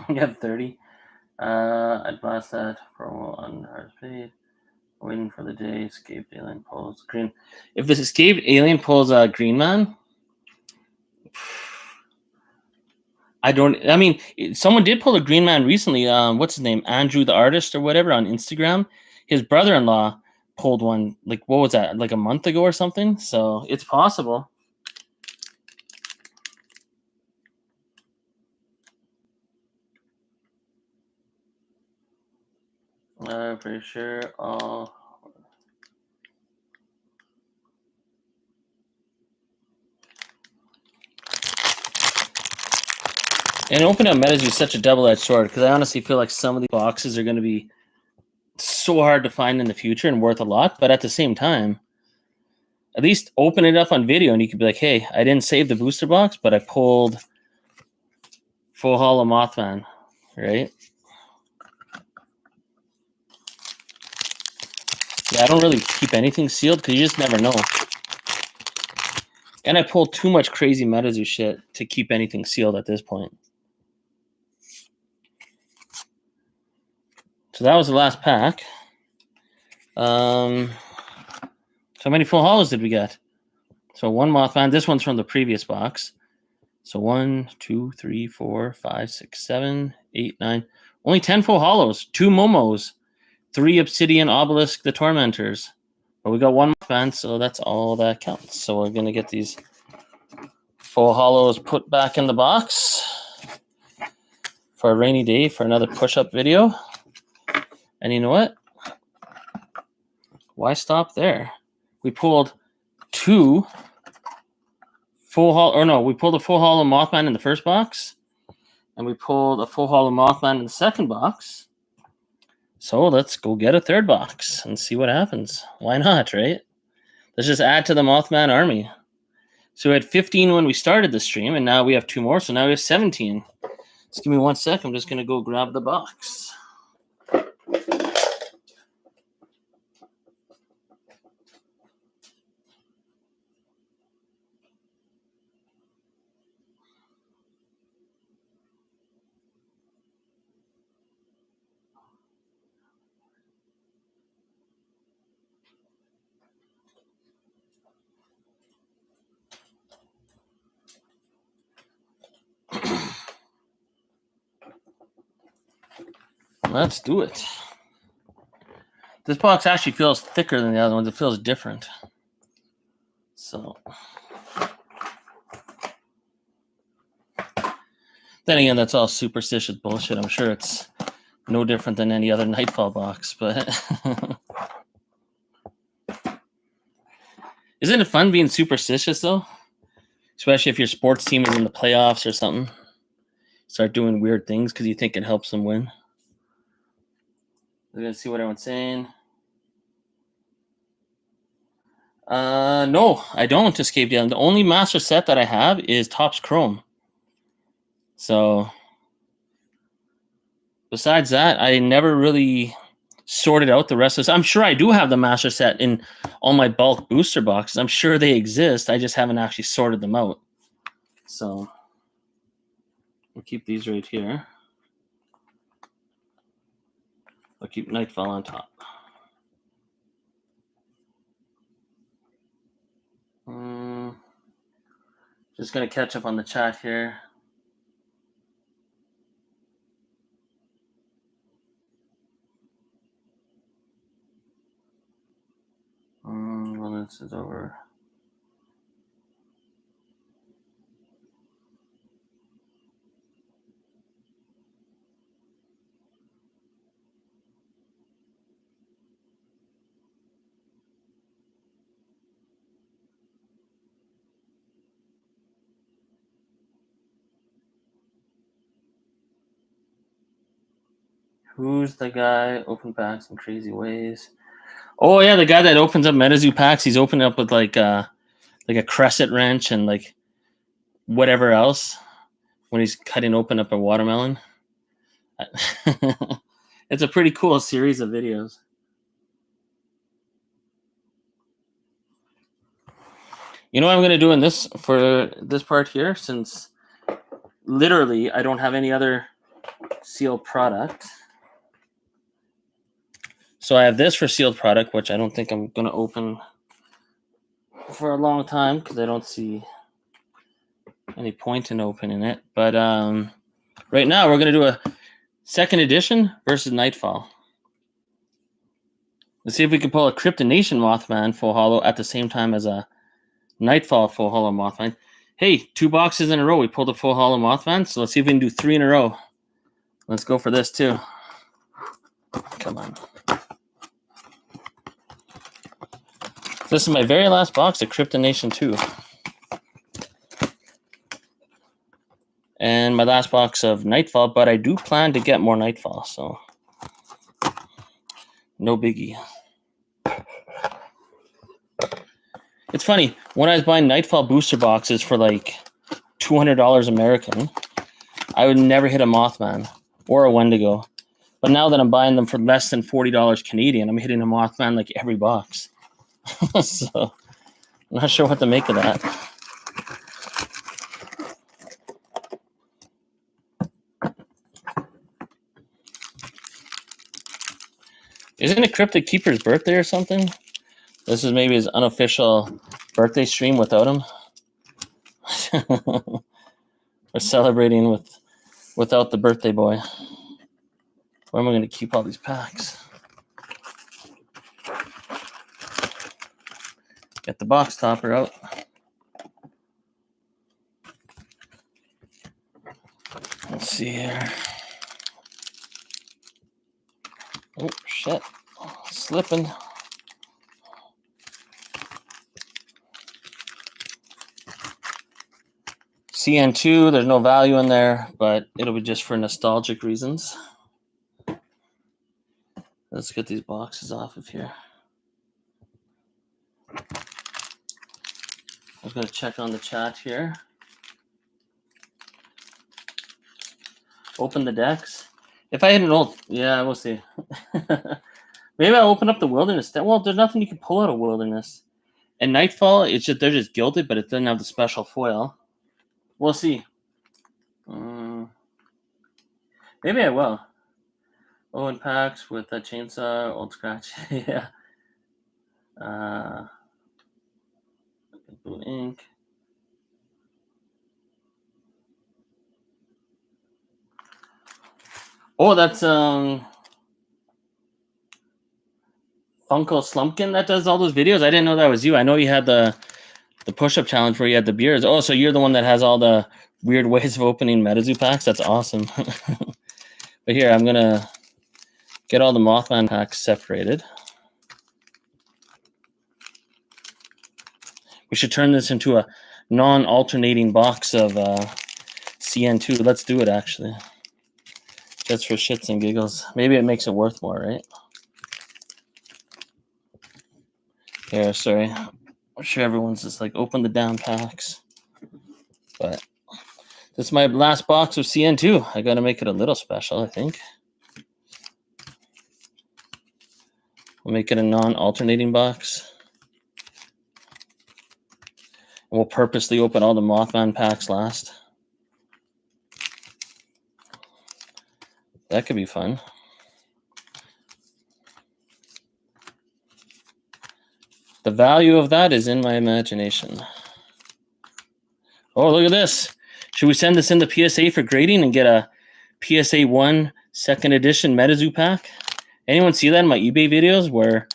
You have 30. I'd blast that promo on hard paid. Waiting for the day escaped alien pulls green. If this escaped alien pulls Green Man, I mean, someone did pull a Green Man recently. What's his name? Andrew the Artist or whatever on Instagram. His brother-in-law pulled one, like, what was that? Like a month ago or something? So it's possible. Pretty sure. And opening up MetaZoo is such a double-edged sword because I honestly feel like some of the boxes are going to be so hard to find in the future and worth a lot. But at the same time, at least open it up on video and you could be like, hey, I didn't save the booster box, but I pulled full holo Mothman, right? Yeah, I don't really keep anything sealed because you just never know. And I pulled too much crazy MetaZoo shit to keep anything sealed at this point. So that was the last pack. So how many full holos did we get? So one Mothman. This one's from the previous box. So 1, 2, 3, 4, 5, 6, 7, 8, 9. Only 10 full holos. 2 Momos. 3 Obsidian Obelisk the Tormentors. But we got one Mothman, so that's all that counts. So we're going to get these full holos put back in the box for a rainy day for another push-up video. And you know what? Why stop there? We pulled 2 full holo, or no, we pulled a full holo Mothman in the first box, and we pulled a full holo Mothman in the second box. So let's go get a third box and see what happens. Why not, right? Let's just add to the Mothman army. So we had 15 when we started the stream, and now we have 2 more, so now we have 17. Just give me 1 sec. I'm just going to go grab the box. Let's do it. This box actually feels thicker than the other ones. It feels different. So, then again, that's all superstitious bullshit. I'm sure it's no different than any other Nightfall box, but isn't it fun being superstitious though? Especially if your sports team is in the playoffs or something. Start doing weird things because you think it helps them win. We're gonna see what everyone's saying. No, I don't escape the island. The only master set that I have is Topps Chrome. So besides that, I never really sorted out the rest of this. I'm sure I do have the master set in all my bulk booster boxes. I'm sure they exist. I just haven't actually sorted them out. So we'll keep these right here. I'll keep Nightfall on top. Just going to catch up on the chat here. Well, this is over. Who's the guy? Open packs in crazy ways. Oh yeah, the guy that opens up MetaZoo packs. He's opening up with like a crescent wrench and like whatever else when he's cutting open up a watermelon. It's a pretty cool series of videos. You know what I'm going to do in this for this part here, since literally I don't have any other sealed product. So I have this for sealed product, which I don't think I'm going to open for a long time because I don't see any point in opening it. But right now we're going to do a second edition versus Nightfall. Let's see if we can pull a Krypton Nation Mothman full holo at the same time as a Nightfall full holo Mothman. Hey, 2 boxes in a row. We pulled a full holo Mothman, so let's see if we can do 3 in a row. Let's go for this too. Come on. This is my very last box of Krypton Nation 2. And my last box of Nightfall, but I do plan to get more Nightfall, so no biggie. It's funny, when I was buying Nightfall booster boxes for like $200 American, I would never hit a Mothman or a Wendigo. But now that I'm buying them for less than $40 Canadian, I'm hitting a Mothman like every box. So I'm not sure what to make of that. Isn't it Cryptic Keeper's birthday or something? This is maybe his unofficial birthday stream without him. We're celebrating without the birthday boy. Where am I going to keep all these packs? Get the box topper out. Let's see here. Oh, shit. Slipping. CN2, there's no value in there, but it'll be just for nostalgic reasons. Let's get these boxes off of here. I'm going to check on the chat here. Open the decks. If I hit an old... Yeah, we'll see. Maybe I'll open up the Wilderness. Well, there's nothing you can pull out of Wilderness. And Nightfall, it's just they're just gilded, but it doesn't have the special foil. We'll see. Maybe I will. Owen packs with a chainsaw, old scratch. Yeah. Blue ink. Oh, that's Funko Slumpkin that does all those videos? I didn't know that was you. I know you had the push-up challenge where you had the beers. Oh, so you're the one that has all the weird ways of opening MetaZoo packs? That's awesome. But here, I'm going to get all the Mothman packs separated. We should turn this into a non-alternating box of CN2. Let's do it, actually. Just for shits and giggles. Maybe it makes it worth more, right? Here, sorry. I'm sure everyone's just like, open the down packs. But this is my last box of CN2. I got to make it a little special, I think. We'll make it a non-alternating box. And we'll purposely open all the Mothman packs last. That could be fun. The value of that is in my imagination. Oh, look at this. Should we send this into PSA for grading and get a PSA 1 second edition MetaZoo pack? Anyone see that in my eBay videos where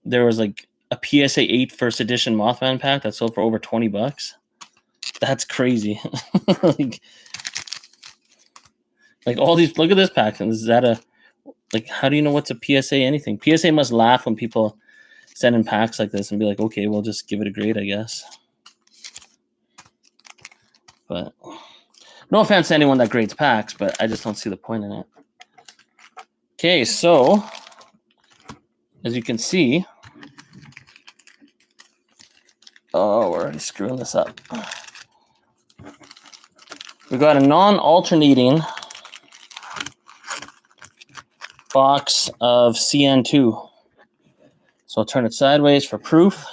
there was like a PSA 8 first edition Mothman pack that sold for over $20? That's crazy. like all these, look at this pack. Is that a, like, how do you know what's a PSA anything? PSA must laugh when people send in packs like this and be like, okay, we'll just give it a grade, I guess. But no offense to anyone that grades packs, but I just don't see the point in it. Okay, so as you can see, oh, we're already screwing this up. We got a non-alternating box of CN2. So I'll turn it sideways for proof.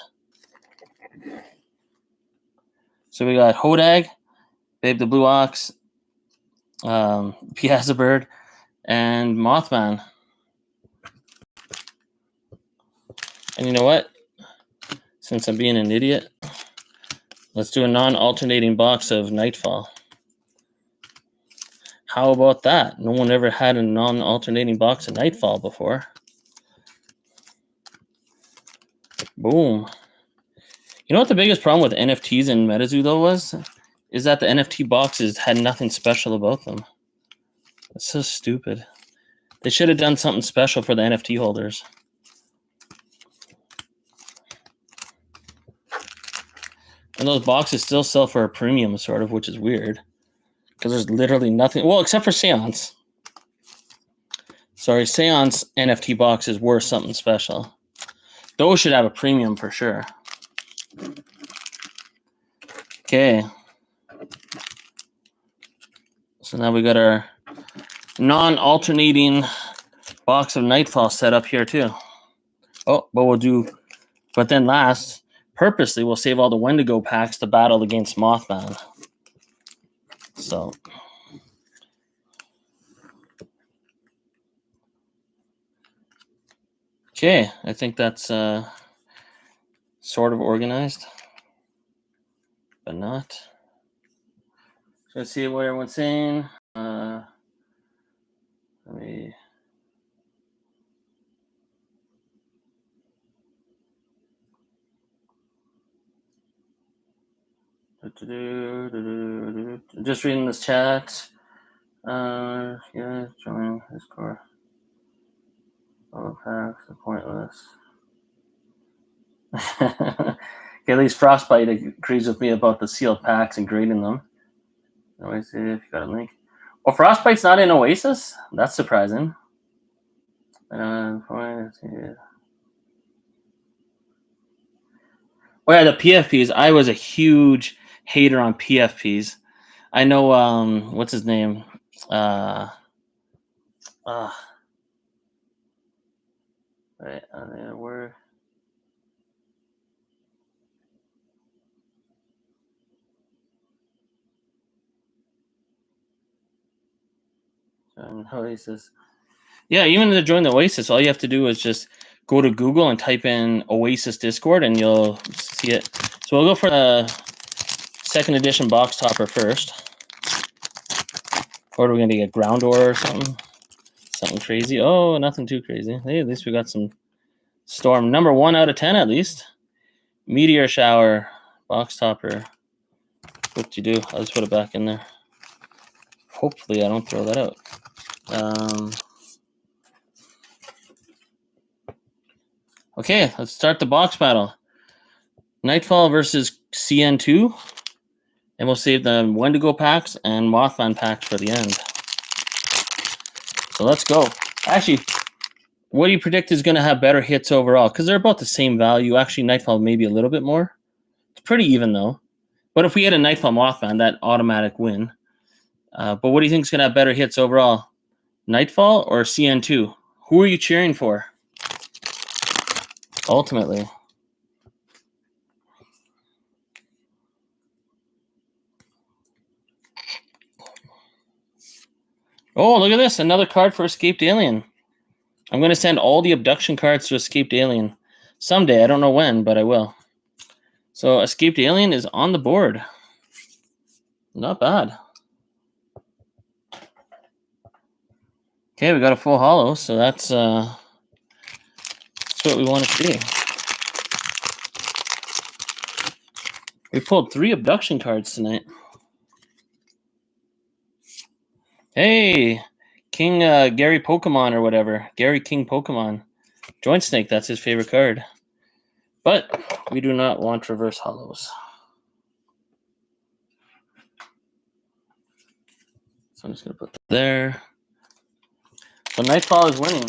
So we got Hodag, Babe the Blue Ox, Piazza Bird, and Mothman. And you know what? Since I'm being an idiot, let's do a non-alternating box of Nightfall. How about that? No one ever had a non-alternating box of Nightfall before. Boom. You know what the biggest problem with NFTs in MetaZoo though was? Is that the NFT boxes had nothing special about them. That's so stupid. They should have done something special for the NFT holders. And those boxes still sell for a premium, sort of, which is weird. Because there's literally nothing. Well, except for Seance. Sorry, Seance NFT boxes were something special. Those should have a premium for sure. Okay. So now we got our non-alternating box of Nightfall set up here too. Oh, but then last, purposely, we'll save all the Wendigo packs to battle against Mothman. So. Okay, I think that's sort of organized, but not. So let's see what everyone's saying. Let me. Just reading this chat. Yeah, join Discord. All packs are pointless. Okay, at least Frostbite agrees with me about the sealed packs and grading them. Oasis, if you got a link. Well, Frostbite's not in Oasis? That's surprising. Oh yeah, the PFPs. I was a huge hater on PFPs. I know, what's his name? Right, where? Oasis. Yeah, even to join the Oasis, all you have to do is just go to Google and type in Oasis Discord, and you'll see it. So we'll go for the second edition box topper first. Or are we going to get ground ore or something? Something crazy? Oh, nothing too crazy. Hey, at least we got some Storm, number 1 out of 10 at least. Meteor Shower, box topper. What do you do? I'll just put it back in there. Hopefully I don't throw that out. Okay, let's start the box battle. Nightfall versus CN2. And we'll save the Wendigo packs and Mothman packs for the end. So let's go. Actually, what do you predict is going to have better hits overall? Because they're about the same value. Actually, Nightfall maybe a little bit more. It's pretty even, though. But if we had a Nightfall Mothman, that automatic win. But what do you think is going to have better hits overall? Nightfall or CN2? Who are you cheering for? Ultimately. Oh, look at this. Another card for Escaped Alien. I'm going to send all the abduction cards to Escaped Alien. Someday. I don't know when, but I will. So Escaped Alien is on the board. Not bad. Okay, we got a full holo, so that's what we want to see. We pulled 3 abduction cards tonight. Hey, King Gary Pokemon or whatever. Gary King Pokemon. Joint Snake, that's his favorite card. But we do not want reverse holos. So I'm just going to put that there. So Nightfall is winning.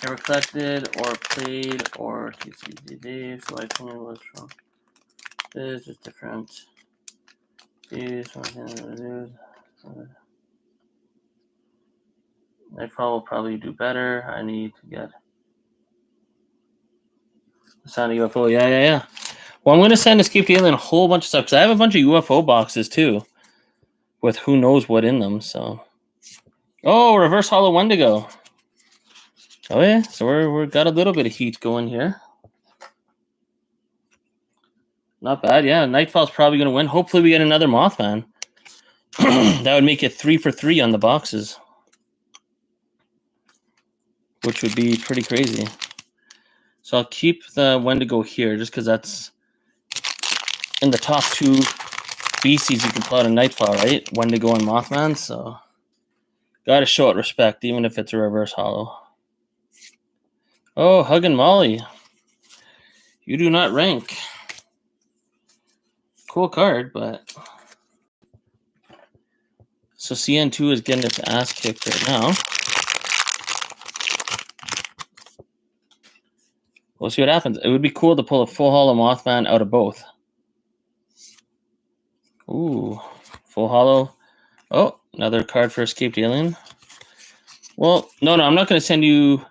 Never collected or played or TCDD, so I think it was from this is different. Nightfall will probably do better. I need to get the sound of UFO. Yeah. Well, I'm going to send Escaped Alien a whole bunch of stuff because I have a bunch of UFO boxes too with who knows what in them. So, oh, reverse holo Wendigo. Oh yeah, so we're got a little bit of heat going here. Not bad, yeah. Nightfall's probably going to win. Hopefully we get another Mothman. That would make it 3 for 3 on the boxes, which would be pretty crazy. So I'll keep the Wendigo here just because that's in the top 2 species you can pull out a Nightfall, right? Wendigo and Mothman, so got to show it respect, even if it's a reverse holo. Oh, Hug and Molly. You do not rank. Cool card, but... So CN2 is getting its ass kicked right now. We'll see what happens. It would be cool to pull a full holo Mothman out of both. Ooh, full holo. Oh, another card for Escaped Alien. Well, no, I'm not going to send you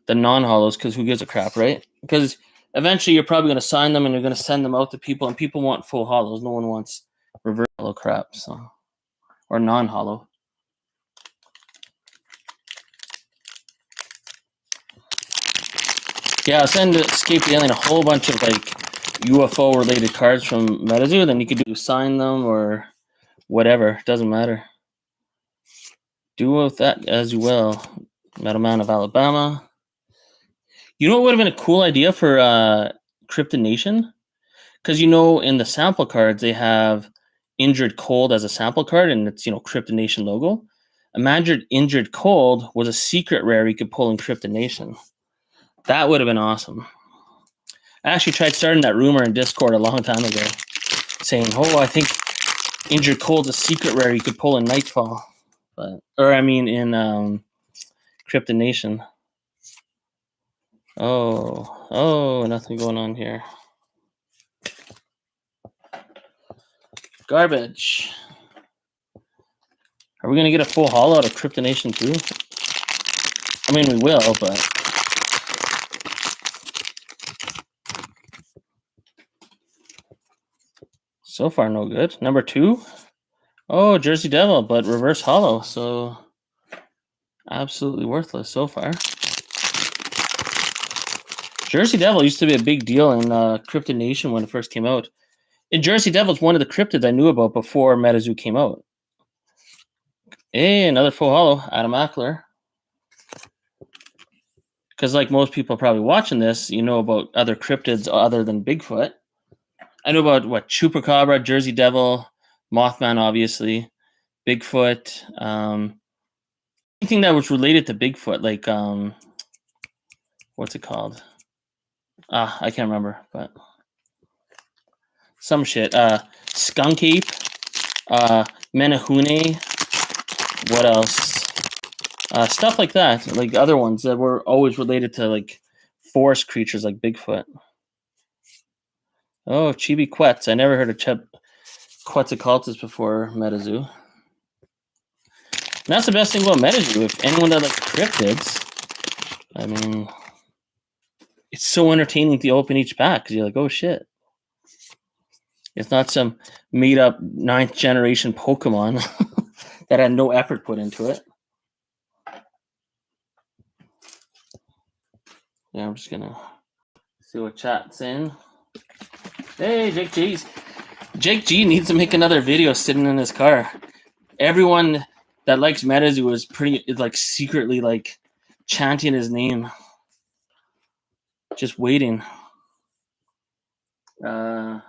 the non-holos because who gives a crap, right? Because eventually you're probably going to sign them and you're going to send them out to people, and people want full holos. No one wants reverse holo crap, so or non-holo. Yeah, I'll send Escaped Alien a whole bunch of like UFO related cards from MetaZoo, then you could do sign them or whatever. Doesn't matter. Do with that as you will. Metal Man of Alabama. You know what would have been a cool idea for Cryptid Nation? Because you know in the sample cards they have Injured Cold as a sample card and it's Cryptid Nation logo. Imagine Injured Cold was a secret rare you could pull in Cryptid Nation. That would have been awesome. I actually tried starting that rumor in Discord a long time ago, saying, "Oh, I think Injured Cold's a secret rare you could pull in Nightfall," in Cryptid Nation. Oh, nothing going on here. Garbage. Are we gonna get a full holo out of Cryptid Nation too? I mean, we will, but. So far, no good. Number 2. Oh, Jersey Devil, but reverse holo. So, absolutely worthless so far. Jersey Devil used to be a big deal in Cryptid Nation when it first came out. And Jersey Devil's one of the cryptids I knew about before MetaZoo came out. Hey, another full holo. Adam Ackler. because like most people probably watching this, you know about other cryptids other than Bigfoot. I know about what Chupacabra, Jersey Devil, Mothman, obviously, Bigfoot. Anything that was related to Bigfoot, like what's it called? I can't remember, but some shit. Skunk ape, Menahune. What else? Stuff like that, like other ones that were always related to like forest creatures like Bigfoot. Oh, Chibi Quetz. I never heard of Quetzalcoatlus before MetaZoo. And that's the best thing about MetaZoo. If anyone that likes cryptids, I mean, it's so entertaining to open each pack because you're like, oh shit. It's not some made up 9th generation Pokemon that had no effort put into it. Yeah, I'm just gonna see what chat's in. Hey, Jake G's. Jake G needs to make another video sitting in his car. Everyone that likes MetaZoo is like secretly like chanting his name. Just waiting. Nightfall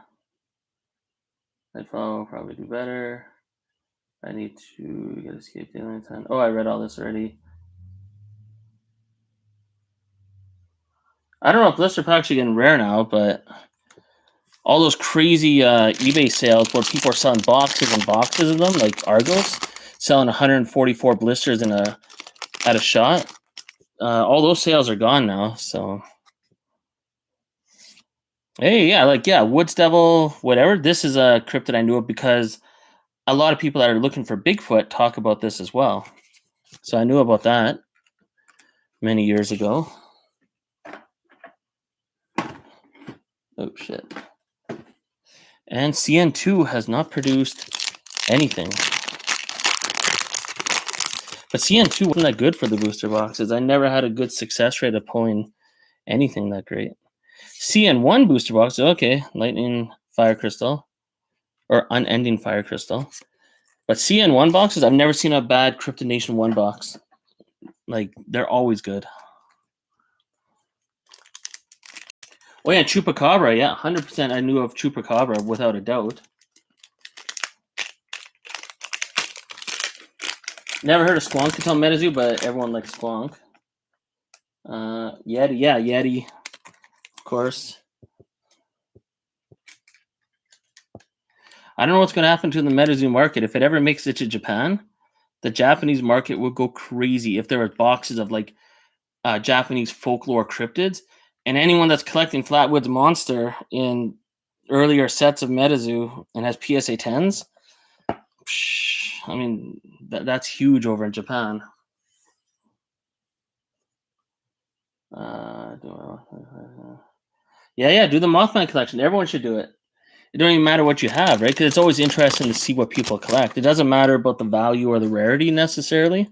will probably do better. I need to get escape the alien time. Oh, I read all this already. I don't know if blister packs are getting rare now, but all those crazy eBay sales where people are selling boxes and boxes of them, like Argos, selling 144 blisters at a shot. All those sales are gone now. So, hey, yeah, Woods Devil, whatever. This is a cryptid I knew of because a lot of people that are looking for Bigfoot talk about this as well. So I knew about that many years ago. Oh, shit. And CN2 has not produced anything. But CN2 wasn't that good for the booster boxes. I never had a good success rate of pulling anything that great. CN1 booster box, okay. Lightning Fire Crystal. Or Unending Fire Crystal. But CN1 boxes, I've never seen a bad Cryptid Nation 1 box. Like, they're always good. Oh yeah, Chupacabra, yeah, 100% I knew of Chupacabra without a doubt. Never heard of Squonk until MetaZoo, but everyone likes Squonk. Yeti, yeah, Yeti, of course. I don't know what's going to happen to the MetaZoo market. If it ever makes it to Japan, the Japanese market will go crazy if there are boxes of like Japanese folklore cryptids. And anyone that's collecting Flatwoods Monster in earlier sets of MetaZoo and has PSA 10s, I mean, that's huge over in Japan. Yeah, do the Mothman collection. Everyone should do it. It don't even matter what you have, right? Because it's always interesting to see what people collect. It doesn't matter about the value or the rarity necessarily,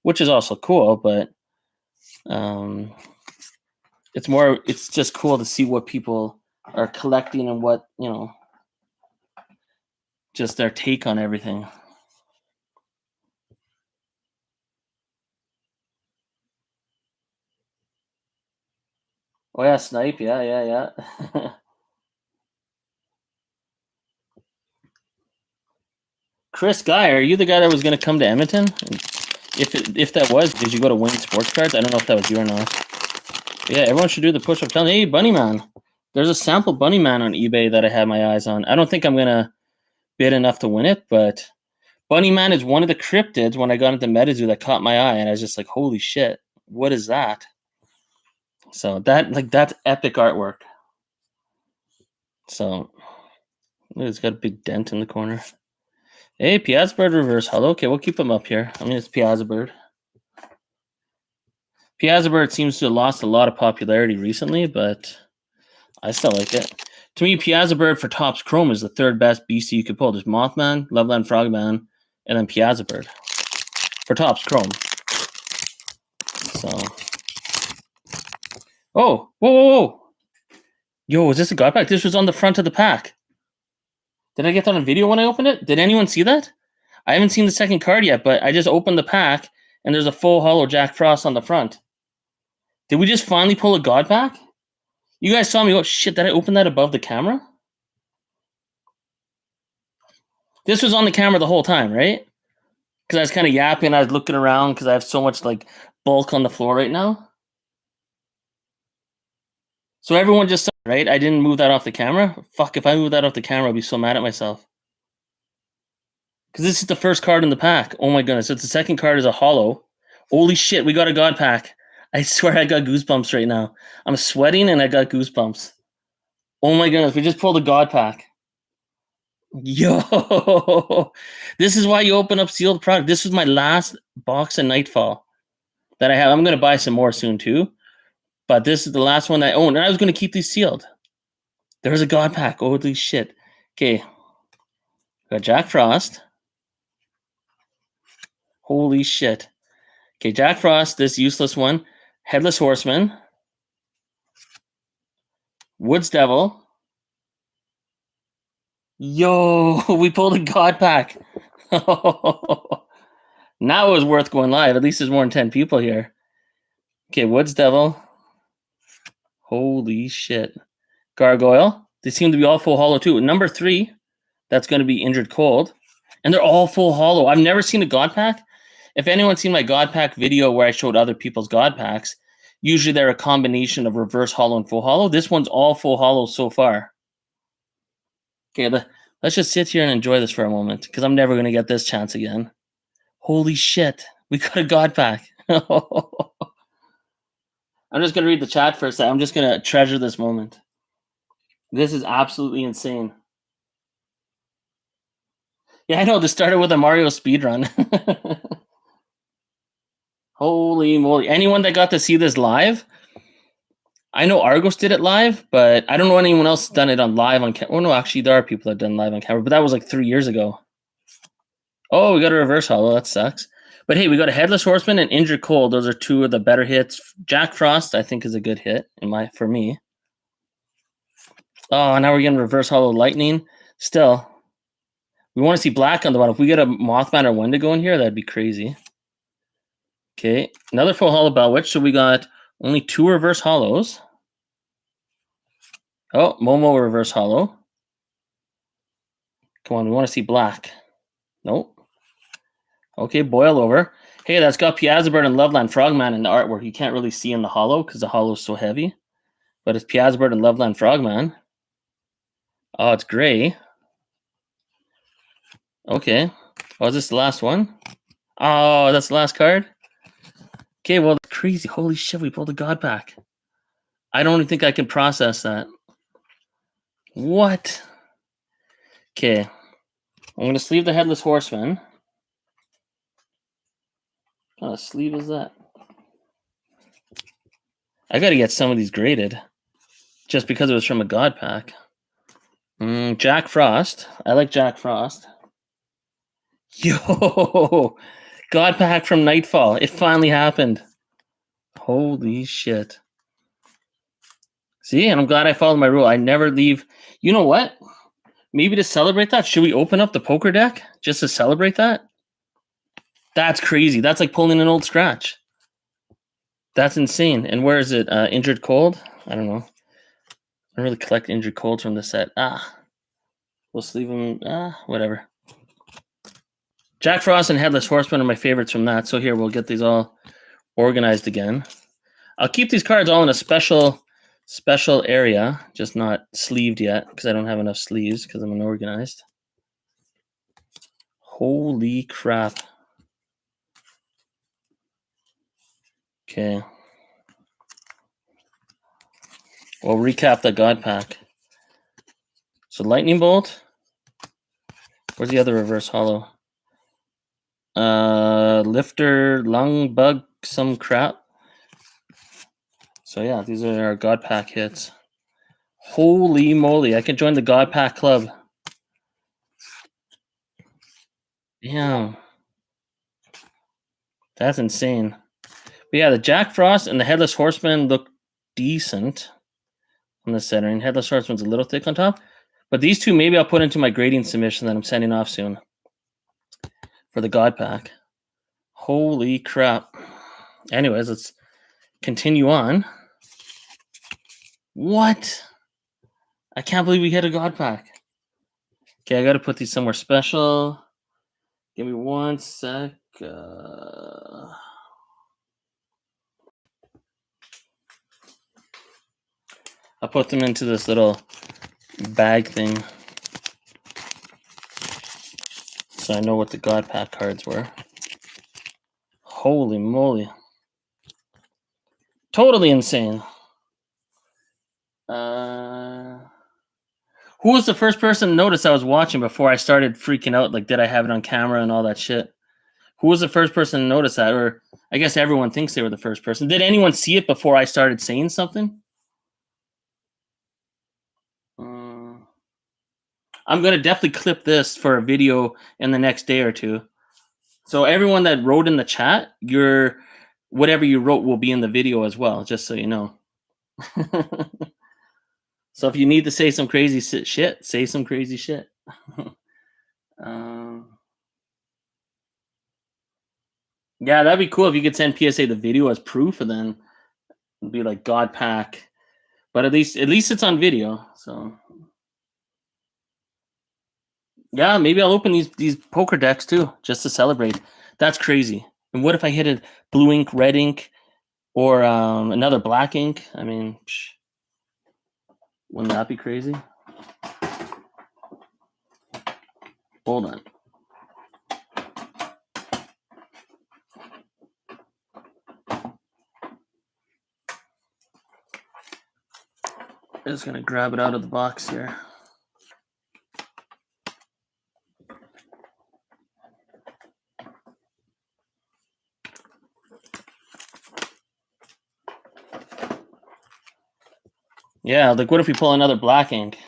which is also cool, but it's just cool to see what people are collecting and what, just their take on everything. Oh yeah, Snipe, yeah. Chris Guy, are you the guy that was going to come to Edmonton? If that was, did you go to Wayne Sports Cards? I don't know if that was you or not. But yeah, everyone should do the push-up challenge. Hey, Bunnyman. There's a sample Bunnyman on eBay that I have my eyes on. I don't think I'm going to bid enough to win it, but Bunnyman is one of the cryptids when I got into MetaZoo that caught my eye, and I was just like, holy shit, what is that? So that's epic artwork. So it's got a big dent in the corner. Hey, Piazza Bird reverse hollow. Okay, we'll keep him up here. I mean, it's Piazza Bird. Piazza Bird seems to have lost a lot of popularity recently, but I still like it. To me, Piazza Bird for Topps Chrome is the third best beastie you could pull. There's Mothman, Loveland Frogman, and then Piazza Bird for Topps Chrome. So, oh, whoa. Yo, is this a god pack? This was on the front of the pack. Did I get that on video when I opened it? Did anyone see that? I haven't seen the second card yet, but I just opened the pack, and there's a full hollow Jack Frost on the front. Did we just finally pull a God pack? You guys saw me. Oh shit! Did I open that above the camera? This was on the camera the whole time, right? Because I was kind of yapping. I was looking around because I have so much like bulk on the floor right now. So everyone just saw, right? I didn't move that off the camera. Fuck! If I move that off the camera, I'd be so mad at myself. Because this is the first card in the pack. Oh my goodness! It's the second card is a holo. Holy shit! We got a God pack. I swear I got goosebumps right now. I'm sweating and I got goosebumps. Oh my goodness! We just pulled a God pack. Yo, this is why you open up sealed product. This was my last box of Nightfall that I have. I'm going to buy some more soon too. But this is the last one I own. And I was going to keep these sealed. There's a God pack. Holy shit. Okay. Got Jack Frost. Holy shit. Okay, Jack Frost, this useless one. Headless Horseman. Woods Devil. Yo, we pulled a God pack. Now it was worth going live. At least there's more than 10 people here. Okay, Woods Devil. Holy shit. Gargoyle. They seem to be all full holo too. Number 3, that's going to be Injured Cold. And they're all full holo. I've never seen a God pack. If anyone's seen my God pack video where I showed other people's God packs, usually they're a combination of reverse holo and full holo. This one's all full holo so far. Okay, let's just sit here and enjoy this for a moment because I'm never going to get this chance again. Holy shit. We got a God pack. I'm just going to read the chat for a second. I'm just going to treasure this moment. This is absolutely insane. Yeah, I know. This started with a Mario speedrun. Holy moly. Anyone that got to see this live? I know Argos did it live, but I don't know anyone else done it on live on camera. Oh, no, actually, there are people that done live on camera, but that was like 3 years ago. Oh, we got a reverse holo. That sucks. But hey, we got a Headless Horseman and Injured Cold. Those are 2 of the better hits. Jack Frost, I think, is a good hit for me. Oh, now we're getting reverse holo Lightning. Still, we want to see black on the bottom. If we get a Mothman or Wendigo in here, that'd be crazy. Okay, another full holo Bellwitch. So we got only 2 reverse holos. Oh, Momo reverse holo. Come on, we want to see black. Nope. Okay, Boil Over. Hey, that's got Piazzabird and Loveland Frogman in the artwork. You can't really see in the holo because the holo is so heavy. But it's Piazzabird and Loveland Frogman. Oh, it's gray. Okay. Oh, is this the last one? Oh, that's the last card? Okay, well, that's crazy. Holy shit, we pulled a God pack. I don't even think I can process that. What? Okay. I'm going to sleeve the Headless Horseman. What kind of sleeve is that? I got to get some of these graded. Just because it was from a God pack. Jack Frost. I like Jack Frost. Yo! God pack from Nightfall. It finally happened. Holy shit. See, and I'm glad I followed my rule. I never leave. You know what? Maybe to celebrate that, should we open up the poker deck just to celebrate that? That's crazy. That's like pulling an old scratch. That's insane. And where is it? Injured Cold? I don't know. I don't really collect Injured Colds from the set. We'll sleeve them. Whatever. Jack Frost and Headless Horseman are my favorites from that. So here, we'll get these all organized again. I'll keep these cards all in a special area, just not sleeved yet because I don't have enough sleeves because I'm unorganized. Holy crap. Okay. We'll recap the God pack. So Lightning Bolt. Where's the other reverse holo? Lifter, Lung Bug, some crap. So yeah, these are our God pack hits. Holy moly, I can join the God pack club. Damn. That's insane. But yeah, the Jack Frost and the Headless Horseman look decent on the centering. Headless Horseman's a little thick on top. But these 2, maybe I'll put into my grading submission that I'm sending off soon for the God pack. Holy crap. Anyways, let's continue on. What? I can't believe we hit a God pack. Okay, I got to put these somewhere special. Give me 1 sec. I'll put them into this little bag thing so I know what the God pack cards were. Holy moly. Totally insane. Who was the first person to notice I was watching before I started freaking out? Like, did I have it on camera and all that shit? Who was the first person to notice that? Or I guess everyone thinks they were the first person. Did anyone see it before I started saying something? I'm going to definitely clip this for a video in the next day or two. So everyone that wrote in the chat, whatever you wrote will be in the video as well, just so you know. So if you need to say some crazy shit, say some crazy shit. Yeah, that'd be cool if you could send PSA the video as proof, and then it'd be like God pack. But at least it's on video. So yeah, maybe I'll open these poker decks too, just to celebrate. That's crazy. And what if I hit a blue ink, red ink, or another black ink? I mean, wouldn't that be crazy? Hold on. I'm just gonna grab it out of the box here. Yeah, like what if we pull another black ink?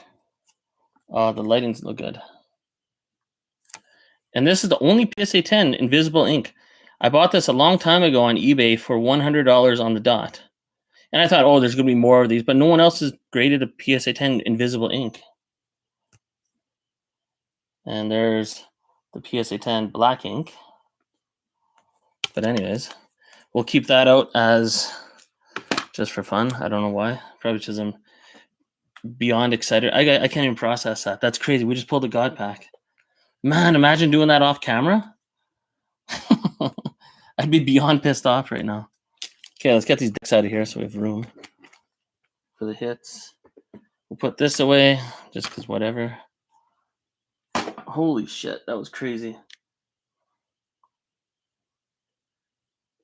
Oh, the lighting's look good. And this is the only PSA 10 invisible ink. I bought this a long time ago on eBay for $100 on the dot. And I thought, oh, there's going to be more of these, but no one else has graded a PSA 10 invisible ink. And there's the PSA 10 black ink. But anyways, we'll keep that out as just for fun. I don't know why. Probably because I'm beyond excited. I can't even process that. That's crazy. We just pulled a God pack. Man, imagine doing that off camera. I'd be beyond pissed off right now. Okay, let's get these decks out of here so we have room for the hits. We'll put this away just because whatever. Holy shit, that was crazy.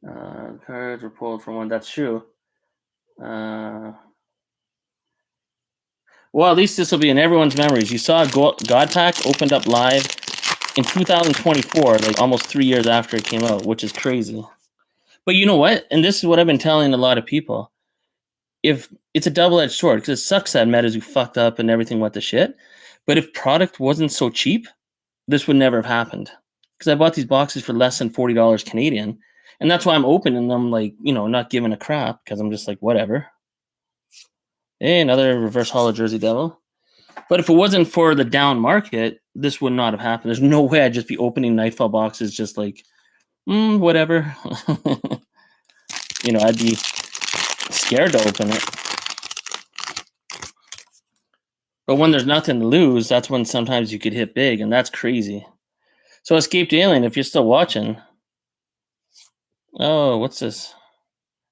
Cards were pulled from one. That's true. Well, at least this will be in everyone's memories. You saw God Pack opened up live in 2024, like almost 3 years after it came out, which is crazy. But you know what? And this is what I've been telling a lot of people. If it's a double-edged sword, because it sucks that MetaZoo fucked up and everything went to shit. But if product wasn't so cheap, this would never have happened. Because I bought these boxes for less than $40 Canadian. And that's why I'm opening them, like, you know, not giving a crap, because I'm just like, whatever. Hey, another reverse hollow Jersey Devil. But if it wasn't for the down market, this would not have happened. There's no way I'd just be opening Nightfall boxes just like, whatever. You know, I'd be scared to open it. But when there's nothing to lose, that's when sometimes you could hit big, and that's crazy. So Escaped Alien, if you're still watching. Oh, what's this?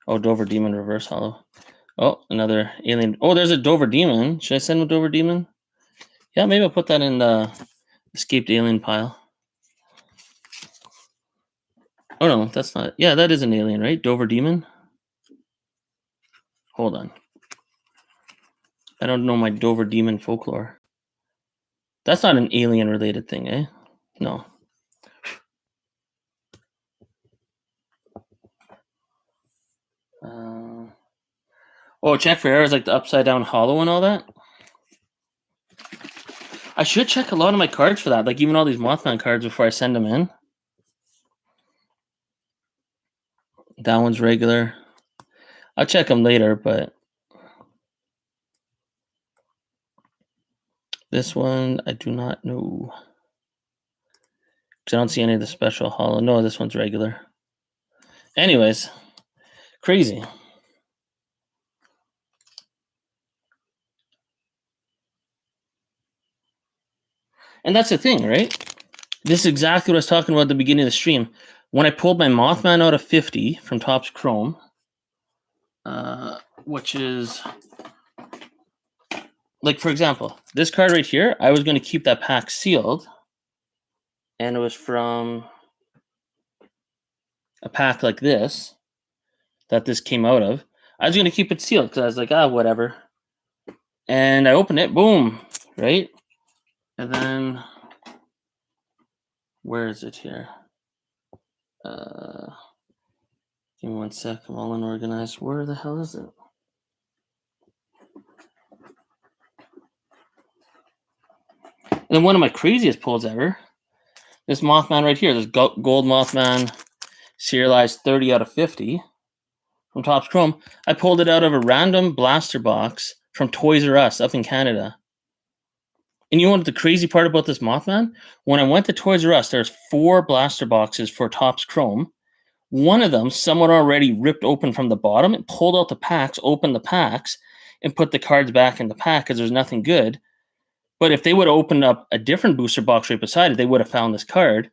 Oh, Dover Demon Reverse Hollow. Oh, another alien. Oh, there's a Dover Demon. Should I send a Dover Demon? Yeah, maybe I'll put that in the Escaped Alien pile. Oh, no, that's not. Yeah, that is an alien, right? Dover Demon? Hold on. I don't know my Dover Demon folklore. That's not an alien-related thing, eh? No. Oh, check for errors like the upside down hollow and all that. I should check a lot of my cards for that, like even all these Mothman cards before I send them in. That one's regular. I'll check them later, but this one I do not know. Because I don't see any of the special hollow. No, this one's regular. Anyways, crazy. And that's the thing, right? This is exactly what I was talking about at the beginning of the stream. When I pulled my Mothman out of 50 from Topps Chrome, which is, like, for example, this card right here, I was going to keep that pack sealed. And it was from a pack like this that this came out of. I was going to keep it sealed because I was like, whatever. And I opened it, boom, right? And then, where is it here? Give me 1 sec. I'm all unorganized. Where the hell is it? And then one of my craziest pulls ever, this Mothman right here, this gold Mothman, serialized 30 out of 50 from Topps Chrome. I pulled it out of a random blaster box from Toys R Us up in Canada. And you know what the crazy part about this Mothman? When I went to Toys R Us, there's 4 blaster boxes for Topps Chrome. One of them, someone already ripped open from the bottom and pulled out the packs, opened the packs, and put the cards back in the pack because there's nothing good. But if they would have opened up a different booster box right beside it, they would have found this card.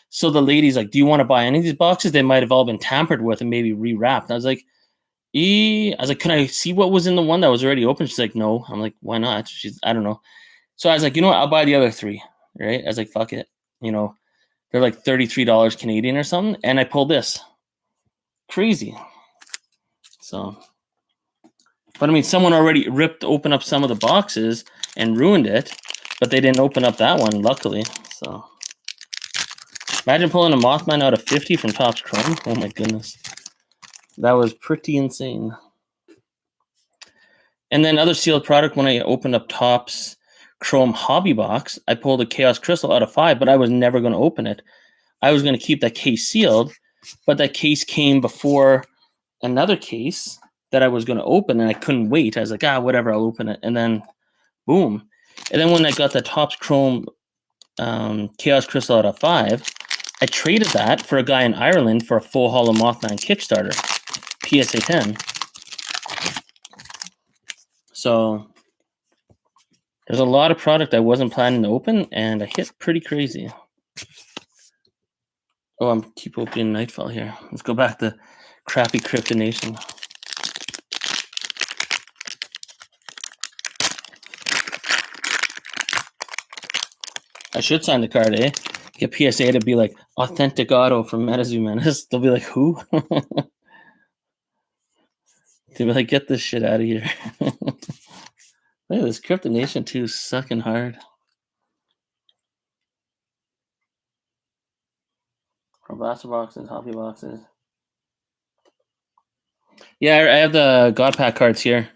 So the lady's like, do you want to buy any of these boxes? They might have all been tampered with and maybe rewrapped. And I was like, can I see what was in the one that was already open? She's like, no. I'm like, why not? I don't know. So I was like, you know what? I'll buy the other 3, right? I was like, fuck it. You know, they're like $33 Canadian or something. And I pulled this. Crazy. So, but I mean, someone already ripped open up some of the boxes and ruined it, but they didn't open up that one, luckily. So, imagine pulling a Mothman out of 50 from Topps Chrome. Oh my goodness. That was pretty insane. And then other sealed product, when I opened up Topps Chrome Hobby Box, I pulled a Chaos Crystal out of 5, but I was never going to open it. I was going to keep that case sealed, but that case came before another case that I was going to open, and I couldn't wait. I was like, whatever, I'll open it. And then, boom. And then when I got the Topps Chrome Chaos Crystal out of 5, I traded that for a guy in Ireland for a full Hollow Mothman Kickstarter, PSA 10. So there's a lot of product I wasn't planning to open, and I hit pretty crazy. Oh, I'm keep opening Nightfall here. Let's go back to crappy Crypto Nation. I should sign the card, eh? Get PSA to be like, authentic auto from MetaZoo, man. They'll be like, who? They'll be like, get this shit out of here. Look at this Crypto Nation 2 sucking hard. From blaster boxes, hobby boxes. Yeah, I have the God Pack cards here.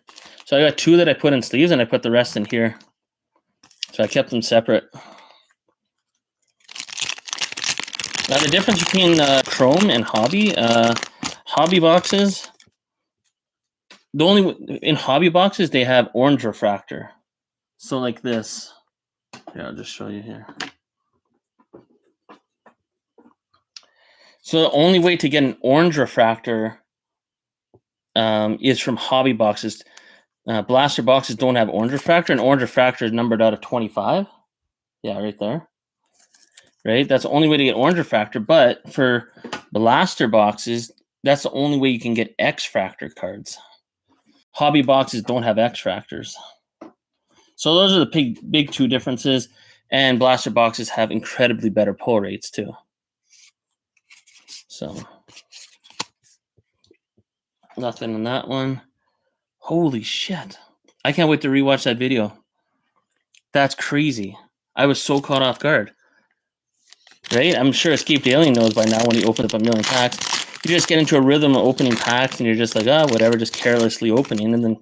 So I got 2 that I put in sleeves, and I put the rest in here. So I kept them separate. Now the difference between Chrome and hobby boxes, in hobby boxes they have orange refractor. So like this. Here, I'll just show you here. So the only way to get an orange refractor is from hobby boxes. Blaster boxes don't have orange refractor, and orange refractor is numbered out of 25. Yeah, right there. Right? That's the only way to get orange refractor, but for blaster boxes, that's the only way you can get X-fractor cards. Hobby boxes don't have X-fractors. So those are the big 2 differences, and blaster boxes have incredibly better pull rates too. So nothing in that one. Holy shit. I can't wait to rewatch that video. That's crazy. I was so caught off guard. Right? I'm sure Escaped Alien knows by now when he opened up a million packs. You just get into a rhythm of opening packs and you're just like, whatever, just carelessly opening. And then,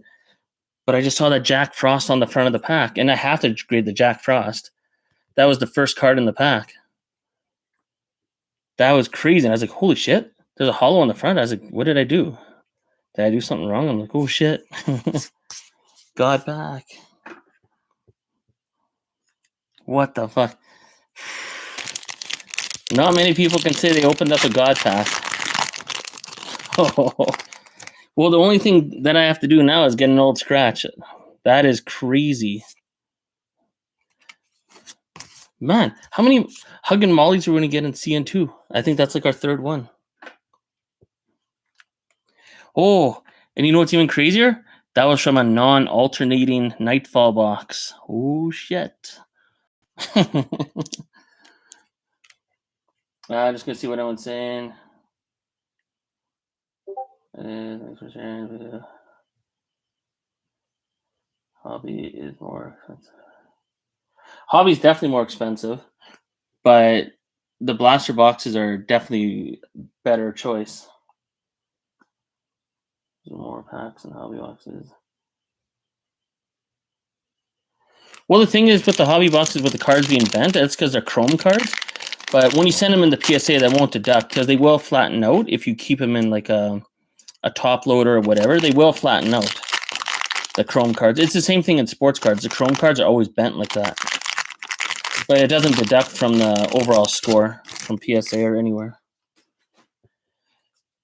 but I just saw that Jack Frost on the front of the pack, and I have to grade the Jack Frost. That was the first card in the pack. That was crazy. And I was like, holy shit, there's a hollow on the front. I was like, what did I do? Did I do something wrong? I'm like, oh shit. God Pack. What the fuck? Not many people can say they opened up a God Pack. Oh. Well, the only thing that I have to do now is get an old scratch. That is crazy. Man, how many Hug and Mollies are we going to get in CN2? I think that's like our third one. Oh, and you know what's even crazier? That was from a non-alternating Nightfall box. Oh, shit. I'm just going to see what everyone's saying. Thanks for sharing the video. Hobby is more expensive. Hobby's definitely more expensive, but the blaster boxes are definitely better choice. There's more packs and hobby boxes. Well, the thing is with the hobby boxes with the cards being bent, that's because they're chrome cards. But when you send them in the PSA, they won't deduct because they will flatten out if you keep them in like a top loader or whatever. They will flatten out the chrome cards. It's the same thing in sports cards. The chrome cards are always bent like that. But it doesn't deduct from the overall score from PSA or anywhere.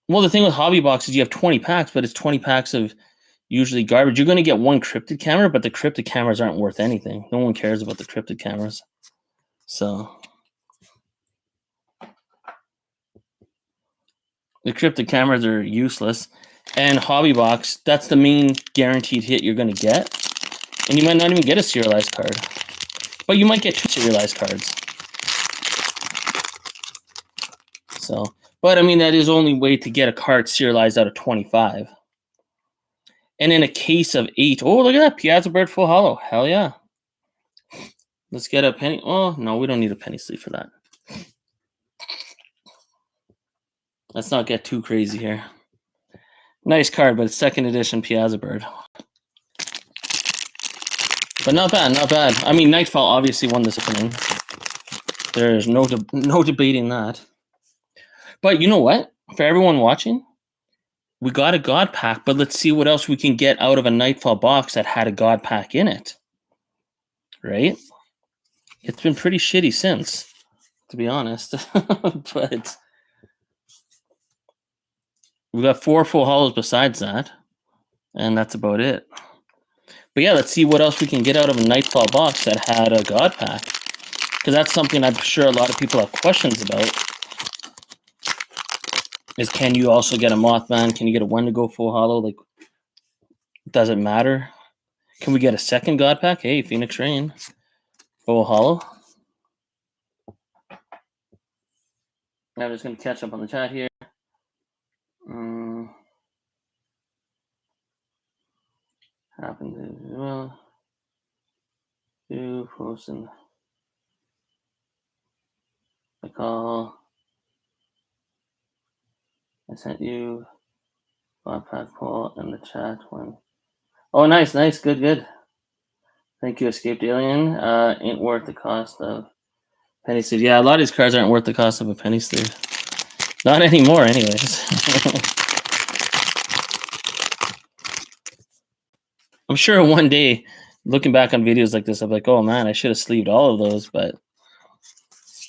Well, the thing with hobby boxes, you have 20 packs, but it's 20 packs of usually garbage. You're going to get one cryptid camera, but the cryptid cameras aren't worth anything. No one cares about the cryptid cameras. So the cryptid cameras are useless. And hobby box, that's the main guaranteed hit you're going to get. And you might not even get a serialized card. But you might get 2 serialized cards. So, but I mean, that is the only way to get a card serialized out of 25. And in a case of 8, oh, look at that. Piazza Bird Full Hollow. Hell yeah. Let's get a penny. Oh, no, we don't need a penny sleeve for that. Let's not get too crazy here. Nice card, but it's second edition Piazza Bird. But not bad, not bad. I mean, Nightfall obviously won this opening. There's no debating that. But you know what? For everyone watching, we got a God Pack, but let's see what else we can get out of a Nightfall box that had a God Pack in it. Right? It's been pretty shitty since, to be honest. But we got 4 full hollows besides that, and that's about it. But yeah, let's see what else we can get out of a Nightfall box that had a God Pack. Because that's something I'm sure a lot of people have questions about. Is can you also get a Mothman? Can you get a Wendigo full hollow? Like, does it matter? Can we get a second God Pack? Hey, Phoenix Rain. Full hollow. I'm just going to catch up on the chat here. Happened as well. You posting. I call. I sent you God Pack poll in the chat one. Oh, nice, nice, good. Thank you, Escaped Alien. Ain't worth the cost of penny sleeve. Yeah, a lot of these cards aren't worth the cost of a penny sleeve. Not anymore, anyways. I'm sure one day, looking back on videos like this, I'm like, oh man, I should have sleeved all of those.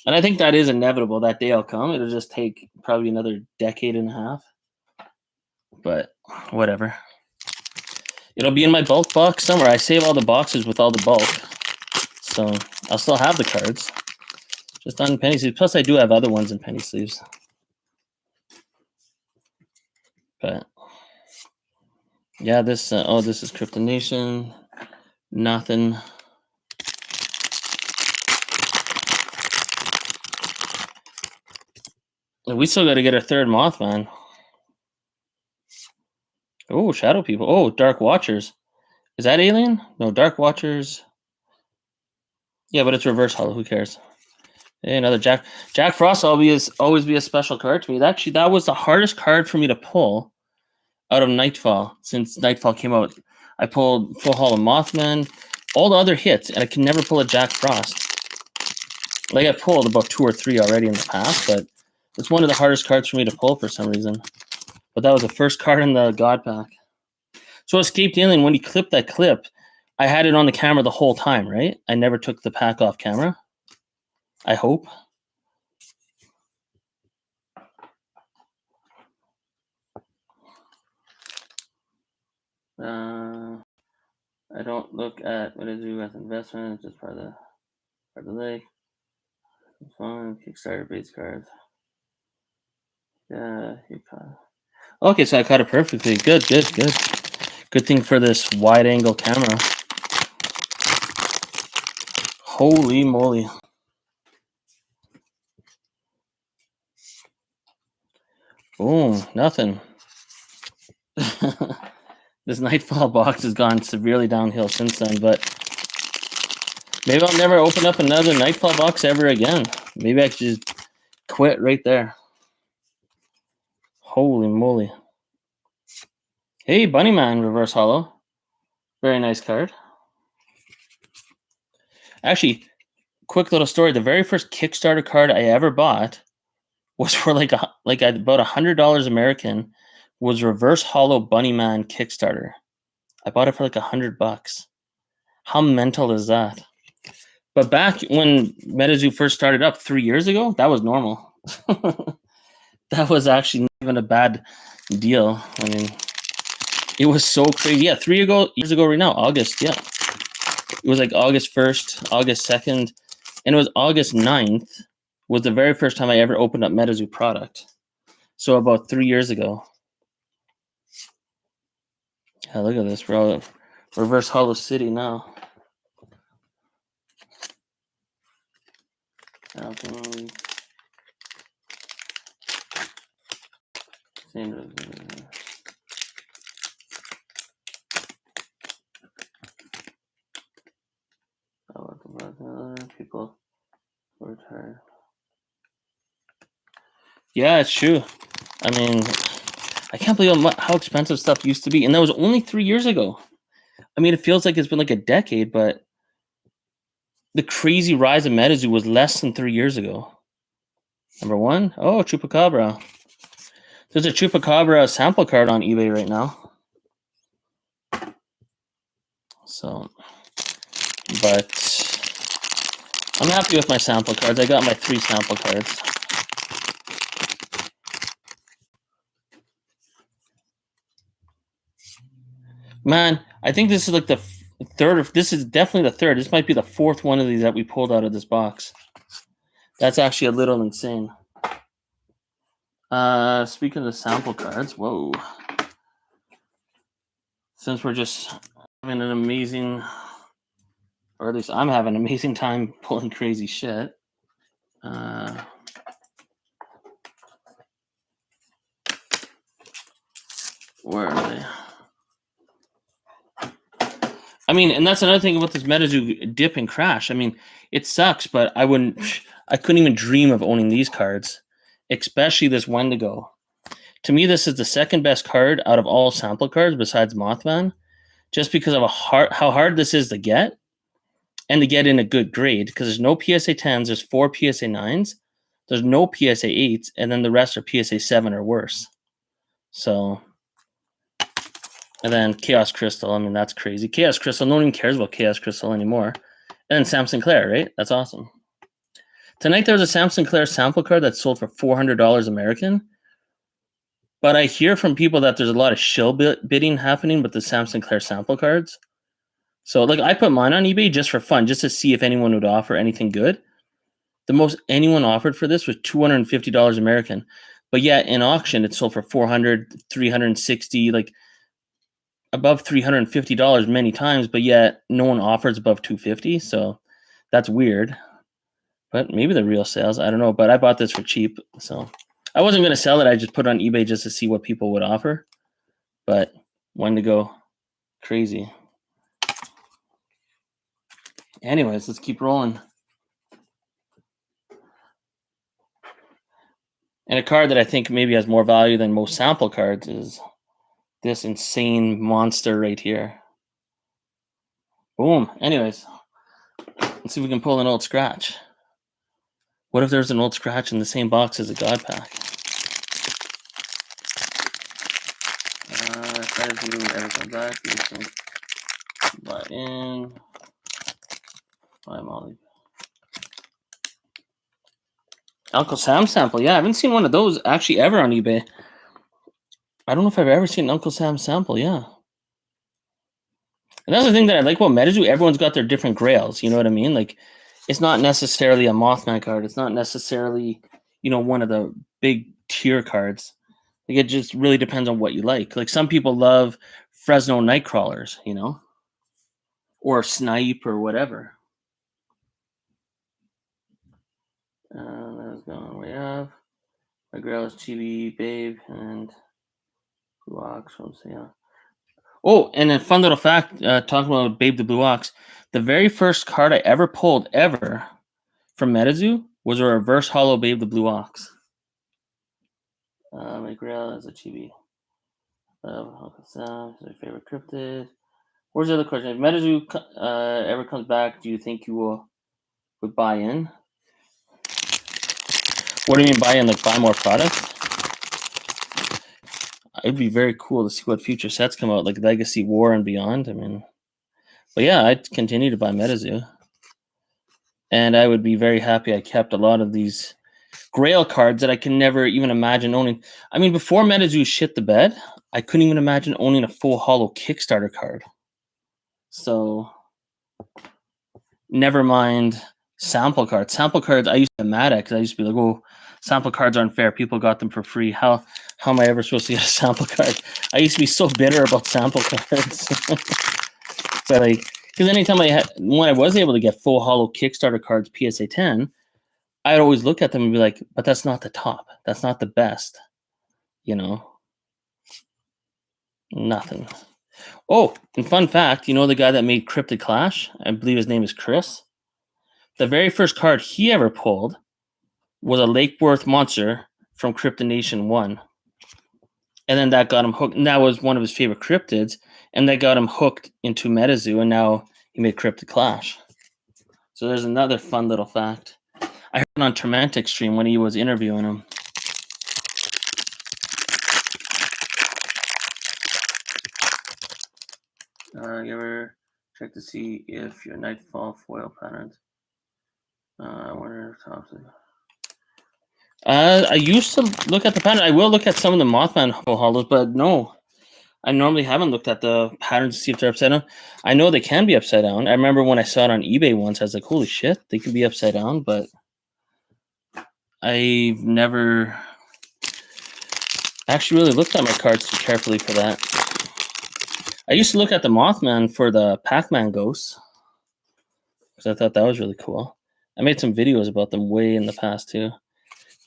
And I think that is inevitable. That day will come. It'll just take probably another decade and a half. But whatever. It'll be in my bulk box somewhere. I save all the boxes with all the bulk. So I'll still have the cards. Just on penny sleeves. Plus, I do have other ones in penny sleeves. But yeah, this this is Crypto Nation. Nothing. We still got to get a third Mothman. Oh, Shadow People. Oh, Dark Watchers. Is that Alien? No, Dark Watchers. Yeah, but it's reverse hollow. Who cares? Hey, another Jack Frost. Always be a special card to me. Actually, that was the hardest card for me to pull out of Nightfall since Nightfall came out. I pulled Full Hollow Mothman, all the other hits, and I can never pull a Jack Frost. Like I pulled about 2 or 3 already in the past, but it's one of the hardest cards for me to pull for some reason. But that was the first card in the God Pack. So Escaped Alien, when you clipped that clip, I had it on the camera the whole time, right? I never took the pack off camera. I hope. I don't look at MetaZoo as investment. It's just part of the lake. Fun Kickstarter base cards. Yeah, you caught. Okay, so I caught it perfectly. Good. Good thing for this wide angle camera. Holy moly. Boom, nothing. This Nightfall box has gone severely downhill since then, but maybe I'll never open up another Nightfall box ever again. Maybe I should just quit right there. Holy moly. Hey, Bunnyman Reverse Hollow. Very nice card. Actually, quick little story. The very first Kickstarter card I ever bought was for like about $100 American. Was Reverse Hollow Bunnyman Kickstarter. I bought it for like $100. How mental is that? But back when MetaZoo first started up 3 years ago, that was normal. That was actually not even a bad deal. I mean, it was so crazy. Yeah, 3 years ago right now, August. Yeah, it was like August 1st, August 2nd, and it was August 9th was the very first time I ever opened up MetaZoo product. So about 3 years ago. Yeah, look at this. We're all Reverse Hollow City now. People were tired. Yeah, it's true. I mean, I can't believe how expensive stuff used to be, and that was only 3 years ago. I mean, it feels like it's been like a decade, but the crazy rise of MetaZoo was less than 3 years ago. Number one, oh, Chupacabra. There's a Chupacabra sample card on eBay right now. So, but I'm happy with my sample cards. I got my 3 sample cards. Man, I think this is like the third. This is definitely the third. This might be the 4th one of these that we pulled out of this box. That's actually a little insane. Speaking of the sample cards, whoa. Since we're just having an amazing, or at least I'm having an amazing time pulling crazy shit. Where are they? I mean, and that's another thing about this MetaZoo dip and crash. I mean, it sucks, but I couldn't even dream of owning these cards, especially this Wendigo. To me, this is the second best card out of all sample cards besides Mothman, just because of how hard this is to get and to get in a good grade, because there's no PSA 10s, there's 4 PSA 9s, there's no PSA 8s, and then the rest are PSA 7 or worse. So, and then Chaos Crystal, I mean, that's crazy. Chaos Crystal, no one even cares about Chaos Crystal anymore. And then Sam Sinclair, right? That's awesome. Tonight there was a Sam Sinclair sample card that sold for $400 American. But I hear from people that there's a lot of shill bidding happening with the Sam Sinclair sample cards. So, like, I put mine on eBay just for fun, just to see if anyone would offer anything good. The most anyone offered for this was $250 American. But yeah, in auction, it sold for $400, $360, like above $350 many times. But yet, no one offers above $250. So that's weird. But maybe the real sales, I don't know. But I bought this for cheap. So I wasn't going to sell it. I just put it on eBay just to see what people would offer. But Wendigo, crazy. Anyways, let's keep rolling. And a card that I think maybe has more value than most sample cards is this insane monster right here. Boom. Anyways, let's see if we can pull an old scratch. What if there's an old scratch in the same box as a God Pack? Try to do everything back. Buy in. Buy Molly. Uncle Sam sample. Yeah, I haven't seen one of those actually ever on eBay. I don't know if I've ever seen an Uncle Sam sample. Yeah. And that's the thing that I like about MetaZoo. Everyone's got their different grails. You know what I mean? Like, it's not necessarily a Mothman card. It's not necessarily, one of the big tier cards. Like it just really depends on what you like. Like some people love Fresno Nightcrawlers, or Snipe or whatever. Let's go. We have my girl is Chibi Babe and Blue Ox from Sia. Oh, and a fun little fact, talking about Babe the Blue Ox, the very first card I ever pulled ever from MetaZoo was a reverse hollow Babe the Blue Ox. My girl is a Chibi. My favorite cryptid. Where's the other question? If MetaZoo ever comes back, do you think you would buy in? What do you mean buy in? Like buy more products? It'd be very cool to see what future sets come out, like Legacy War and beyond. I mean, but yeah, I'd continue to buy MetaZoo. And I would be very happy I kept a lot of these Grail cards that I can never even imagine owning. I mean, before MetaZoo shit the bed, I couldn't even imagine owning a full hollow Kickstarter card. So, never mind sample cards. Sample cards, I used to be mad at because I used to be like, oh, sample cards aren't fair. People got them for free. How am I ever supposed to get a sample card? I used to be so bitter about sample cards. So like, because anytime when I was able to get full hollow Kickstarter cards, PSA 10, I'd always look at them and be like, but that's not the top. That's not the best. Nothing. Oh, and fun fact, the guy that made Cryptid Clash? I believe his name is Chris. The very first card he ever pulled was a Lake Worth monster from Cryptid Nation 1. And then that got him hooked. And that was one of his favorite cryptids. And that got him hooked into MetaZoo. And now he made Cryptid Clash. So there's another fun little fact. I heard it on Tormantic stream when he was interviewing him. You ever check to see if your Nightfall foil patterns? I wonder if tops. I used to look at the pattern. I will look at some of the Mothman hollows, but no, I normally haven't looked at the patterns to see if they're upside down. I know they can be upside down. I remember when I saw it on eBay once, I was like, holy shit, they can be upside down, but I've never actually really looked at my cards too carefully for that. I used to look at the Mothman for the Pac-Man ghosts because I thought that was really cool. I made some videos about them way in the past too.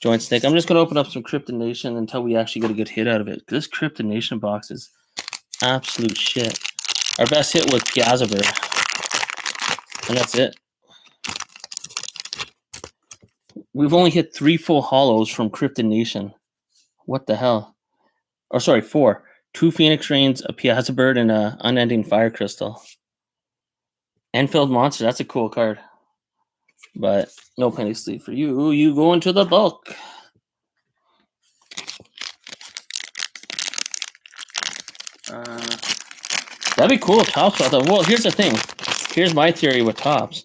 Joint Snake. I'm just going to open up some Cryptid Nation until we actually get a good hit out of it. This Cryptid Nation box is absolute shit. Our best hit was Piazza Bird. And that's it. We've only hit 3 full hollows from Cryptid Nation. What the hell? Or sorry, 4. 2 Phoenix Rains, a Piazza Bird, and a Unending Fire Crystal. Enfield Monster. That's a cool card. But no penny sleep for you. You go into the bulk. That'd be cool if Topps got that. Well, here's the thing. Here's my theory with Topps.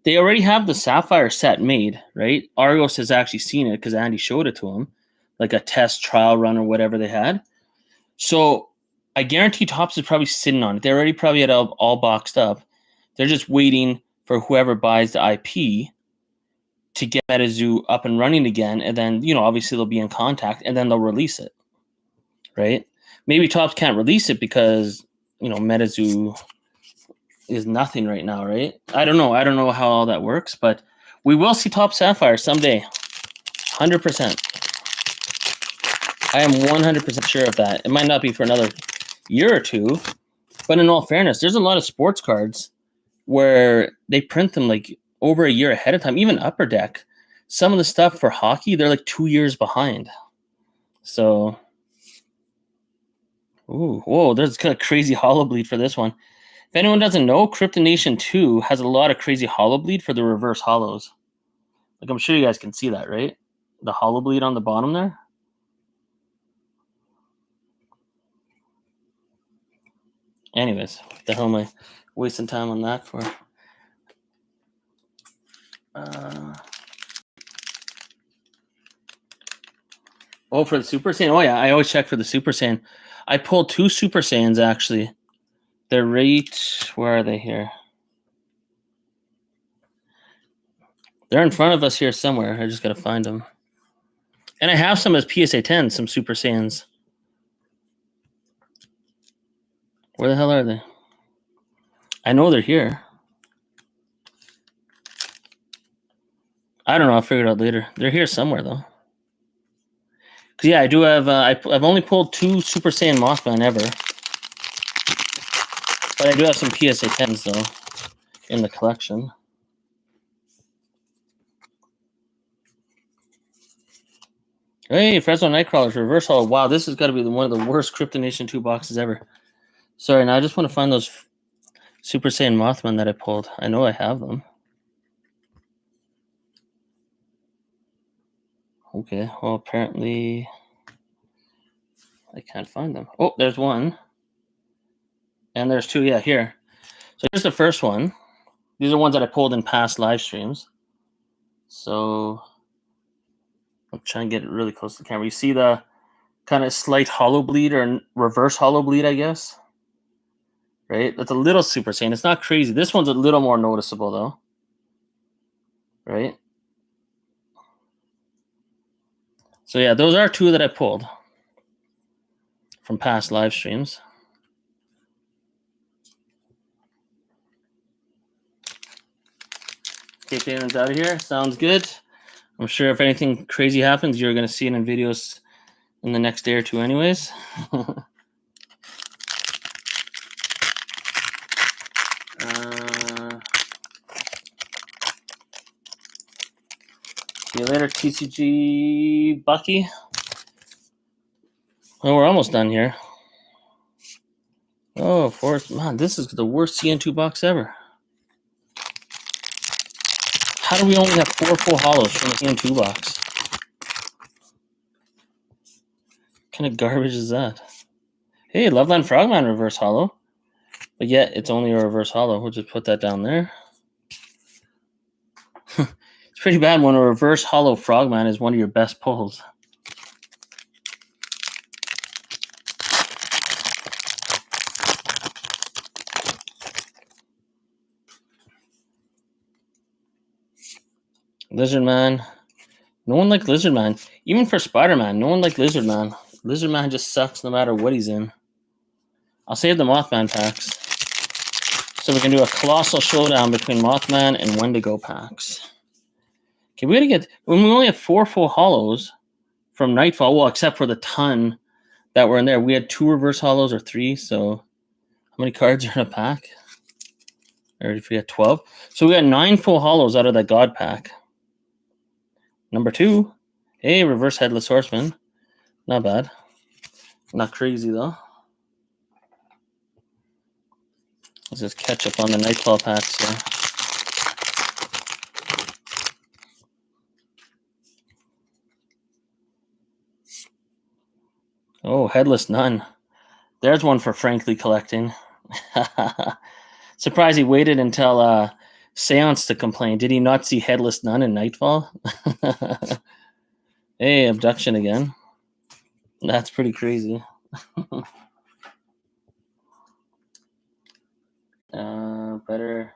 They already have the Sapphire set made, right? Argos has actually seen it because Andy showed it to him, like a test trial run or whatever they had. So I guarantee Topps is probably sitting on it. They already probably had it all boxed up. They're just waiting for whoever buys the IP to get MetaZoo up and running again. And then, obviously they'll be in contact and then they'll release it, right? Maybe Topps can't release it because, MetaZoo is nothing right now, right? I don't know. I don't know how all that works, but we will see Top Sapphire someday. 100%. I am 100% sure of that. It might not be for another year or two, but in all fairness, there's a lot of sports cards where they print them like over a year ahead of time, even Upper Deck. Some of the stuff for hockey, they're like 2 years behind. So, whoa, there's kind of crazy hollow bleed for this one. If anyone doesn't know, Cryptid Nation 2 has a lot of crazy hollow bleed for the reverse hollows. Like, I'm sure you guys can see that, right? The hollow bleed on the bottom there. Anyways, what the hell am I wasting time on that for? For the Super Saiyan? Oh, yeah, I always check for the Super Saiyan. I pulled 2 Super Saiyans, actually. They're right... Where are they here? They're in front of us here somewhere. I just got to find them. And I have some as PSA 10, some Super Saiyans. Where the hell are they? I know they're here. I don't know. I'll figure it out later. They're here somewhere, though. Because, yeah, I do have... I've only pulled 2 Super Saiyan Mothman ever. But I do have some PSA 10s, though, in the collection. Hey, Fresno Nightcrawlers, reverse holo. Wow, this has got to be one of the worst Crypto Nation 2 boxes ever. Sorry, now I just want to find those Super Saiyan Mothman that I pulled. I know I have them. Okay, well, apparently I can't find them. Oh, there's one. And there's 2, yeah, here. So here's the first one. These are ones that I pulled in past live streams. So I'm trying to get it really close to the camera. You see the kind of slight hollow bleed or reverse hollow bleed, I guess. Right? That's a little Super Saiyan. It's not crazy. This one's a little more noticeable, though. Right? So yeah, those are 2 that I pulled from past live streams. Okay, payments out of here. Sounds good. I'm sure if anything crazy happens, you're going to see it in videos in the next day or 2 anyways. See you later, TCG Bucky. Well, we're almost done here. Oh, fourth. Man, this is the worst CN2 box ever. How do we only have 4 full hollows from the CN2 box? What kind of garbage is that? Hey, Loveland Frogman reverse hollow. But yet, it's only a reverse hollow. We'll just put that down there. It's pretty bad when a reverse hollow Frogman is one of your best pulls. Lizard Man. No one liked Lizard Man. Even for Spider-Man, no one liked Lizard Man. Lizard Man just sucks no matter what he's in. I'll save the Mothman packs. So we can do a colossal showdown between Mothman and Wendigo packs. Okay, we gotta get... When we only have 4 full hollows from Nightfall, well, except for the ton that were in there. We had 2 reverse hollows or 3, so... How many cards are in a pack? I already forget, 12. So we got 9 full hollows out of that God pack. Number 2. Hey, reverse Headless Horseman. Not bad. Not crazy, though. Let's just catch up on the Nightfall packs here. Oh, Headless Nun. There's one for frankly collecting. Surprised he waited until Seance to complain. Did he not see Headless Nun in Nightfall? Hey, Abduction again. That's pretty crazy. Better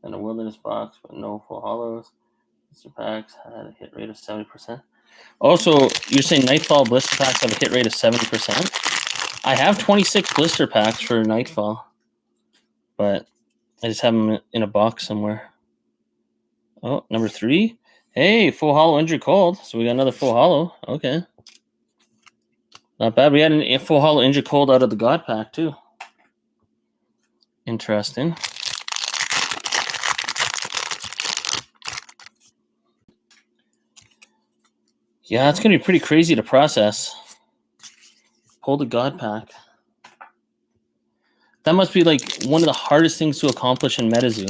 than a Wilderness box, but no full hollows. Blister packs had a hit rate of 70%. Also, you're saying Nightfall blister packs have a hit rate of 70%? I have 26 blister packs for Nightfall, but I just have them in a box somewhere. Oh, number 3. Hey, full hollow Injured Cold. So we got another full hollow. Okay. Not bad. We had a full hollow Injured Cold out of the God pack, too. Interesting. Yeah, it's going to be pretty crazy to process. Pull the God pack. That must be like one of the hardest things to accomplish in MetaZoo.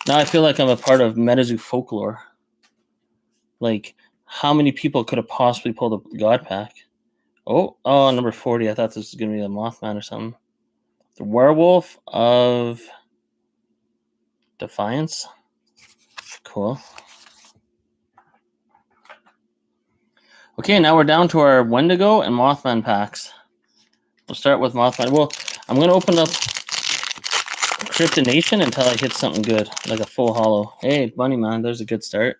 Now I feel like I'm a part of MetaZoo folklore. Like, how many people could have possibly pulled the God pack? Oh, number 40. I thought this was going to be a Mothman or something. The Werewolf of Defiance. Cool. Okay, now we're down to our Wendigo and Mothman packs. We'll start with Mothman. Well, I'm going to open up Cryptonation until I hit something good, like a full hollow. Hey, Bunny Man, there's a good start.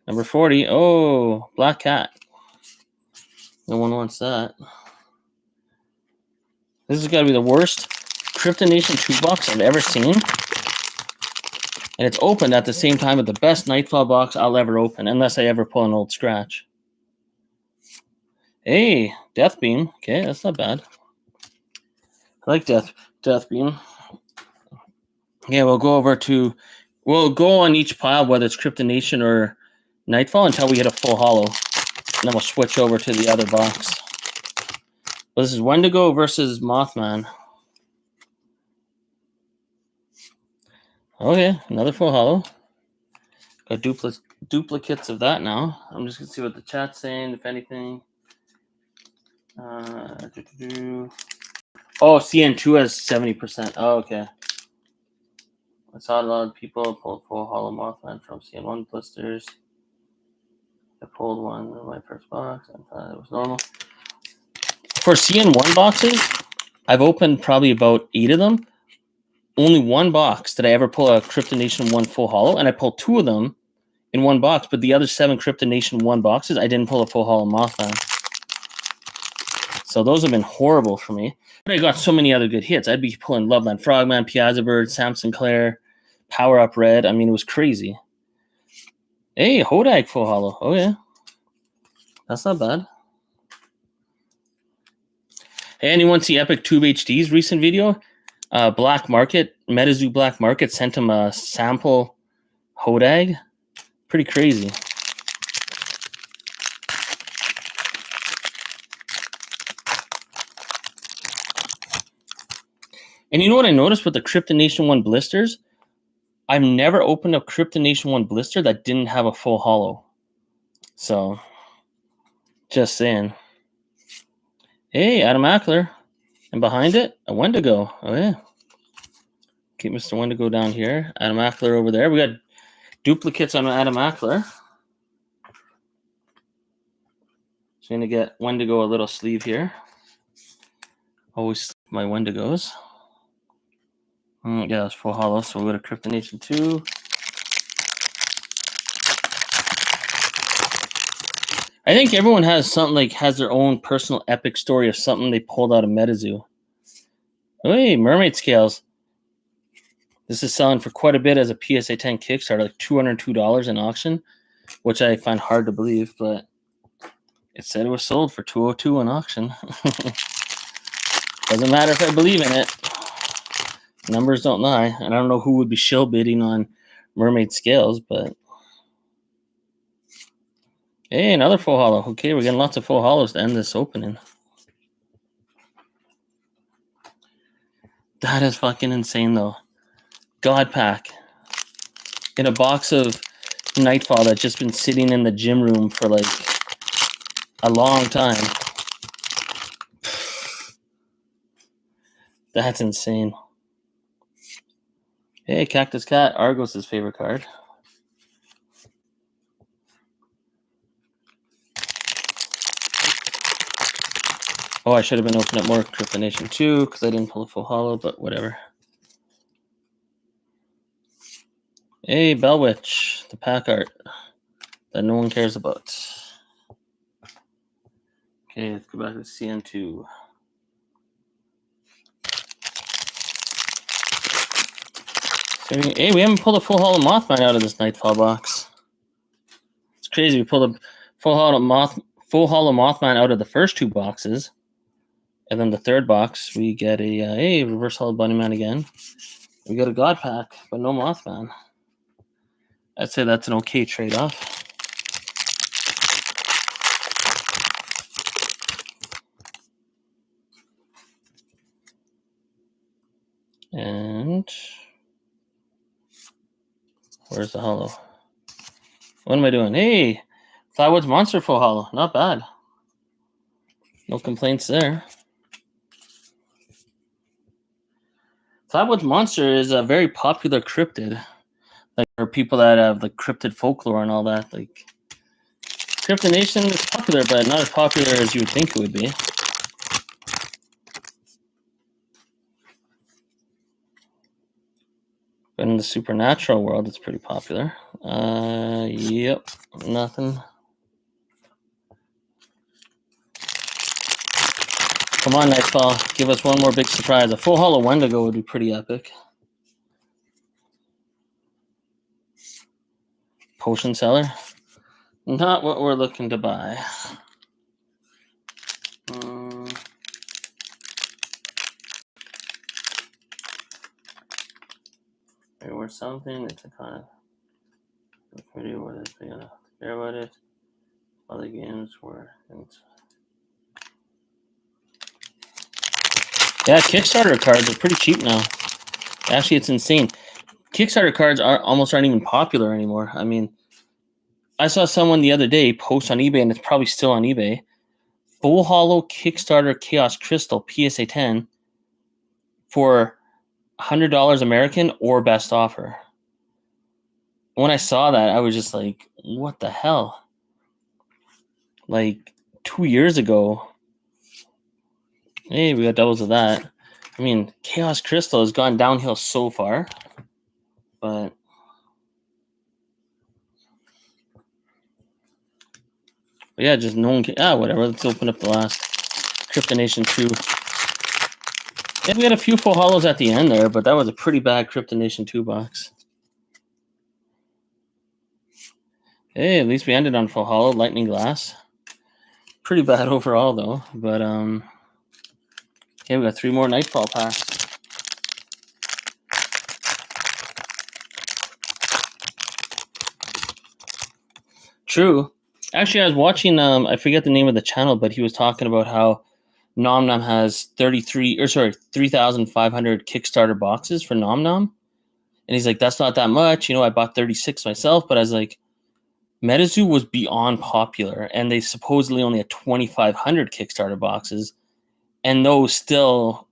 Number 40. Oh, Black Cat. No one wants that. This has got to be the worst Cryptonation 2 box I've ever seen. And it's opened at the same time with the best Nightfall box I'll ever open, unless I ever pull an old scratch. Hey, Death Beam. Okay, that's not bad. I like Death Beam. Yeah, we'll go on each pile, whether it's Cryptonation or Nightfall, until we hit a full hollow. And then we'll switch over to the other box. Well, this is Wendigo versus Mothman. Okay, another full hollow. Got duplicates of that now. I'm just going to see what the chat's saying, if anything. Oh, CN2 has 70%. Oh, okay. I saw a lot of people pull full hollow Mothman from CN1 blisters. I pulled one in my first box. I thought it was normal. For CN1 boxes, I've opened probably about 8 of them. Only one box did I ever pull a Cryptonation 1 full hollow, and I pulled 2 of them in one box, but the other 7 Cryptonation 1 boxes, I didn't pull a full hollow Mothman. So those have been horrible for me. But I got so many other good hits. I'd be pulling Loveland Frogman, Piazza Bird, Sam Sinclair, Power Up Red. I mean, it was crazy. Hey, Hodag full hollow. Oh, yeah. That's not bad. Hey, anyone see Epic Tube HD's recent video? Black Market, MetaZoo Black Market sent him a sample Hodag. Pretty crazy. And you know what I noticed with the Cryptonation 1 blisters? I've never opened a Cryptonation 1 blister that didn't have a full hollow. So, just saying. Hey, Adam Ackler. And behind it, a Wendigo. Oh, yeah. Keep Mr. Wendigo down here. Adam Ackler over there. We got duplicates on Adam Ackler. So I'm going to get Wendigo a little sleeve here. Always my Wendigos. Yeah, it's full hollow, so we'll go to Cryptonation 2. I think everyone has something has their own personal epic story of something they pulled out of MetaZoo. Hey, Mermaid Scales. This is selling for quite a bit as a PSA 10 Kickstarter, like $202 in auction, which I find hard to believe, but it said it was sold for $202 in auction. Doesn't matter if I believe in it. Numbers don't lie. And I don't know who would be shill bidding on Mermaid Scales, but hey, another full hollow. Okay, we're getting lots of full hollows to end this opening. That is fucking insane, though. God Pack in a box of Nightfall that's just been sitting in the gym room for like a long time. That's insane. Hey, Cactus Cat, Argos' favorite card. Oh, I should have been opening up more Cryptonation 2 because I didn't pull a full hollow, but whatever. Hey, Bellwitch, the pack art that no one cares about. Okay, let's go back to CN2. Hey, we haven't pulled a full hollow Mothman out of this Nightfall box. It's crazy. We pulled a full hollow Mothman out of the first 2 boxes. And then the third box, we get a reverse hollow Bunnyman again. We got a God Pack, but no Mothman. I'd say that's an okay trade-off. And where's the hollow? What am I doing? Hey, Flywood's Monster full hollow. Not bad. No complaints there. Flywood's Monster is a very popular cryptid. Like for people that have like cryptid folklore and all that. Like Cryptonation is popular, but not as popular as you would think it would be. in the supernatural world, it's pretty popular. Yep, nothing. Come on, Nightfall, give us one more big surprise. A full hollow Wendigo would be pretty epic. Potion seller, not what we're looking to buy. Or something. It's a kind of video where they're gonna care about it. Other games were. Yeah, Kickstarter cards are pretty cheap now. Actually, it's insane. Kickstarter cards aren't even popular anymore. I mean, I saw someone the other day post on eBay, and it's probably still on eBay. Full hollow Kickstarter Chaos Crystal PSA 10 for $100 American or best offer. When I saw that, I was just like, what the hell? Like 2 years ago. Hey, we got doubles of that. I mean, Chaos Crystal has gone downhill so far. But yeah, just no one can. Whatever. Let's open up the last Kryptonation 2. Yeah, we had a few full hollows at the end there, but that was a pretty bad Kryptonation 2 box. Hey, at least we ended on full hollow, Lightning Glass. Pretty bad overall though, but okay, we got 3 more Nightfall packs. True. Actually, I was watching I forget the name of the channel, but he was talking about how Nom Nom has 3,500 Kickstarter boxes for Nom Nom. And he's like, that's not that much. I bought 36 myself, but I was like, MetaZoo was beyond popular, and they supposedly only had 2,500 Kickstarter boxes, and those still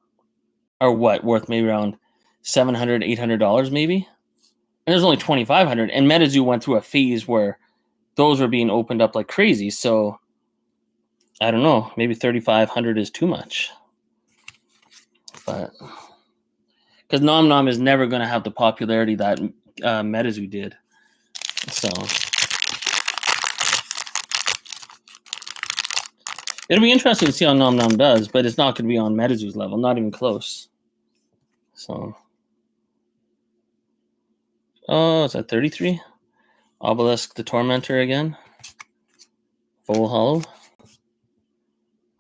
are worth maybe around $700, $800 maybe. And there's only 2,500, and MetaZoo went through a phase where those were being opened up like crazy. So I don't know, maybe 3,500 is too much, but because Nom Nom is never going to have the popularity that MetaZoo did. So it'll be interesting to see how Nom Nom does, but it's not going to be on MetaZoo's level, not even close. So, is that 33? Obelisk the Tormentor again. Full hollow.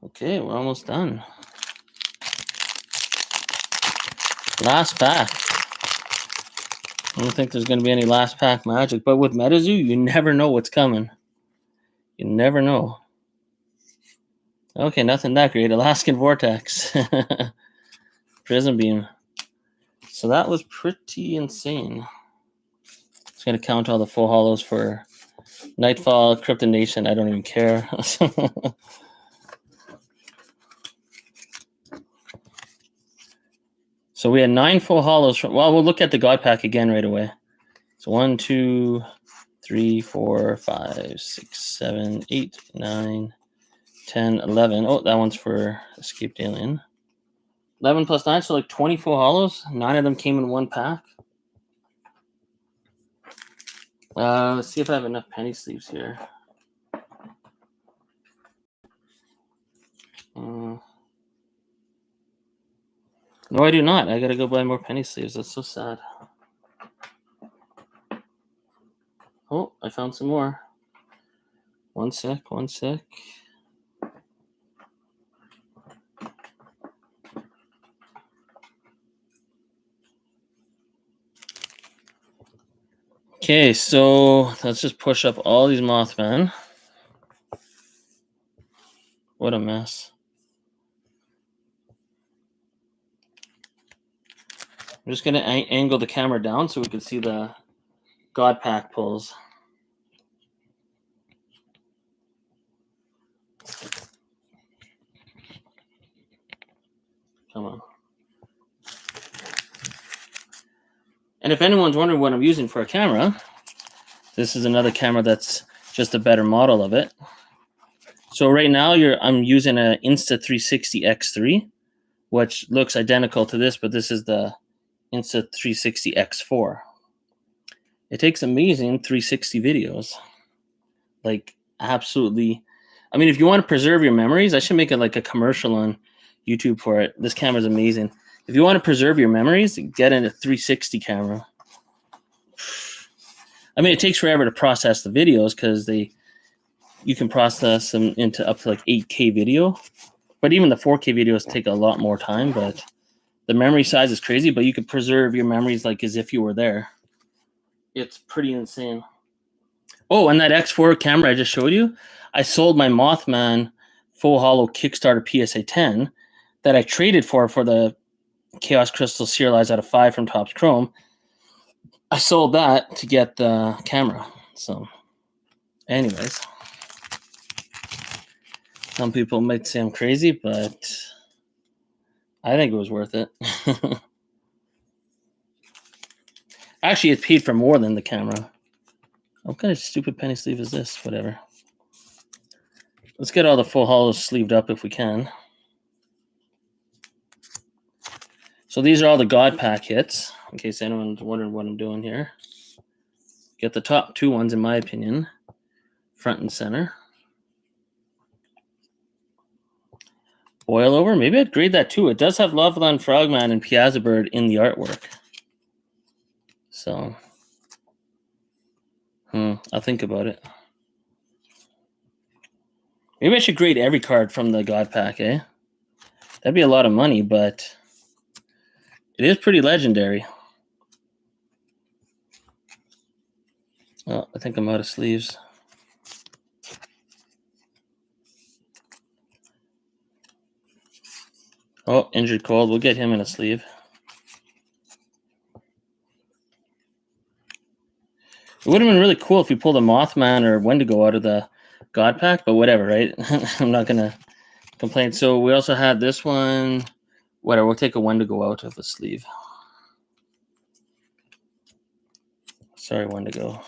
Okay, we're almost done. Last pack. I don't think there's going to be any last pack magic, but with MetaZoo, you never know what's coming. You never know. Okay, nothing that great. Alaskan Vortex. Prism Beam. So that was pretty insane. Just going to count all the full hollows for Nightfall, Kryptonation. I don't even care. So we had 9 full hollows. We'll look at the God Pack again right away. So 1, 2, 3, 4, 5, 6, 7, 8, 9, 10, 11. Oh, that one's for Escaped Alien. 11 plus 9, so like 20 full hollows. 9 of them came in one pack. Let's see if I have enough penny sleeves here. No, I do not. I gotta go buy more penny sleeves. That's so sad. Oh, I found some more. One sec. Okay, so let's just push up all these Mothman. What a mess. I'm just going to angle the camera down so we can see the God Pack pulls. Come on. And if anyone's wondering what I'm using for a camera, this is another camera that's just a better model of it. So right now I'm using an Insta360 X3, which looks identical to this, but this is the Insta360 X4, It takes amazing 360 videos. Like absolutely. I mean, if you want to preserve your memories, I should make it like a commercial on YouTube for it. This camera's amazing. If you want to preserve your memories, get in a 360 camera. I mean, it takes forever to process the videos because you can process them into up to like 8K video. But even the 4K videos take a lot more time, but the memory size is crazy, but you can preserve your memories like as if you were there. It's pretty insane. Oh, and that X4 camera I just showed you, I sold my Mothman full hollow Kickstarter PSA 10 that I traded for the Chaos Crystal serialized out of 5 from Topps Chrome. I sold that to get the camera. So, anyways, some people might say I'm crazy, but I think it was worth it. Actually, it paid for more than the camera. What kind of stupid penny sleeve is this? Whatever. Let's get all the full hollows sleeved up if we can. So these are all the God Pack hits, in case anyone's wondering what I'm doing here. Get the top 2 ones, in my opinion, front and center. Boil over, maybe I'd grade that too. It does have Loveland Frogman and Piazza Bird in the artwork. So, I'll think about it. Maybe I should grade every card from the God Pack, eh? That'd be a lot of money, but it is pretty legendary. Oh, I think I'm out of sleeves. Oh, Injured Cold. We'll get him in a sleeve. It would have been really cool if we pulled a Mothman or Wendigo out of the God Pack, but whatever, right? I'm not going to complain. So we also had this one. Whatever, we'll take a Wendigo out of the sleeve. Sorry, Wendigo.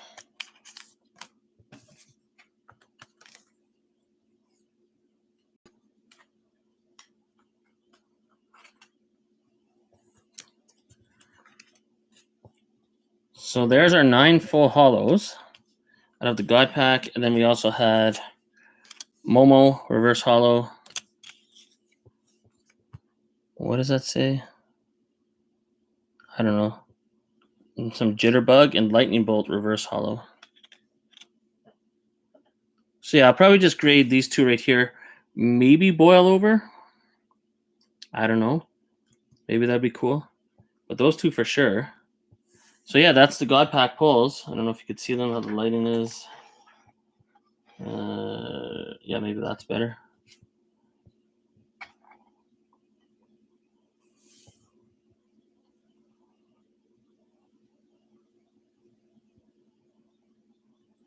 So there's our 9 full hollows out of the God Pack. And then we also had Momo, reverse hollow. What does that say? I don't know. And some Jitterbug and Lightning Bolt, reverse hollow. So yeah, I'll probably just grade these 2 right here. Maybe boil over. I don't know. Maybe that'd be cool. But those 2 for sure. So yeah, that's the God Pack pulls. I don't know if you could see them, how the lighting is. Yeah, maybe that's better.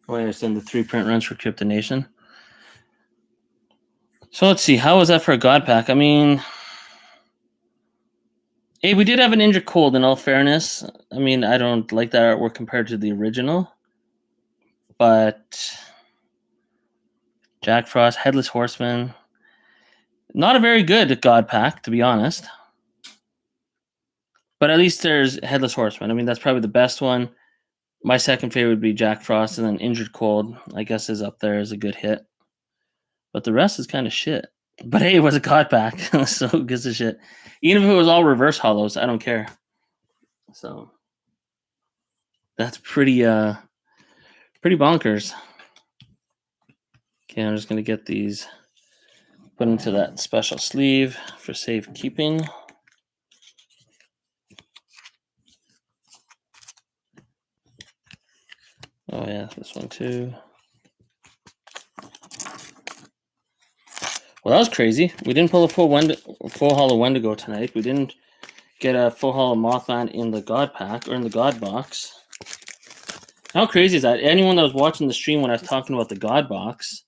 Oh, I understand the 3 print runs for Crypto Nation. So let's see. How was that for a God Pack? I mean, hey, we did have an Injured Cold in all fairness. I mean, I don't like that artwork compared to the original. But Jack Frost, Headless Horseman. Not a very good God Pack, to be honest. But at least there's Headless Horseman. I mean, that's probably the best one. My second favorite would be Jack Frost, and then Injured Cold, I guess, is up there as a good hit. But the rest is kind of shit. But hey, it was a God Pack, so who gives a shit? Even if it was all reverse hollows, I don't care. So that's pretty bonkers. Okay, I'm just gonna get these put into that special sleeve for safekeeping. Oh yeah, this one too. Well, that was crazy. We didn't pull a full hollow Wendigo tonight. We didn't get a full hollow Mothman in the God Pack or in the God Box. How crazy is that? Anyone that was watching the stream when I was talking about the God Box,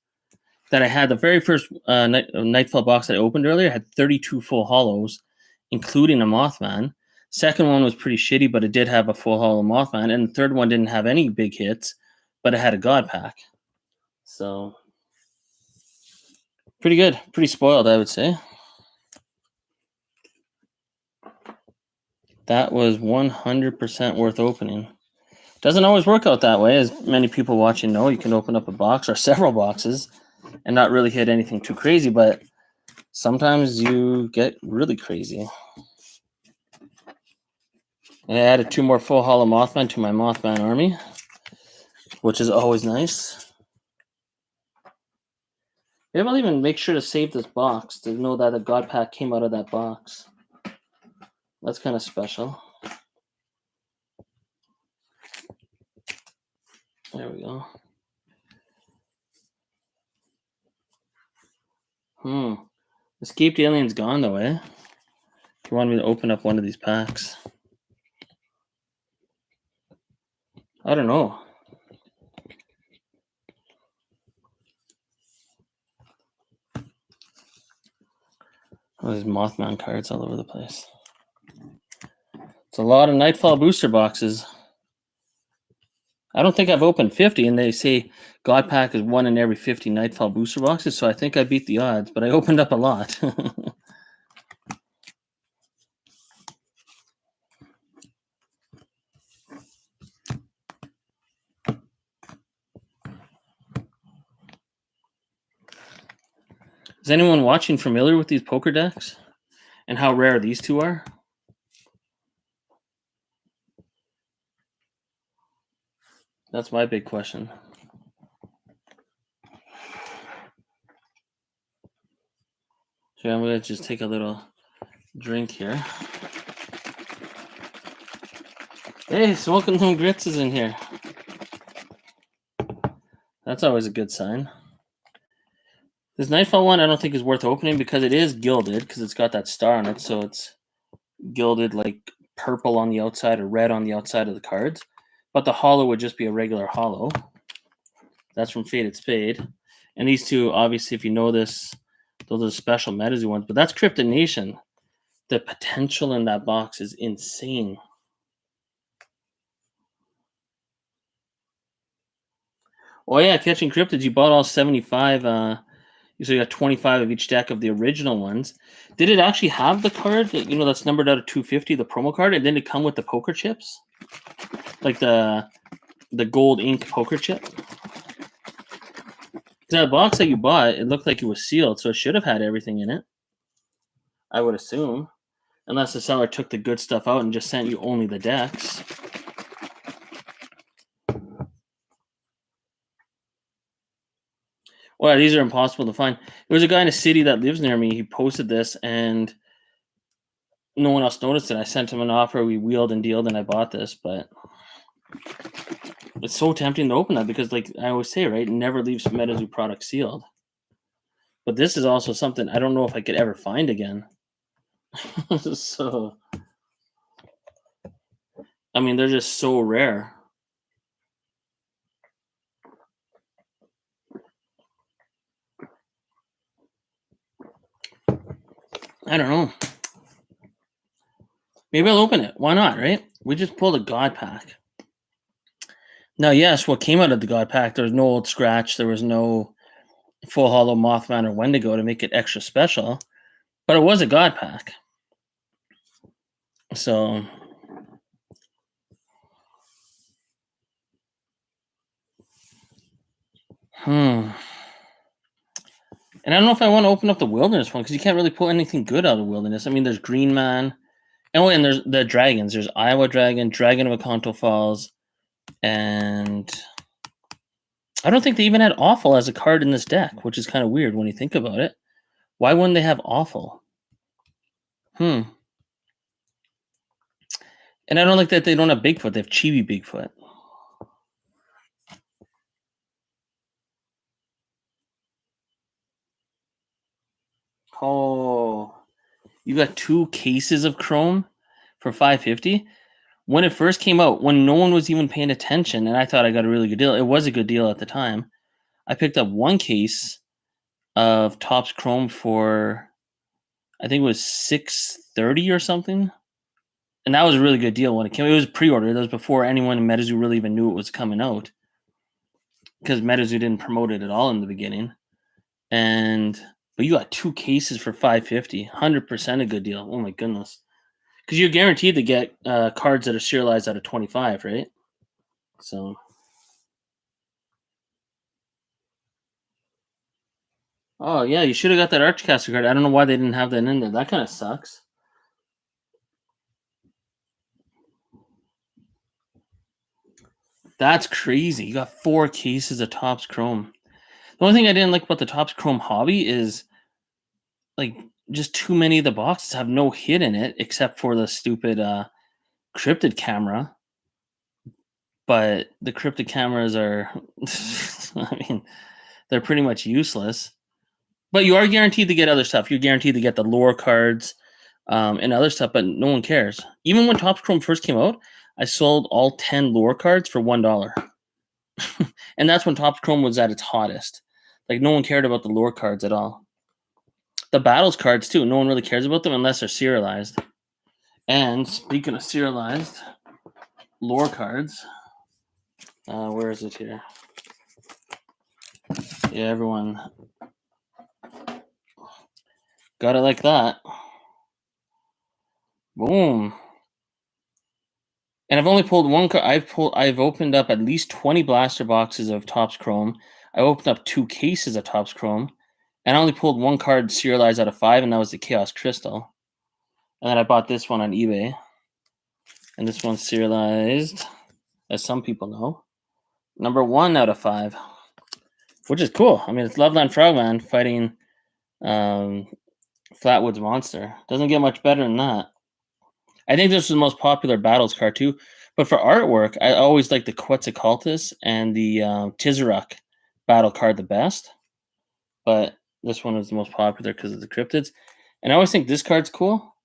that I had the very first Nightfall box that I opened earlier, had 32 full hollows, including a Mothman. Second one was pretty shitty, but it did have a full hollow Mothman. And the third one didn't have any big hits, but it had a God Pack. So, pretty good. Pretty spoiled, I would say. That was 100% worth opening. Doesn't always work out that way, as many people watching know. You can open up a box or several boxes and not really hit anything too crazy, but sometimes you get really crazy. And I added 2 more full hollow Mothman to my Mothman army, which is always nice. Maybe I'll even make sure to save this box to know that a God Pack came out of that box. That's kind of special. There we go. Escaped alien's gone though, eh? If you want me to open up one of these packs. I don't know. Oh, there's Mothman cards all over the place. It's a lot of Nightfall booster boxes. I don't think I've opened 50, and they say God Pack is 1 in every 50 Nightfall booster boxes, so I think I beat the odds, but I opened up a lot. Is anyone watching familiar with these poker decks and how rare these two are? That's my big question. So I'm going to just take a little drink here. Hey, Smoking Some Grits is in here. That's always a good sign. This Nightfall one I don't think is worth opening because it is gilded, because it's got that star on it, so it's gilded like purple on the outside or red on the outside of the cards. But the hollow would just be a regular hollow. That's from Faded Spade. And these two, obviously, if you know this, those are the special MetaZoo ones. But that's Cryptid Nation. The potential in that box is insane. Oh yeah, Catching Cryptids, you bought all 75. So you got 25 of each deck of the original ones. Did it actually have the card that, that's numbered out of 250, the promo card, and then it come with the poker chips? Like the gold ink poker chip? That box that you bought, it looked like it was sealed, so it should have had everything in it, I would assume. Unless the seller took the good stuff out and just sent you only the decks. Well, these are impossible to find. There was a guy in a city that lives near me. He posted this, and no one else noticed it. I sent him an offer. We wheeled and dealed, and I bought this. But it's so tempting to open that because, like I always say, right, never leaves MetaZoo product sealed. But this is also something I don't know if I could ever find again. So, I mean, they're just so rare. I don't know. Maybe I'll open it. Why not, right? We just pulled a God Pack. Now, yes, what came out of the God Pack, there was no old scratch. There was no full hollow Mothman or Wendigo to make it extra special. But it was a God Pack. So, and I don't know if I want to open up the Wilderness one because you can't really pull anything good out of Wilderness. I mean, there's Green Man. And there's the dragons. There's Iowa Dragon, Dragon of Akanto Falls, and I don't think they even had Awful as a card in this deck, which is kind of weird when you think about it. Why wouldn't they have Awful? And I don't like that they don't have Bigfoot. They have Chibi Bigfoot. Oh, you got 2 cases of Chrome for $550. When it first came out, when no one was even paying attention, and I thought I got a really good deal. It was a good deal at the time. I picked up 1 case of Topps Chrome for, I think it was $630 or something. And that was a really good deal when it came. It was pre-order. That was before anyone in MetaZoo really even knew it was coming out. Because MetaZoo didn't promote it at all in the beginning. But you got 2 cases for $550. 100% a good deal. Oh my goodness. Because you're guaranteed to get cards that are serialized out of 25, right? So, oh yeah, you should have got that Archcaster card. I don't know why they didn't have that in there. That kind of sucks. That's crazy. You got 4 cases of Topps Chrome. The only thing I didn't like about the Topps Chrome hobby is like just too many of the boxes have no hit in it except for the stupid cryptid camera. But the cryptid cameras are I mean, they're pretty much useless. But you are guaranteed to get other stuff. You're guaranteed to get the lore cards and other stuff, but no one cares. Even when Topps Chrome first came out, I sold all 10 lore cards for $1. And that's when Topps Chrome was at its hottest. Like, no one cared about the lore cards at all. The battles cards, too, no one really cares about them unless they're serialized. And speaking of serialized lore cards, where is it here? Yeah, everyone got it like that. Boom. And I've only pulled one card. I've opened up at least 20 blaster boxes of Topps Chrome. I opened up 2 cases of Topps Chrome, and I only pulled 1 card serialized out of 5, and that was the Chaos Crystal. And then I bought this one on eBay, and this one's serialized, as some people know, number 1 out of 5, which is cool. I mean, it's Loveland Frogman fighting Flatwoods Monster. Doesn't get much better than that. I think this is the most popular battles card too. But for artwork, I always like the Quetzalcoatlus and the Tizaruk battle card the best. But this one is the most popular because of the cryptids. And I always think this card's cool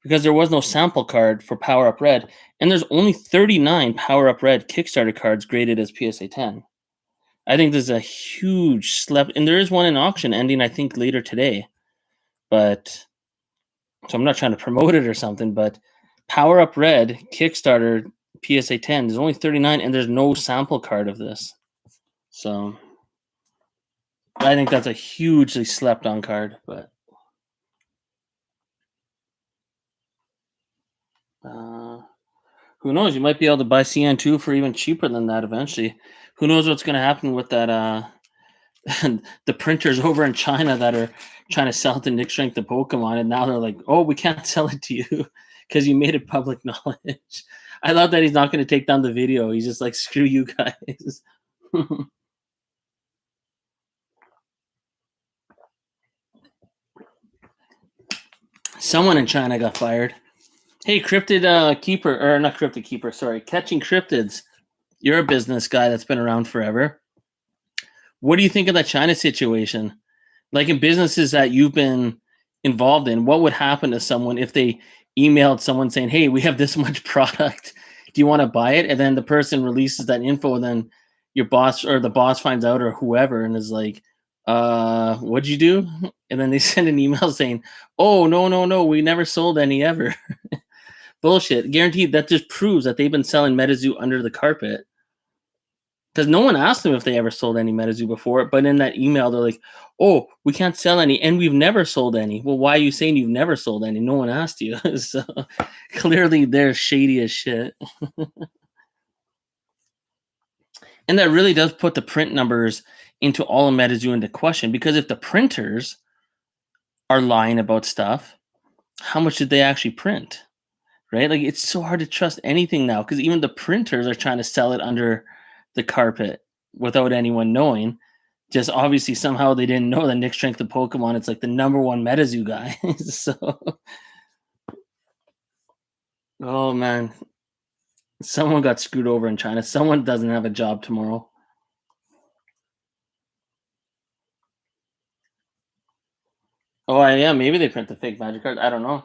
because there was no sample card for Power Up Red. And there's only 39 Power Up Red Kickstarter cards graded as PSA 10. I think this is a huge slap. And there is one in auction ending, I think, later today. But so I'm not trying to promote it or something, but Power Up Red Kickstarter PSA 10. There's only 39, and there's no sample card of this. So I think that's a hugely slept on card. But who knows? You might be able to buy CN2 for even cheaper than that eventually. Who knows what's going to happen with that? The printers over in China that are trying to sell it to Nick Strength the Pokemon, and now they're like, "Oh, we can't sell it to you because you made it public knowledge." I love that he's not going to take down the video. He's just like, "Screw you guys." Someone in China got fired. Hey, Cryptid Keeper, or not Cryptid Keeper, sorry, Catching Cryptids. You're a business guy that's been around forever. What do you think of that China situation? Like in businesses that you've been involved in, what would happen to someone if they emailed someone saying, "Hey, we have this much product. Do you want to buy it?" And then the person releases that info, and then your boss or the boss finds out or whoever and is like, what'd you do?" And then they send an email saying, "Oh, no, we never sold any ever." Bullshit. Guaranteed that just proves that they've been selling MetaZoo under the carpet. Because no one asked them if they ever sold any MetaZoo before, but in that email, they're like, "Oh, we can't sell any, and we've never sold any." Well, why are you saying you've never sold any? No one asked you. So clearly they're shady as shit. And that really does put the print numbers into all of MetaZoo into question, because if the printers are lying about stuff, how much did they actually print? Right? Like, it's so hard to trust anything now because even the printers are trying to sell it under the carpet without anyone knowing. Just obviously somehow they didn't know that Nick Strength of Pokemon, it's like the number 1 MetaZoo guy. So, oh man, someone got screwed over in China. Someone doesn't have a job tomorrow. Oh, yeah, maybe they print the fake magic card. I don't know.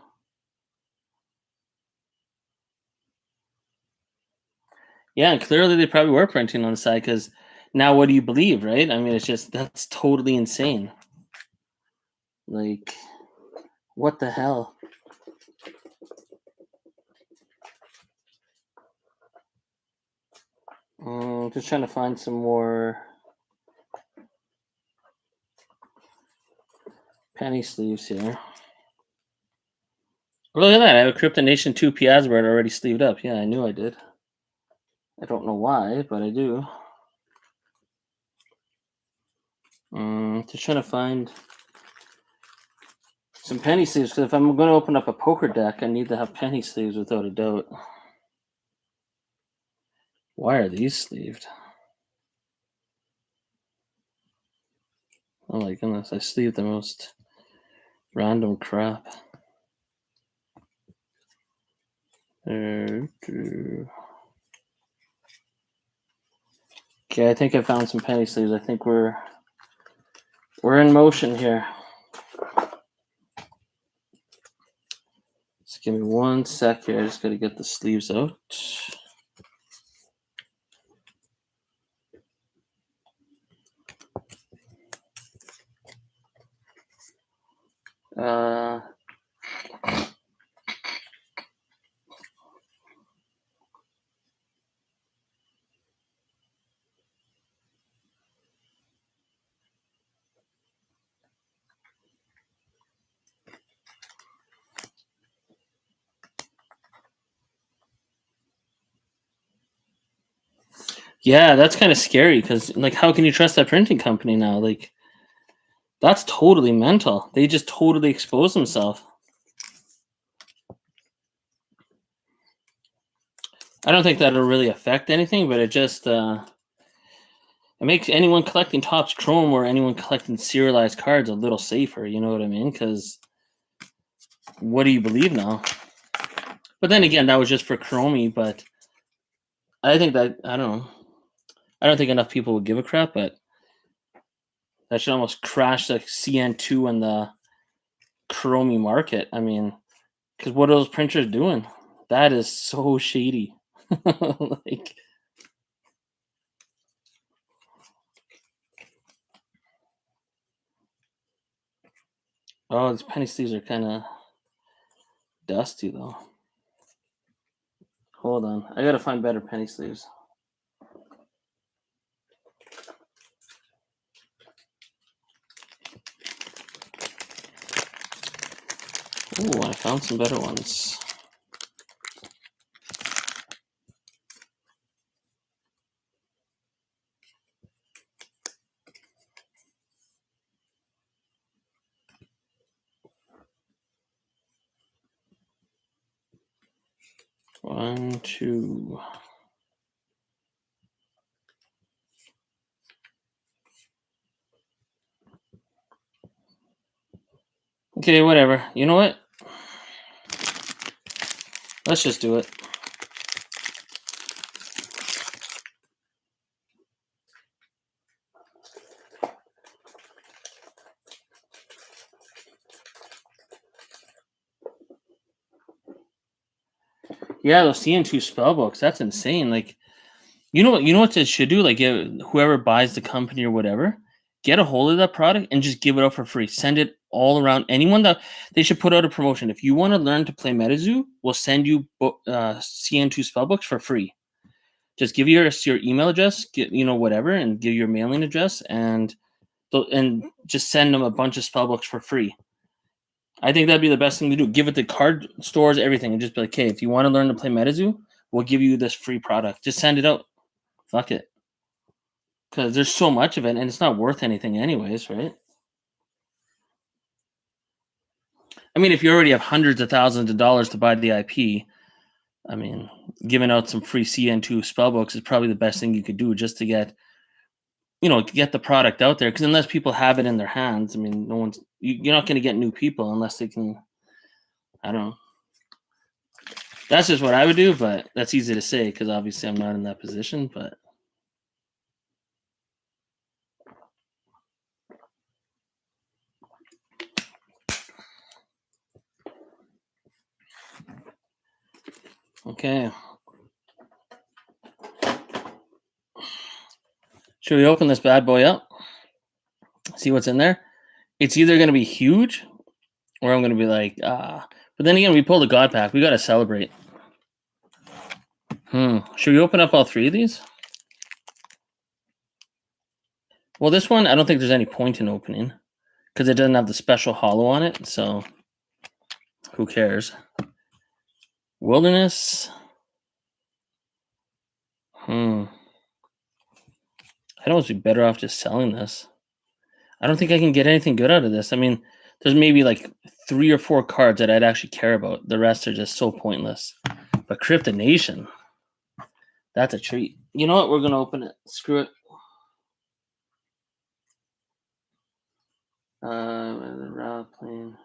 Yeah, and clearly they probably were printing on the side because now what do you believe, right? I mean, it's just that's totally insane. Like, what the hell? Just trying to find some more penny sleeves here. Look at that. I have a Kryptonation 2 Piazbird already sleeved up. Yeah, I knew I did. I don't know why, but I do. Just trying to find some penny sleeves, because if I'm going to open up a poker deck, I need to have penny sleeves without a doubt. Why are these sleeved? Oh my goodness, I sleeved the most random crap. Okay, I think I found some penny sleeves. I think we're in motion here. Just give me 1 sec here. I just got to get the sleeves out. Yeah, that's kind of scary because, like, how can you trust that printing company now? Like, that's totally mental. They just totally expose themselves. I don't think that'll really affect anything, but it just it makes anyone collecting Topps Chrome or anyone collecting serialized cards a little safer. You know what I mean? Because what do you believe now? But then again, that was just for Chromie. But I think that I don't know. I don't think enough people would give a crap, but that should almost crash the CN2 and the Chromie market. I mean, because what are those printers doing? That is so shady. Like, oh, these penny sleeves are kind of dusty though. Hold on, I gotta find better penny sleeves. Ooh, I found some better ones. One, two. Okay, whatever. You know what? Let's just do it. Yeah, those CN2 spell books, that's insane. Like, you know what they should do? Like, whoever buys the company or whatever, get a hold of that product and just give it out for free. Send it all around. Anyone that they should put out a promotion. If you want to learn to play MetaZoo, we'll send you CN2 spell books for free. Just give your email address, get whatever, and give your mailing address, and just send them a bunch of spell books for free. I think that'd be the best thing to do. Give it to card stores, everything, and just be like, hey, if you want to learn to play MetaZoo, we'll give you this free product. Just send it out. Fuck it. Because there's so much of it, and it's not worth anything anyways, right? I mean, if you already have hundreds of thousands of dollars to buy the IP, I mean, giving out some free CN2 spellbooks is probably the best thing you could do just to get the product out there. Because unless people have it in their hands, I mean, you're not going to get new people unless they can. I don't know. That's just what I would do, but that's easy to say because obviously I'm not in that position. But okay. Should we open this bad boy up? See what's in there? It's either going to be huge or I'm going to be like, ah. But then again, we pulled a God pack. We got to celebrate. Should we open up all three of these? Well, this one, I don't think there's any point in opening because it doesn't have the special hollow on it. So who cares? Wilderness. I'd almost be better off just selling this. I don't think I can get anything good out of this. I mean, there's maybe like 3 or 4 cards that I'd actually care about. The rest are just so pointless. But Crypto Nation, that's a treat. You know what? We're gonna open it. Screw it. The route plane.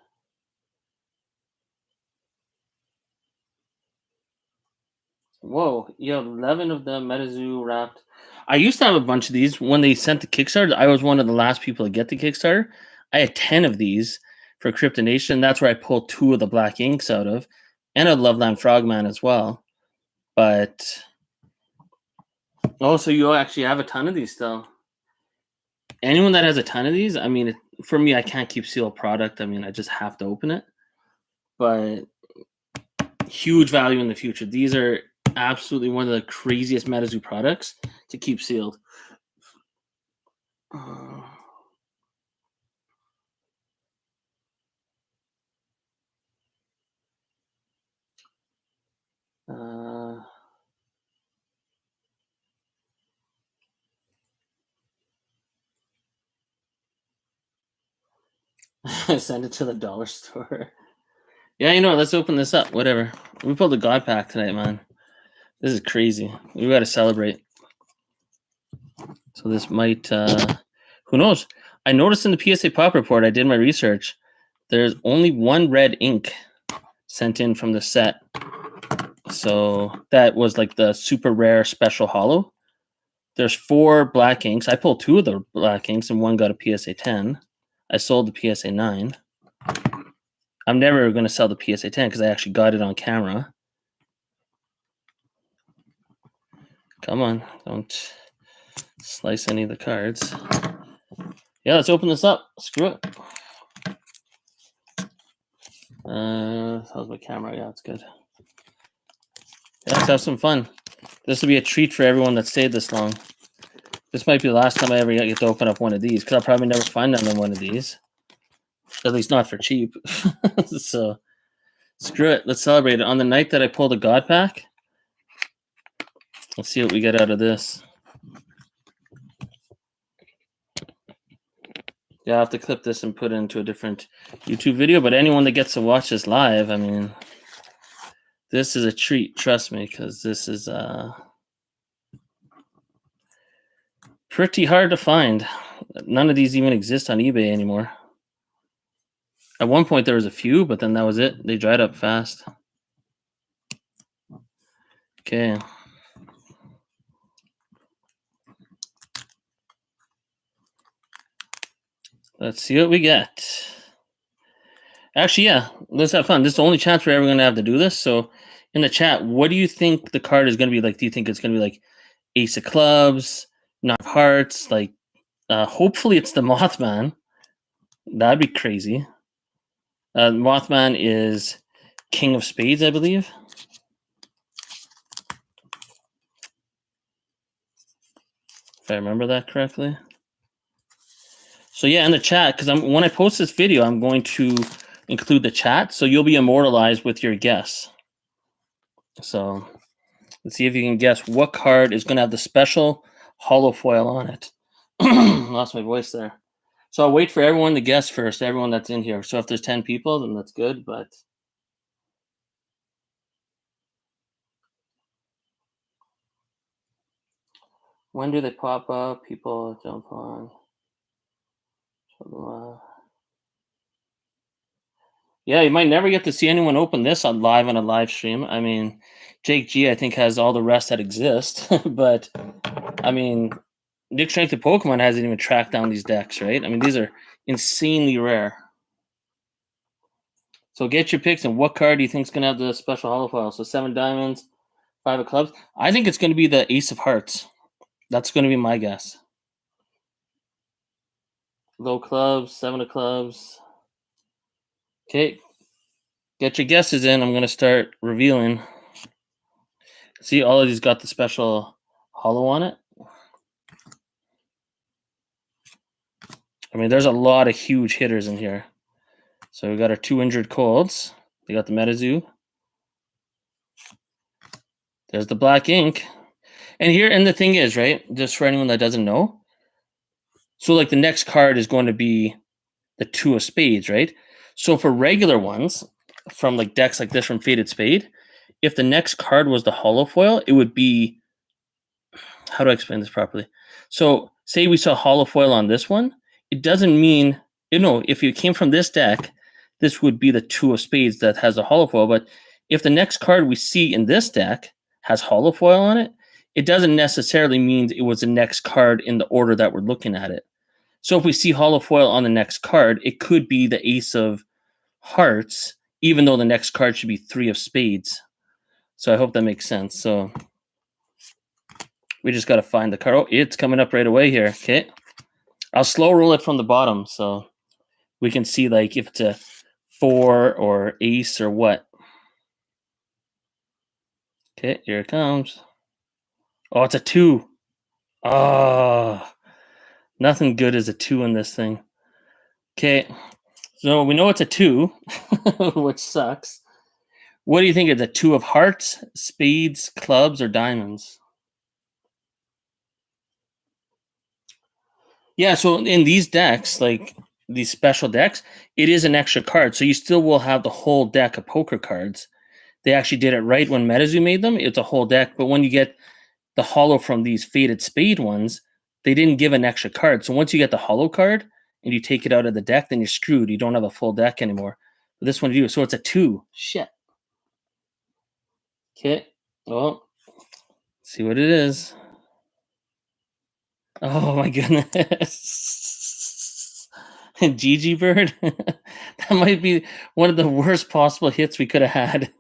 Whoa, you have 11 of them MetaZoo wrapped. I used to have a bunch of these when they sent the Kickstarter. I was one of the last people to get the Kickstarter. I had 10 of these for Crypto Nation. That's where I pulled 2 of the black inks out of, and a Loveland Frogman as well. But so you actually have a ton of these still. Anyone that has a ton of these, I mean, for me, I can't keep sealed product. I mean, I just have to open it. But huge value in the future. These are absolutely one of the craziest MetaZoo products to keep sealed. Send it to the dollar store. Yeah, you know what? Let's open this up. Whatever. We pulled a God Pack tonight, man. This is crazy. We got to celebrate. So this might, who knows? I noticed in the PSA Pop report, I did my research. There's only 1 red ink sent in from the set. So that was like the super rare special holo. There's 4 black inks. I pulled 2 of the black inks and 1 got a PSA 10. I sold the PSA 9. I'm never going to sell the PSA 10 because I actually got it on camera. Come on, don't slice any of the cards. Yeah, let's open this up. Screw it. How's my camera? Yeah, it's good. Yeah, let's have some fun. This will be a treat for everyone that stayed this long. This might be the last time I ever get to open up one of these because I'll probably never find another one of these. At least not for cheap. So screw it. Let's celebrate it. On the night that I pulled a God Pack, let's see what we get out of this. Yeah, I'll have to clip this and put it into a different YouTube video. But anyone that gets to watch this live, I mean, this is a treat. Trust me, because this is pretty hard to find. None of these even exist on eBay anymore. At one point, there was a few, but then that was it. They dried up fast. Okay. Let's see what we get. Actually, yeah, let's have fun. This is the only chance we're ever going to have to do this. So in the chat, what do you think the card is going to be like? Do you think it's going to be like Ace of Clubs, Nine of Hearts? Like, hopefully it's the Mothman. That'd be crazy. Mothman is King of Spades, I believe. If I remember that correctly. So yeah, in the chat, because when I post this video, I'm going to include the chat, so you'll be immortalized with your guess. So let's see if you can guess what card is going to have the special holo foil on it. Lost my voice there. So I'll wait for everyone to guess first, everyone that's in here. So if there's 10 people, then that's good, but when do they pop up? People jump on. Yeah, you might never get to see anyone open this on a live stream. I mean, Jake G, I think, has all the rest that exist. But, I mean, Nick Strength of Pokemon hasn't even tracked down these decks, right? I mean, these are insanely rare. So get your picks, and what card do you think is going to have the special holo foil? So 7 diamonds, 5 of clubs. I think it's going to be the Ace of Hearts. That's going to be my guess. Low clubs, 7 of clubs. Okay. Get your guesses in. I'm going to start revealing. See, all of these got the special holo on it. I mean, there's a lot of huge hitters in here. So we got our 2 injured colds. We got the MetaZoo. There's the black ink. And the thing is, right? Just for anyone that doesn't know, so like the next card is going to be the two of spades, right? So for regular ones from like decks like this from Faded Spade, if the next card was the hollow foil, it would be, how do I explain this properly? So say we saw hollow foil on this one, it doesn't mean, if it came from this deck, this would be the two of spades that has a hollow foil. But if the next card we see in this deck has hollow foil on it, it doesn't necessarily mean it was the next card in the order that we're looking at it. So if we see hollow foil on the next card, it could be the ace of hearts, even though the next card should be three of spades. So I hope that makes sense. So we just got to find the card. Oh, it's coming up right away here. Okay. I'll slow roll it from the bottom so we can see like if it's a 4 or ace or what. Okay, here it comes. Oh, it's a 2. Oh, nothing good is a 2 in this thing. Okay, so we know it's a 2, which sucks. What do you think? It's a 2 of hearts, spades, clubs, or diamonds? Yeah, so in these decks, like these special decks, it is an extra card. So you still will have the whole deck of poker cards. They actually did it right when MetaZoo made them. It's a whole deck. But when you get the hollow from these Faded Spade ones, they didn't give an extra card. So once you get the hollow card and you take it out of the deck, then you're screwed. You don't have a full deck anymore. But this one you do. So it's a 2. Shit. Okay. Well, see what it is. Oh my goodness. Gigi Bird. That might be one of the worst possible hits we could have had.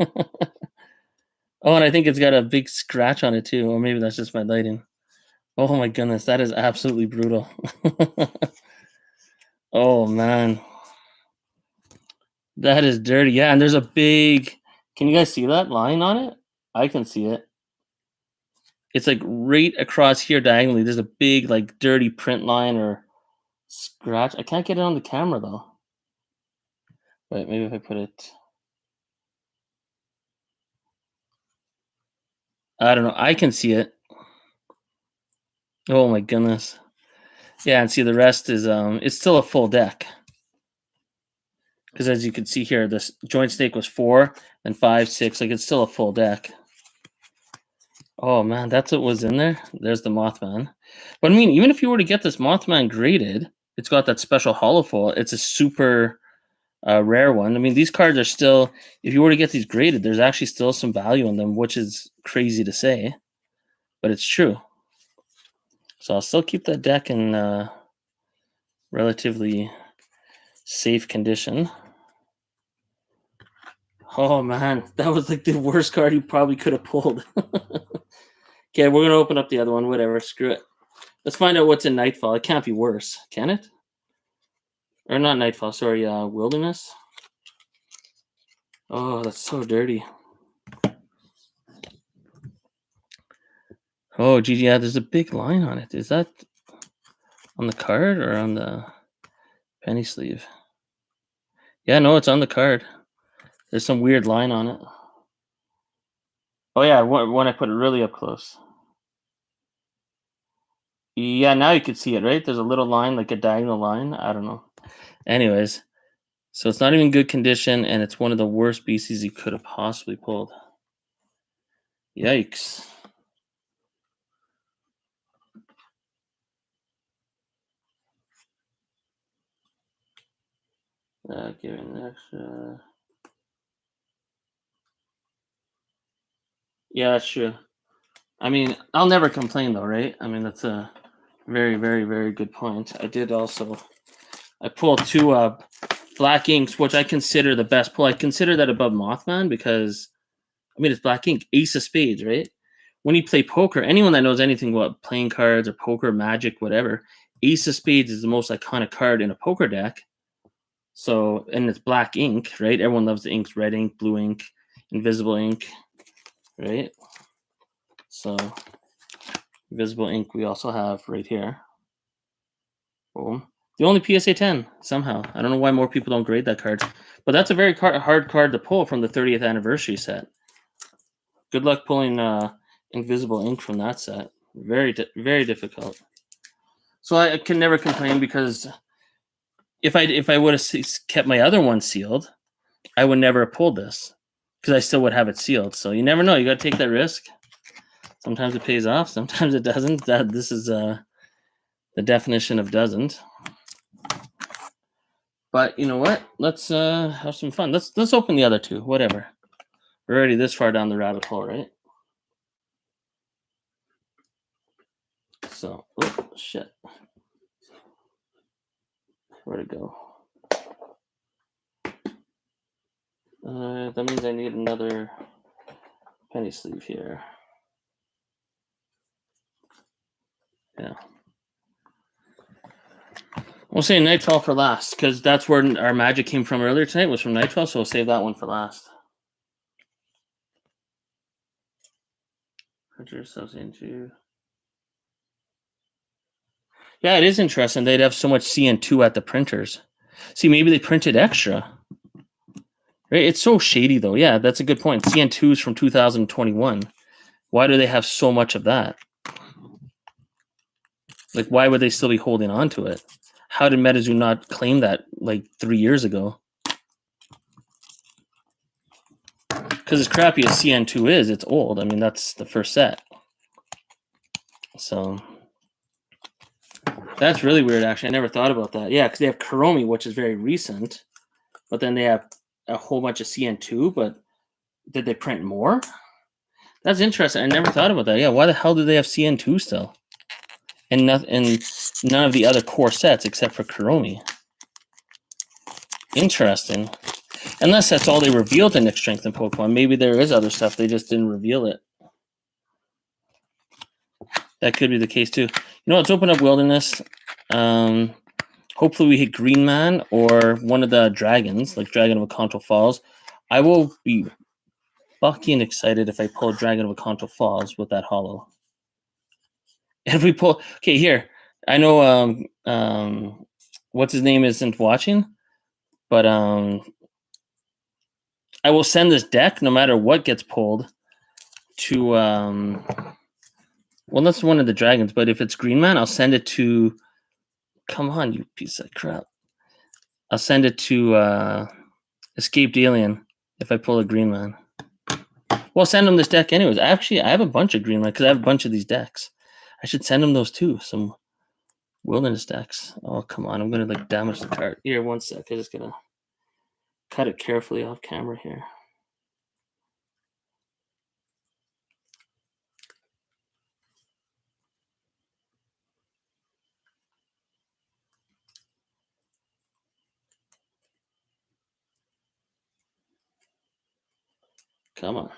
Oh, and I think it's got a big scratch on it too. Or maybe that's just my lighting. Oh my goodness, that is absolutely brutal. Oh man. That is dirty. Yeah, and there's a big, can you guys see that line on it? I can see it. It's like right across here diagonally. There's a big like dirty print line or scratch. I can't get it on the camera though. Wait, maybe if I put it, I don't know. I can see it. Oh my goodness. Yeah, and see the rest is it's still a full deck. Because as you can see here, this joint stake was 4 and 5, 6. Like it's still a full deck. Oh man, that's what was in there. There's the Mothman. But I mean, even if you were to get this Mothman graded, it's got that special hollow foil. It's a super rare one. I mean, these cards are still, if you were to get these graded, there's actually still some value in them, which is crazy to say, but it's true. So I'll still keep that deck in relatively safe condition. Oh man, that was like the worst card you probably could have pulled. Okay, we're gonna open up the other one. Whatever, screw it. Let's find out what's in Nightfall. It can't be worse, can it? Or not Nightfall, sorry, Wilderness. Oh, that's so dirty. Oh, geez, yeah, there's a big line on it. Is that on the card or on the penny sleeve? Yeah, no, it's on the card. There's some weird line on it. Oh yeah, when I put it really up close. Yeah, now you can see it, right? There's a little line, like a diagonal line. I don't know. Anyways, so it's not even good condition, and it's one of the worst BCs you could have possibly pulled. Yikes. Give it an extra. Yeah, that's true. I mean, I'll never complain though, right? I mean, that's a very, very, very good point. I pulled 2 black inks, which I consider the best pull. I consider that above Mothman because, I mean, it's black ink, ace of spades, right? When you play poker, anyone that knows anything about playing cards or poker, magic, whatever, ace of spades is the most iconic card in a poker deck. So, and it's black ink, right? Everyone loves the inks, red ink, blue ink, invisible ink, right? So, invisible ink we also have right here. Boom. The only PSA 10 somehow. I don't know why more people don't grade that card, but that's a very hard card to pull from the 30th anniversary set. Good luck pulling invisible ink from that set. Very difficult. So I can never complain because if I would have kept my other one sealed, I would never have pulled this because I still would have it sealed. So you never know. You got to take that risk. Sometimes it pays off. Sometimes it doesn't. This is the definition of doesn't. But you know what? Let's have some fun. Let's open the other two. Whatever. We're already this far down the rabbit hole, right? So, oh shit. Where'd it go? That means I need another penny sleeve here. Yeah. We'll say Nightfall for last, because that's where our magic came from earlier tonight, was from Nightfall, so we'll save that one for last. Put yourselves into... Yeah, it is interesting. They'd have so much CN2 at the printers. See, maybe they printed extra. Right? It's so shady, though. Yeah, that's a good point. CN2 is from 2021. Why do they have so much of that? Like, why would they still be holding on to it? How did MetaZoo not claim that like 3 years ago? Because as crappy as CN2 is, it's old. I mean, that's the first set. So that's really weird, actually. I never thought about that. Yeah, because they have Kuromi, which is very recent, but then they have a whole bunch of CN2, but did they print more? That's interesting. I never thought about that. Yeah, why the hell do they have CN2 still? And none of the other core sets except for Kuromi. Interesting. Unless that's all they revealed in Nick Strength and Pokemon. Maybe there is other stuff, they just didn't reveal it. That could be the case too. You know, let's open up Wilderness. Hopefully we hit Green Man or one of the dragons, like Dragon of Akanto Falls. I will be fucking excited if I pull Dragon of Akanto Falls with that holo. If we pull... Okay, here. I know what's his name isn't watching, but I will send this deck, no matter what gets pulled, to... well, that's one of the dragons, but if it's Green Man, I'll send it to... Come on, you piece of crap. I'll send it to Escaped Alien if I pull a Green Man. Well, send him this deck anyways. Actually, I have a bunch of Green Man because I have a bunch of these decks. I should send him those too, some Wilderness decks. Oh, come on. I'm going to like damage the card. Here, one sec. I'm just going to cut it carefully off camera here. Come on.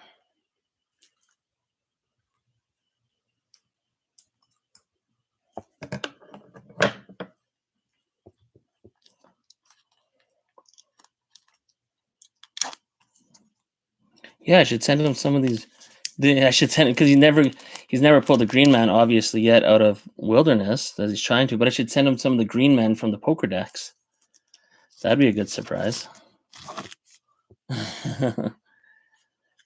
Yeah, I should send him some of these. I should send it because he's never pulled the Green Man obviously yet out of Wilderness as he's trying to, but I should send him some of the Green Men from the poker decks. That'd be a good surprise.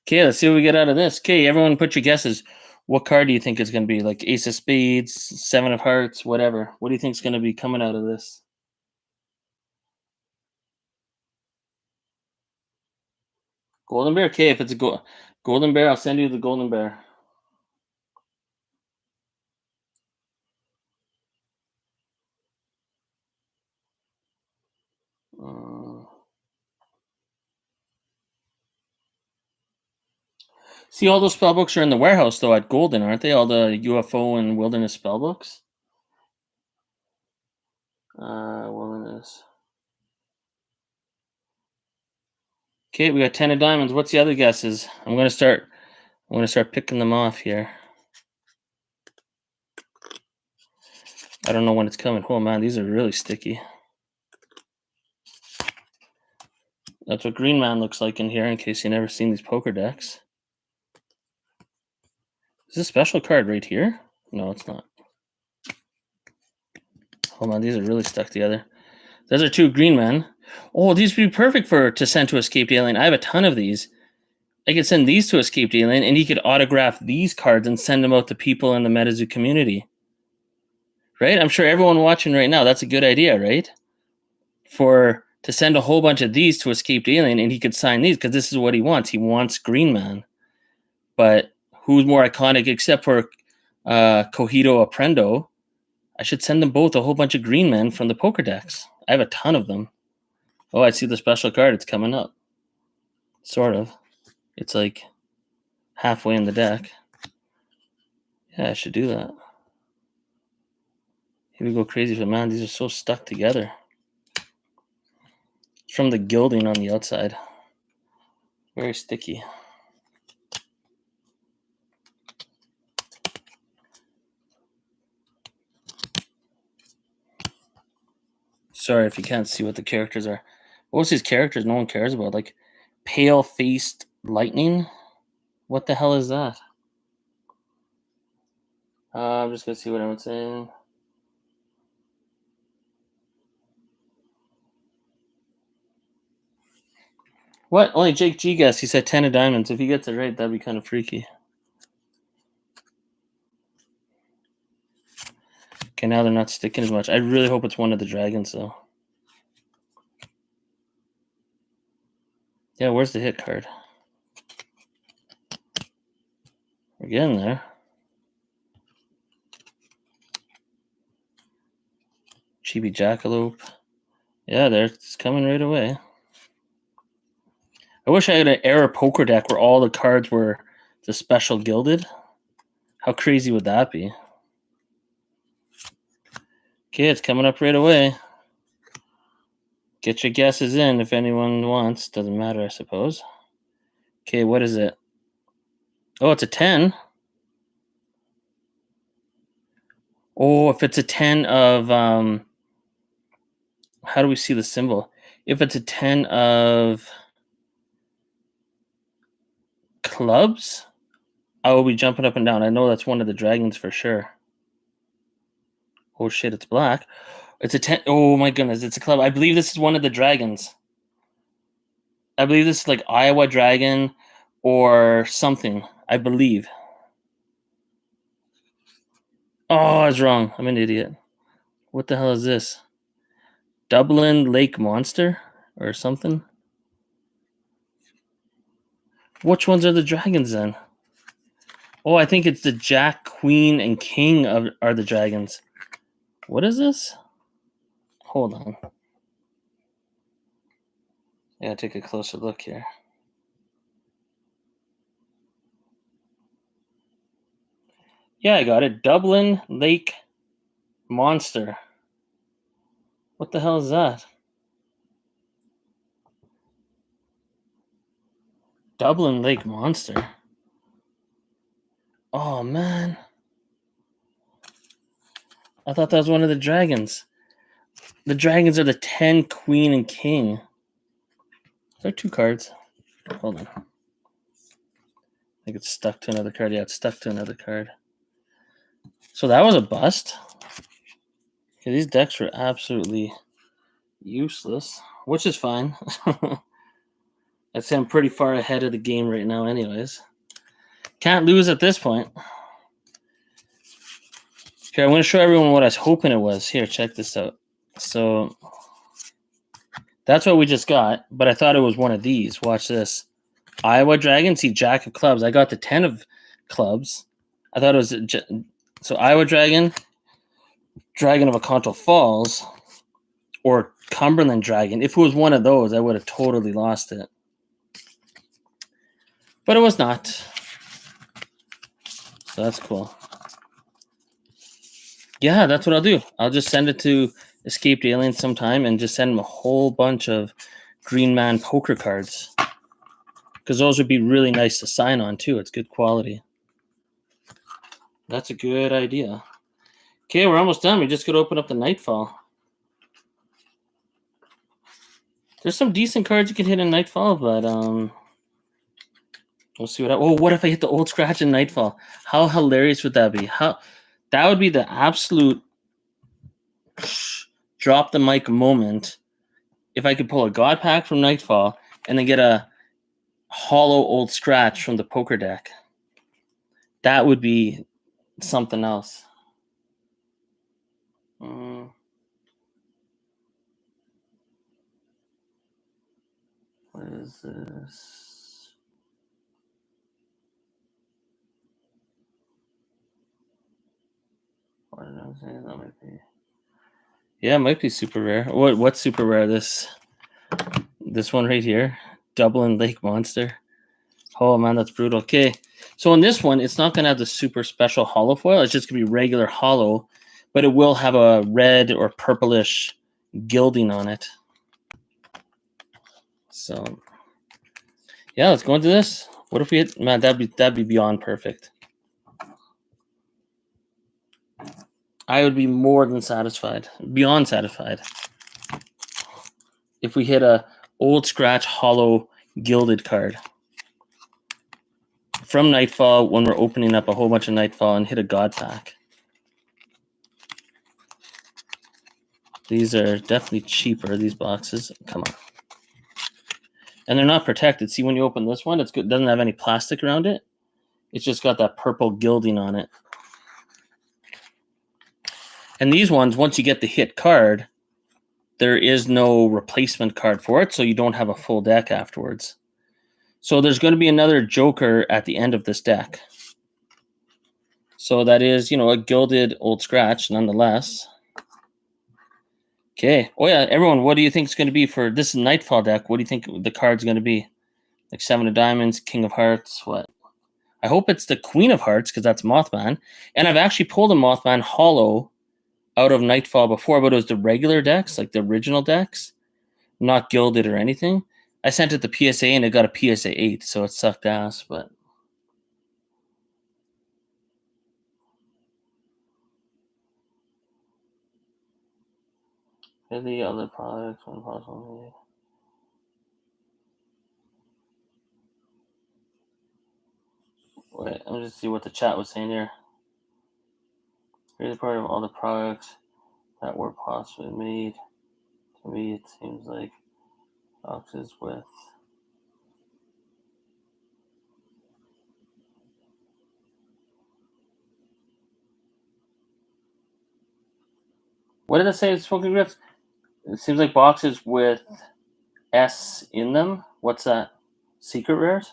Okay, let's see what we get out of this. Okay, everyone put your guesses. What card do you think is going to be? Like Ace of Spades, Seven of Hearts, whatever. What do you think is going to be coming out of this? Golden Bear? Okay, if it's a Golden Bear, I'll send you the Golden Bear. See, all those spellbooks are in the warehouse, though, at Golden, aren't they? All the UFO and Wilderness spellbooks? Wilderness. Okay, we got 10 of diamonds. What's the other guesses? I'm gonna start picking them off here. I don't know when it's coming. Oh man, these are really sticky. That's what Green Man looks like in here, in case you've never seen these poker decks. Is this a special card right here? No, it's not. Hold on, these are really stuck together. Those are two Green Men. Oh, these would be perfect to send to Escaped Alien. I have a ton of these. I could send these to Escaped Alien, and he could autograph these cards and send them out to people in the MetaZoo community. Right? I'm sure everyone watching right now, that's a good idea, right? To send a whole bunch of these to Escaped Alien, and he could sign these, because this is what he wants. He wants Green Man. But who's more iconic except for Cogito Aprendo? I should send them both a whole bunch of Green Men from the poker decks. I have a ton of them. Oh, I see the special card. It's coming up. Sort of. It's like halfway in the deck. Yeah, I should do that. Here we go crazy for man. These are so stuck together. It's from the gilding on the outside. Very sticky. Sorry if you can't see what the characters are. What's these characters no one cares about? Like pale-faced lightning? What the hell is that? I'm just going to see what I'm saying. What? Only Jake G guessed. He said 10 of diamonds. If he gets it right, that'd be kind of freaky. Okay, now they're not sticking as much. I really hope it's one of the dragons, though. Yeah, where's the hit card? We're getting there. Chibi Jackalope. Yeah, there. It's coming right away. I wish I had an era poker deck where all the cards were the special gilded. How crazy would that be? Okay, it's coming up right away. Get your guesses in if anyone wants. Doesn't matter, I suppose. Okay, what is it? Oh, it's a 10. Oh, if it's a 10 of... how do we see the symbol? If it's a 10 of clubs, I will be jumping up and down. I know that's one of the dragons for sure. Oh, shit, it's black. It's a 10. Oh, my goodness, it's a club. I believe this is one of the dragons. I believe this is like Iowa Dragon or something. I believe. Oh, I was wrong. I'm an idiot. What the hell is this? Dublin Lake Monster or something? Which ones are the dragons then? Oh, I think it's the Jack, Queen, and King are the dragons. What is this? Hold on. I gotta take a closer look here. Yeah, I got it. Dublin Lake Monster. What the hell is that? Dublin Lake Monster. Oh, man. I thought that was one of the dragons. The dragons are the 10, Queen, and King. There are two cards. Hold on. I think it's stuck to another card. Yeah, it's stuck to another card. So that was a bust. Okay, these decks were absolutely useless, which is fine. I'd say I'm pretty far ahead of the game right now anyways. Can't lose at this point. Okay, I'm going to show everyone what I was hoping it was. Here, check this out. So that's what we just got, but I thought it was one of these. Watch this. Iowa Dragon, see Jack of Clubs. I got the 10 of clubs. I thought it was... So Iowa Dragon, Dragon of Aconto Falls, or Cumberland Dragon. If it was one of those, I would have totally lost it. But it was not. So that's cool. Yeah, that's what I'll do. I'll just send it to Escaped Aliens sometime and just send them a whole bunch of Green Man poker cards. Because those would be really nice to sign on, too. It's good quality. That's a good idea. Okay, we're almost done. We just got to open up the Nightfall. There's some decent cards you can hit in Nightfall, but we'll see what if I hit the old scratch in Nightfall? How hilarious would that be? That would be the absolute drop the mic moment if I could pull a God Pack from Nightfall and then get a hollow old scratch from the poker deck. That would be something else. What is this? What did I say? That might be. Yeah, it might be super rare. What's super rare? This one right here, Dublin Lake Monster. Oh man, that's brutal. Okay, so in this one, it's not gonna have the super special hollow foil. It's just gonna be regular hollow, but it will have a red or purplish gilding on it. So yeah, let's go into this. What if we hit? Man, that'd be beyond perfect. I would be more than satisfied, beyond satisfied, if we hit a old scratch hollow gilded card from Nightfall when we're opening up a whole bunch of Nightfall and hit a God pack. These are definitely cheaper, these boxes. Come on. And they're not protected. See, when you open this one, it's good. It doesn't have any plastic around it. It's just got that purple gilding on it. And these ones, once you get the hit card, there is no replacement card for it, so you don't have a full deck afterwards. So there's going to be another Joker at the end of this deck. So that is, a gilded old scratch nonetheless. Okay. Oh, yeah. Everyone, what do you think it's going to be for this Nightfall deck? What do you think the card's going to be? Like 7 of Diamonds, King of Hearts, what? I hope it's the Queen of Hearts because that's Mothman. And I've actually pulled a Mothman hollow out of Nightfall before, but it was the regular decks, like the original decks, not gilded or anything. I sent it to PSA and it got a PSA 8, so it sucked ass, but... the other products when possible. Wait, let me just see what the chat was saying here. Here's a part of all the products that were possibly made. To me, it seems like boxes with... What did it say? Smoking Grips? It seems like boxes with S in them. What's that? Secret rares?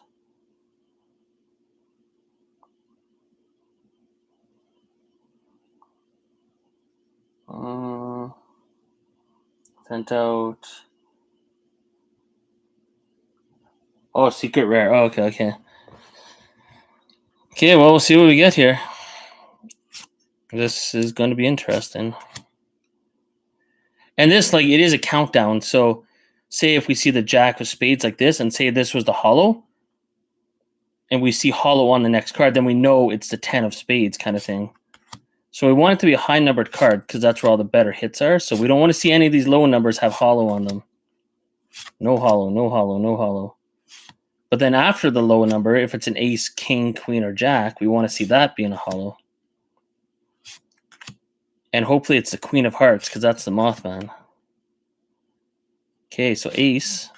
Sent out. Oh, secret rare. Oh, okay. Okay, well, we'll see what we get here. This is going to be interesting. And this, it is a countdown. So, say if we see the Jack of Spades like this, and say this was the hollow, and we see hollow on the next card, then we know it's the 10 of Spades kind of thing. So we want it to be a high-numbered card because that's where all the better hits are. So we don't want to see any of these low numbers have hollow on them. No hollow, no hollow, no hollow. But then after the low number, if it's an ace, king, queen, or jack, we want to see that being a hollow. And hopefully it's the Queen of Hearts because that's the Mothman. Okay, so ace.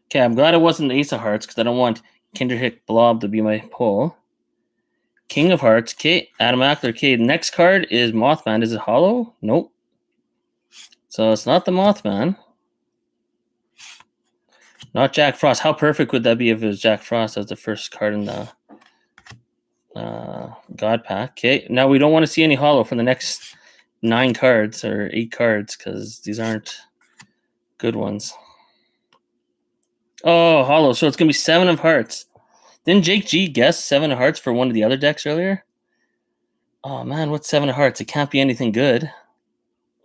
Okay, I'm glad it wasn't the Ace of Hearts because I don't want Kinderhick Blob to be my pull. King of Hearts. Okay, Adam Ackler. Okay, the next card is Mothman. Is it hollow? Nope. So it's not the Mothman. Not Jack Frost. How perfect would that be if it was Jack Frost as the first card in the God pack? Okay, now we don't want to see any hollow for the next 9 cards or 8 cards because these aren't good ones. Oh, hollow. So it's going to be 7 of Hearts. Didn't Jake G guess 7 of Hearts for one of the other decks earlier? Oh, man, what's 7 of Hearts? It can't be anything good.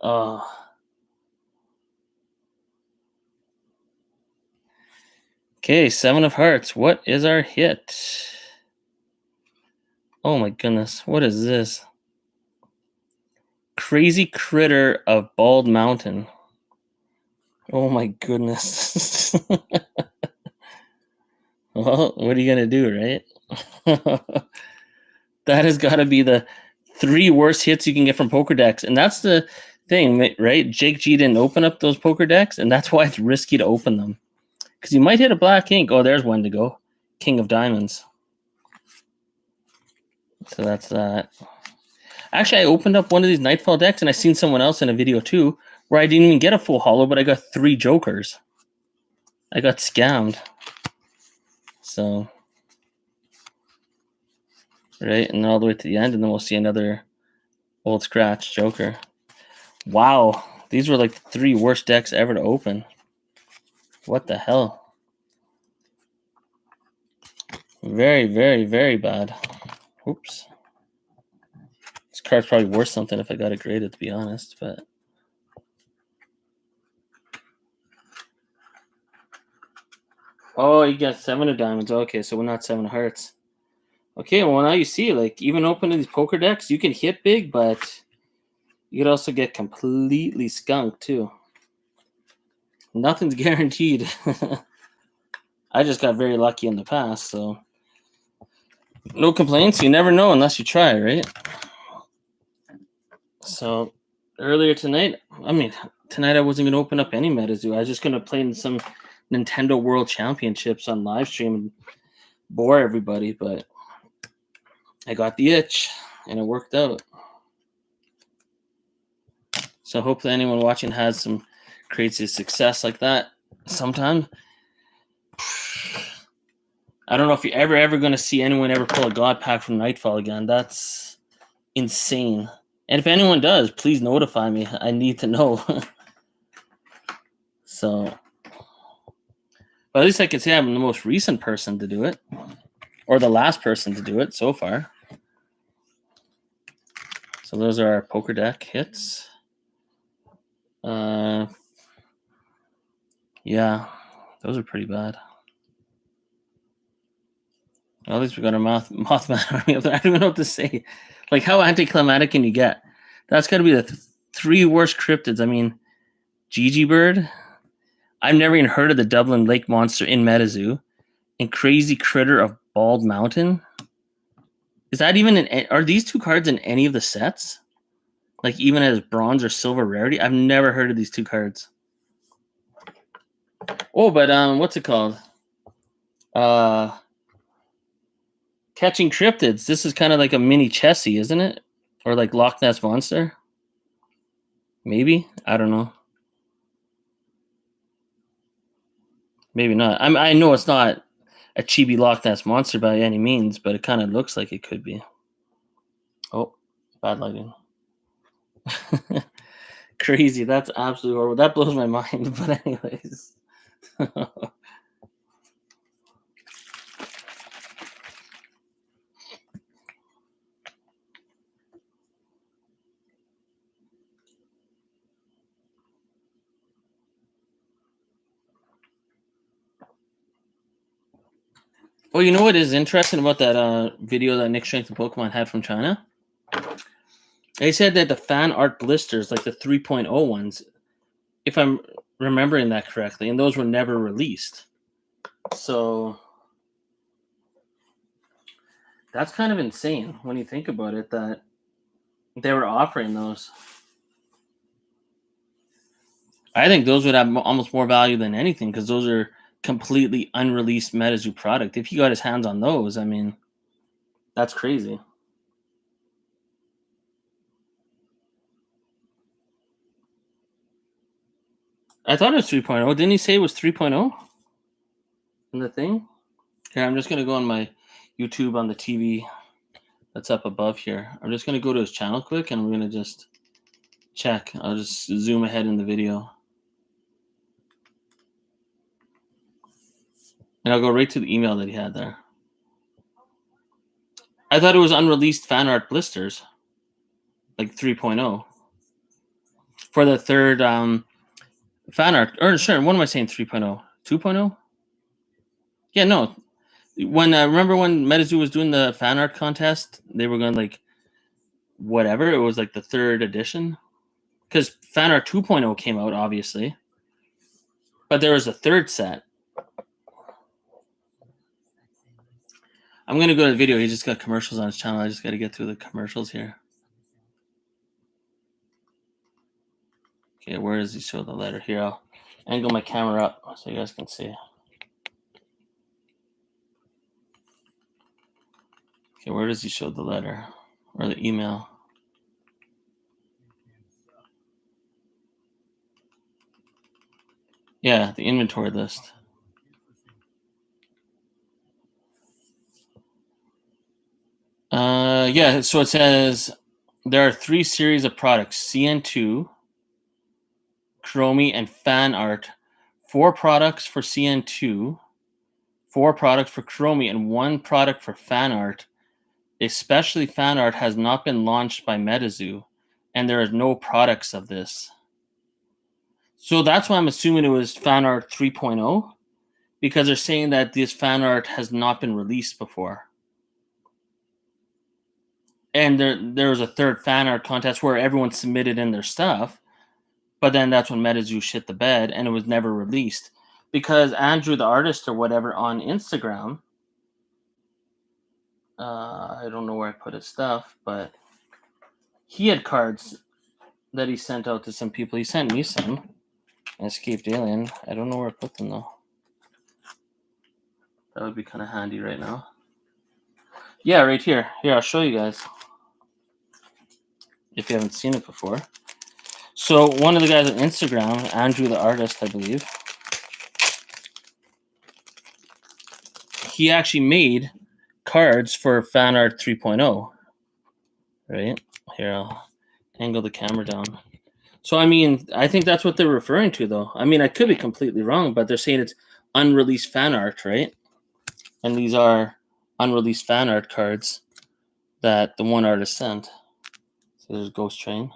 Oh. Okay, 7 of Hearts. What is our hit? Oh, my goodness. What is this? Crazy Critter of Bald Mountain. Oh, my goodness. Well, what are you going to do, right? That has got to be the 3 worst hits you can get from poker decks. And that's the thing, right? Jake G didn't open up those poker decks, and that's why it's risky to open them. Because you might hit a black ink. Oh, there's one to go. King of Diamonds. So that's that. Actually, I opened up one of these Nightfall decks, and I seen someone else in a video too, where I didn't even get a full holo, but I got 3 Jokers. I got scammed. So, right, and all the way to the end, and then we'll see another old scratch Joker. Wow, these were like the 3 worst decks ever to open. What the hell? Very, very, very bad. Oops. This card's probably worth something if I got it graded, to be honest, but... Oh, you got 7 of diamonds. Okay, so we're not 7 of hearts. Okay, well, now you see, like, even opening these poker decks, you can hit big, but you could also get completely skunked, too. Nothing's guaranteed. I just got very lucky in the past, so... No complaints. You never know unless you try, right? So, earlier tonight, tonight I wasn't going to open up any MetaZoo. I was just going to play in some Nintendo World Championships on live stream and bore everybody, but I got the itch, and it worked out. So hopefully anyone watching has some crazy success like that sometime. I don't know if you're ever going to see anyone ever pull a God Pack from Nightfall again. That's insane. And if anyone does, please notify me. I need to know. So, but at least I can say I'm the most recent person to do it, or the last person to do it so far. So those are our poker deck hits. Yeah, those are pretty bad. Well, at least we got our Mothman army up there. I don't even know what to say. Like, how anticlimactic can you get? That's got to be the 3 worst cryptids. I mean, Gigi Bird. I've never even heard of the Dublin Lake Monster in MetaZoo. And Crazy Critter of Bald Mountain. Is that even are these 2 cards in any of the sets? Like, even as bronze or silver rarity? I've never heard of these 2 cards. Oh, but what's it called? Catching Cryptids. This is kind of like a mini Chessie, isn't it? Or like Loch Ness Monster? Maybe? I don't know. Maybe not. I know it's not a chibi Loch Ness Monster by any means, but it kind of looks like it could be. Oh, bad lighting. Crazy. That's absolutely horrible. That blows my mind. But anyways. Well, you know what is interesting about that video that Nick Strength and Pokemon had from China? They said that the fan art blisters, like the 3.0 ones, if I'm remembering that correctly, and those were never released. So that's kind of insane when you think about it, that they were offering those. I think those would have almost more value than anything, because those are completely unreleased MetaZoo product. If he got his hands on those, I mean, that's crazy. I thought it was 3.0. Didn't he say it was 3.0 in the thing? Here, I'm just going to go on my YouTube on the TV that's up above here. I'm just going to go to his channel quick, and we're going to just check. I'll just zoom ahead in the video. And I'll go right to the email that he had there. I thought it was unreleased fan art blisters, like 3.0. For the third fan art, or sure, what am I saying, 3.0? 2.0? Yeah, no. When remember when MetaZoo was doing the fan art contest, they were going like whatever. It was like the 3rd edition. Because fan art 2.0 came out, obviously. But there was a 3rd set. I'm going to go to the video. He just got commercials on his channel. I just got to get through the commercials here. Okay, where does he show the letter? Here, I'll angle my camera up so you guys can see. Okay, where does he show the letter or the email? Yeah, the inventory list. Yeah, so it says there are 3 series of products: CN2, Chromie, and Fan Art. 4 products for CN2, 4 products for Chromie, and 1 product for Fan Art. Especially Fan Art has not been launched by MetaZoo, and there are no products of this. So that's why I'm assuming it was Fan Art 3.0, because they're saying that this Fan Art has not been released before. And there was a third Fan Art contest where everyone submitted in their stuff, but then that's when MetaZoo shit the bed, and it was never released. Because Andrew, the artist or whatever, on Instagram, I don't know where I put his stuff, but he had cards that he sent out to some people. He sent me some. Escaped Alien. I don't know where I put them though. That would be kind of handy right now. Yeah, right here. Here, I'll show you guys. If you haven't seen it before. So one of the guys on Instagram, Andrew the artist, I believe, he actually made cards for Fan Art 3.0. Right? Here, I'll angle the camera down. So, I mean, I think that's what they're referring to, though. I mean, I could be completely wrong, but they're saying it's unreleased fan art, right? And these are unreleased fan art cards that the one artist sent. So there's Ghost Train.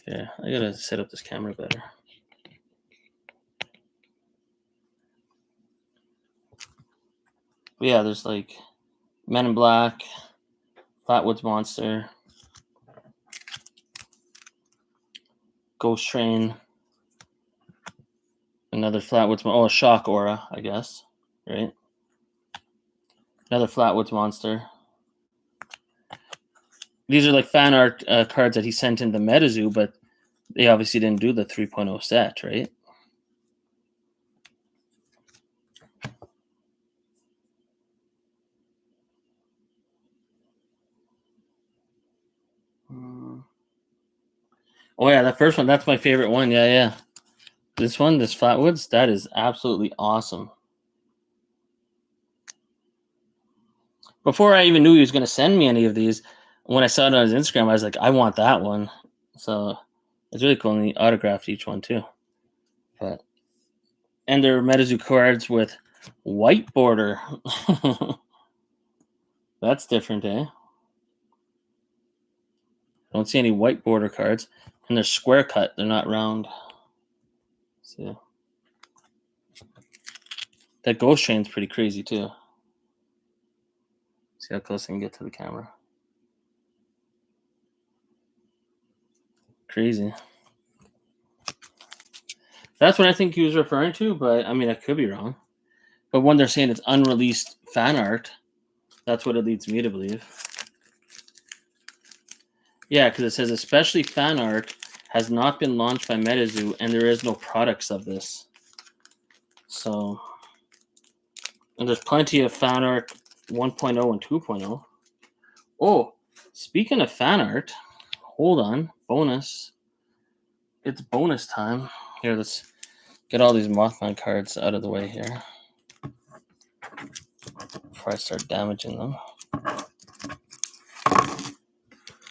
Yeah, I gotta set up this camera better. But yeah, there's like Men in Black, Flatwoods Monster, Ghost Train, another Flatwoods, Shock Aura, I guess, right? Another Flatwoods Monster. These are like fan art cards that he sent in the MetaZoo, but they obviously didn't do the 3.0 set, right? Oh yeah, that first one, that's my favorite one. Yeah. This one, this Flatwoods, that is absolutely awesome. Before I even knew he was going to send me any of these, when I saw it on his Instagram, I was like, I want that one. So it's really cool, and he autographed each one too. And there are MetaZoo cards with white border. That's different, eh? Don't see any white border cards, and they're square cut. They're not round. So that Ghost Train's pretty crazy too. See how close I can get to the camera. Crazy. That's what I think he was referring to, but I mean, I could be wrong. But when they're saying it's unreleased fan art, that's what it leads me to believe. Yeah, because it says especially fan art has not been launched by MetaZoo, and there is no products of this. So, and there's plenty of fan art 1.0 and 2.0. Oh, speaking of fan art, hold on, bonus. It's bonus time. Here, let's get all these Mothman cards out of the way here before I start damaging them.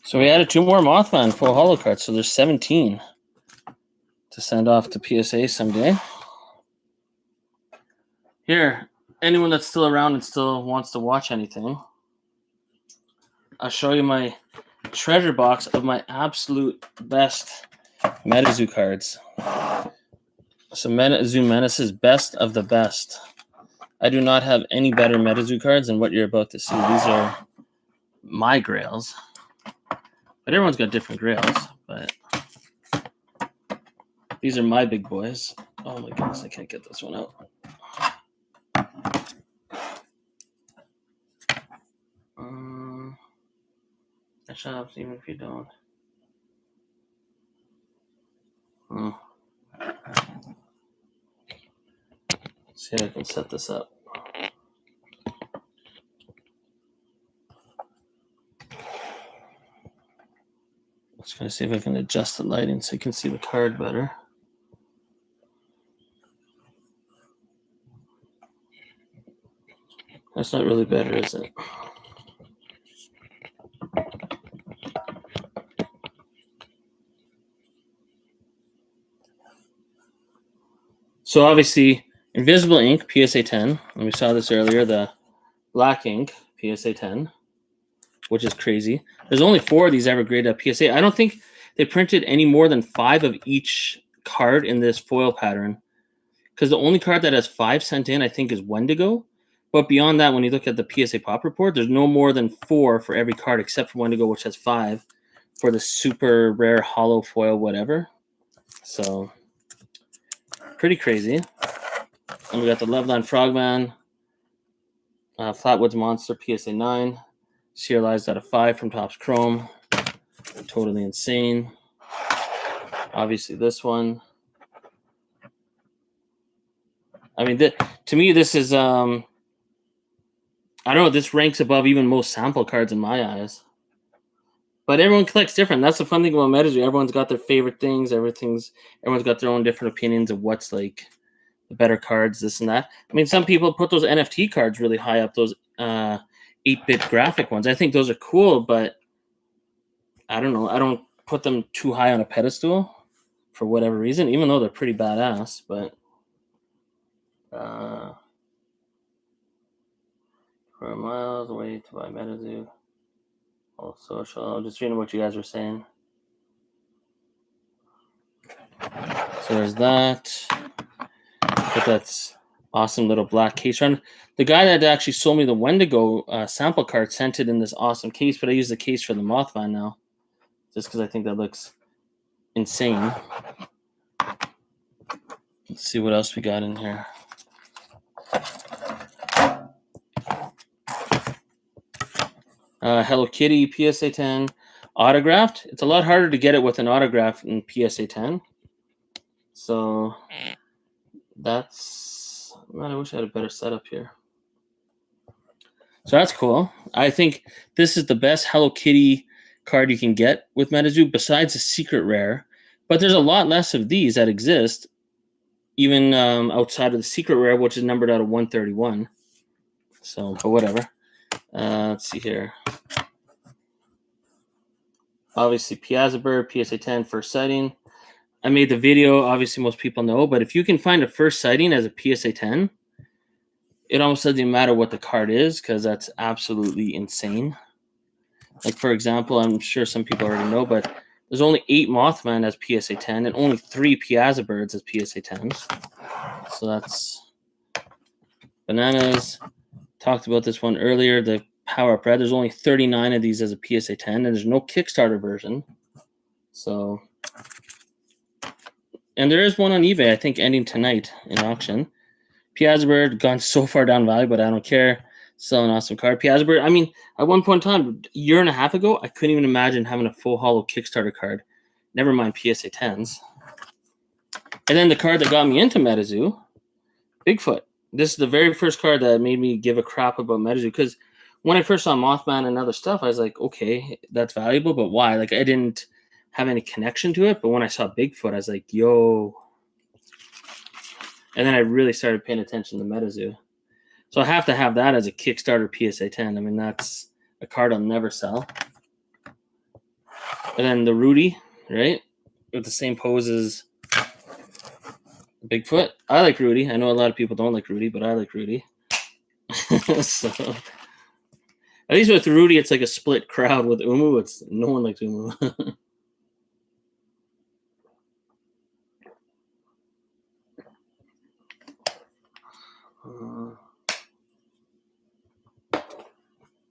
So we added 2 more Mothman full holo cards, so there's 17 to send off to PSA someday. Here, anyone that's still around and still wants to watch anything, I'll show you my treasure box of my absolute best MetaZoo cards. So MetaZoo Menace's best of the best. I do not have any better MetaZoo cards than what you're about to see. These are my grails. But everyone's got different grails. But these are my big boys. Oh my goodness, I can't get this one out. Shops, even if you don't. See if I can set this up. Trying to see if I can adjust the lighting so you can see the card better. That's not really better, is it? So obviously, invisible ink, PSA 10. And we saw this earlier, the black ink, PSA 10, which is crazy. There's only 4 of these ever graded at PSA. I don't think they printed any more than 5 of each card in this foil pattern. Because the only card that has 5 sent in, I think, is Wendigo. But beyond that, when you look at the PSA Pop Report, there's no more than 4 for every card except for Wendigo, which has 5 for the super rare hollow foil whatever. So, pretty crazy. And we got the Loveland Frogman, Flatwoods Monster, PSA 9, serialized out of 5 from Topps Chrome. Totally insane. Obviously, this one. I mean, to me, this is, I don't know, this ranks above even most sample cards in my eyes. But everyone collects different. That's the fun thing about MetaZoo. Everyone's got their favorite things. Everyone's got their own different opinions of what's like the better cards, this and that. I mean, some people put those NFT cards really high up, those 8-bit graphic ones. I think those are cool, but I don't know. I don't put them too high on a pedestal for whatever reason, even though they're pretty badass. But for miles away to buy MetaZoo. All social. I'm just reading what you guys were saying. So there's that. But that's awesome little black case run. The guy that actually sold me the Wendigo sample card sent it in this awesome case, but I use the case for the Mothman now, just because I think that looks insane. Let's see what else we got in here. Hello Kitty, PSA 10. Autographed. It's a lot harder to get it with an autograph in PSA 10. So that's... Man, I wish I had a better setup here. So that's cool. I think this is the best Hello Kitty card you can get with MetaZoo besides the secret rare. But there's a lot less of these that exist, even outside of the secret rare, which is numbered out of 131. So, but whatever. Let's see here. Obviously, Piazza-Bird, PSA 10, first sighting. I made the video, obviously most people know, but if you can find a first sighting as a PSA 10, it almost doesn't matter what the card is, because that's absolutely insane. Like, for example, I'm sure some people already know, but there's only 8 Mothman as PSA 10 and only 3 Piazza-Birds as PSA 10s. So that's bananas. Talked about this one earlier, the Power Up Red. There's only 39 of these as a PSA 10, and there's no Kickstarter version. So, and there is one on eBay, I think, ending tonight in auction. Piazza-Bird gone so far down value, but I don't care. Still an awesome card. Piazza-Bird, I mean, at one point in time, a year and a half ago, I couldn't even imagine having a full hollow Kickstarter card. Never mind PSA 10s. And then the card that got me into MetaZoo, Bigfoot. This is the very first card that made me give a crap about MetaZoo, because when I first saw Mothman and other stuff, I was like, okay, that's valuable, but why? Like, I didn't have any connection to it, but when I saw Bigfoot, I was like, yo. And then I really started paying attention to MetaZoo. So I have to have that as a Kickstarter PSA 10. I mean, that's a card I'll never sell. And then the Rudy, right? With the same pose as Bigfoot. I like Rudy. I know a lot of people don't like Rudy, but I like Rudy. So at least with Rudy, it's like a split crowd. With Umu, it's no one likes Umu.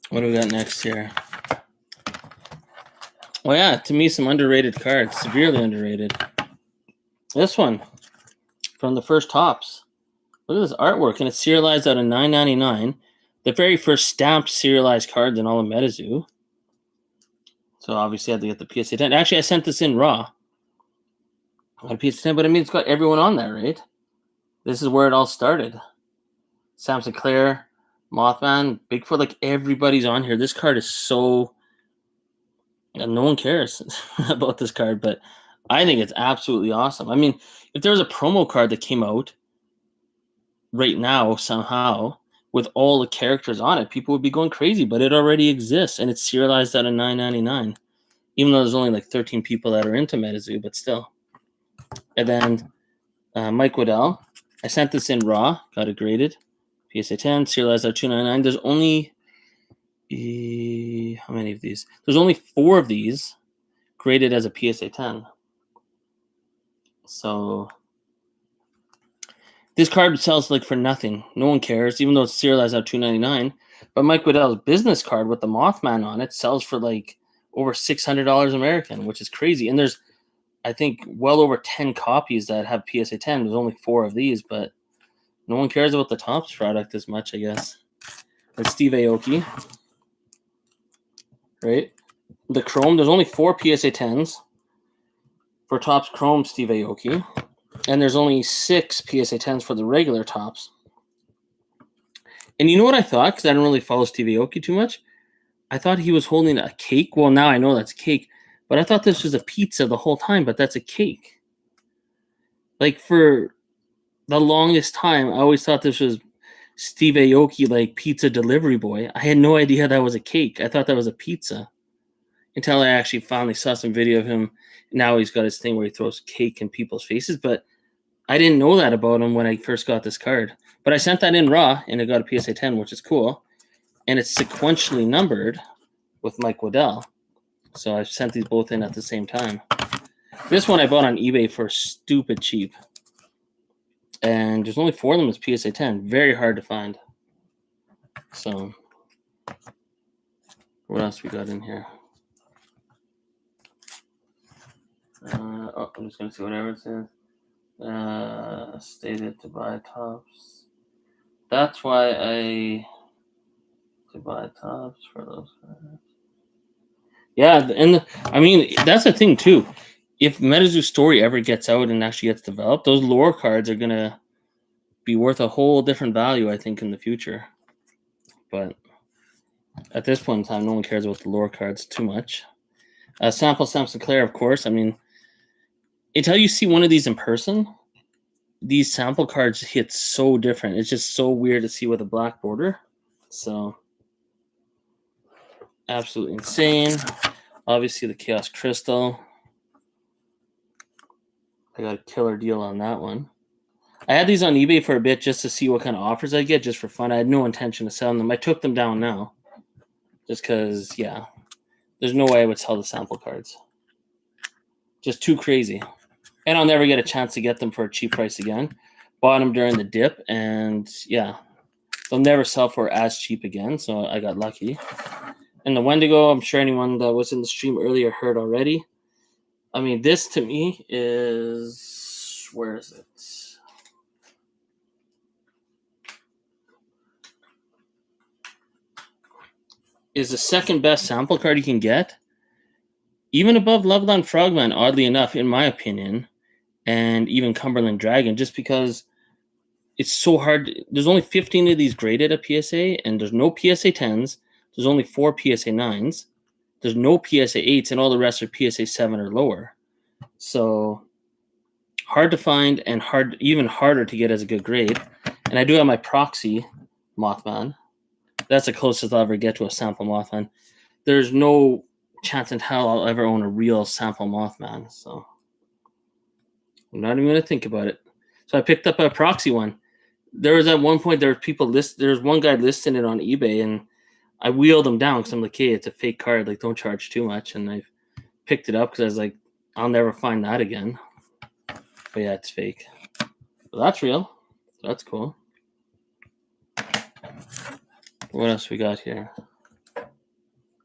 What do we got next here? Well, yeah, to me, some underrated cards. Severely underrated. This one from the first Topps. Look at this artwork, and it's serialized out of $9.99. The very first stamped serialized cards in all of MetaZoo. So obviously I had to get the PSA 10. Actually, I sent this in raw. I got a PSA 10, but I mean, it's got everyone on there, right? This is where it all started. Sam Sinclair, Mothman, Bigfoot, like everybody's on here. This card is so And no one cares about this card, but I think it's absolutely awesome. I mean, if there was a promo card that came out right now somehow with all the characters on it, people would be going crazy, but it already exists and it's serialized at a $9.99. Even though there's only like 13 people that are into MetaZoo, but still. And then Mike Waddell, I sent this in raw, got it graded. PSA 10, serialized at $2.99. There's only how many of these? There's only 4 of these graded as a PSA 10. So this card sells like for nothing. No one cares, even though it's serialized at $2.99. But Mike Waddell's business card with the Mothman on it sells for like over $600 American, which is crazy. And there's, I think, well over 10 copies that have PSA 10. There's only 4 of these, but no one cares about the Topps product as much, I guess. It's Steve Aoki, right? The Chrome, there's only 4 PSA 10s for Topps Chrome Steve Aoki. And there's only 6 PSA 10s for the regular Topps. And you know what I thought? Because I don't really follow Steve Aoki too much. I thought he was holding a cake. Well, now I know that's a cake. But I thought this was a pizza the whole time, but that's a cake. Like, for the longest time, I always thought this was Steve Aoki, like, pizza delivery boy. I had no idea that was a cake. I thought that was a pizza. Until I actually finally saw some video of him. Now he's got his thing where he throws cake in people's faces. But I didn't know that about him when I first got this card. But I sent that in raw, and it got a PSA 10, which is cool. And it's sequentially numbered with Mike Waddell. So I sent these both in at the same time. This one I bought on eBay for stupid cheap. And there's only 4 of them as PSA 10. Very hard to find. So, what else we got in here? I'm just going to see whatever it says. Stated to buy Topps. That's why I to buy Topps for those cards. Yeah, and I mean, that's the thing too. If MetaZoo story ever gets out and actually gets developed, those lore cards are gonna be worth a whole different value, I think, in the future. But at this point in time, no one cares about the lore cards too much. Sample Sam Sinclair, of course. I mean, until you see one of these in person, these sample cards hit so different. It's just so weird to see with a black border. So, absolutely insane. Obviously, the Chaos Crystal. I got a killer deal on that one. I had these on eBay for a bit just to see what kind of offers I get, just for fun. I had no intention of selling them. I took them down now. Just because, yeah, there's no way I would sell the sample cards. Just too crazy. And I'll never get a chance to get them for a cheap price again. Bought them during the dip, and yeah, they'll never sell for as cheap again, so I got lucky. And the Wendigo, I'm sure anyone that was in the stream earlier heard already. I mean, this to me is... Where is it? Is the second best sample card you can get. Even above Loveland Frogman, oddly enough, in my opinion. And even Cumberland Dragon, just because it's so hard. There's only 15 of these graded at PSA, and there's no PSA 10s. There's only 4 PSA 9s. There's no PSA 8s, and all the rest are PSA 7 or lower. So hard to find, and even harder to get as a good grade. And I do have my proxy Mothman. That's the closest I'll ever get to a sample Mothman. There's no chance in hell I'll ever own a real sample Mothman. So I'm not even going to think about it. So I picked up a proxy one. There was at one point, there was one guy listing it on eBay, and I wheeled him down because I'm like, hey, it's a fake card. Like, don't charge too much. And I picked it up because I was like, I'll never find that again. But yeah, it's fake. But that's real. That's cool. What else we got here?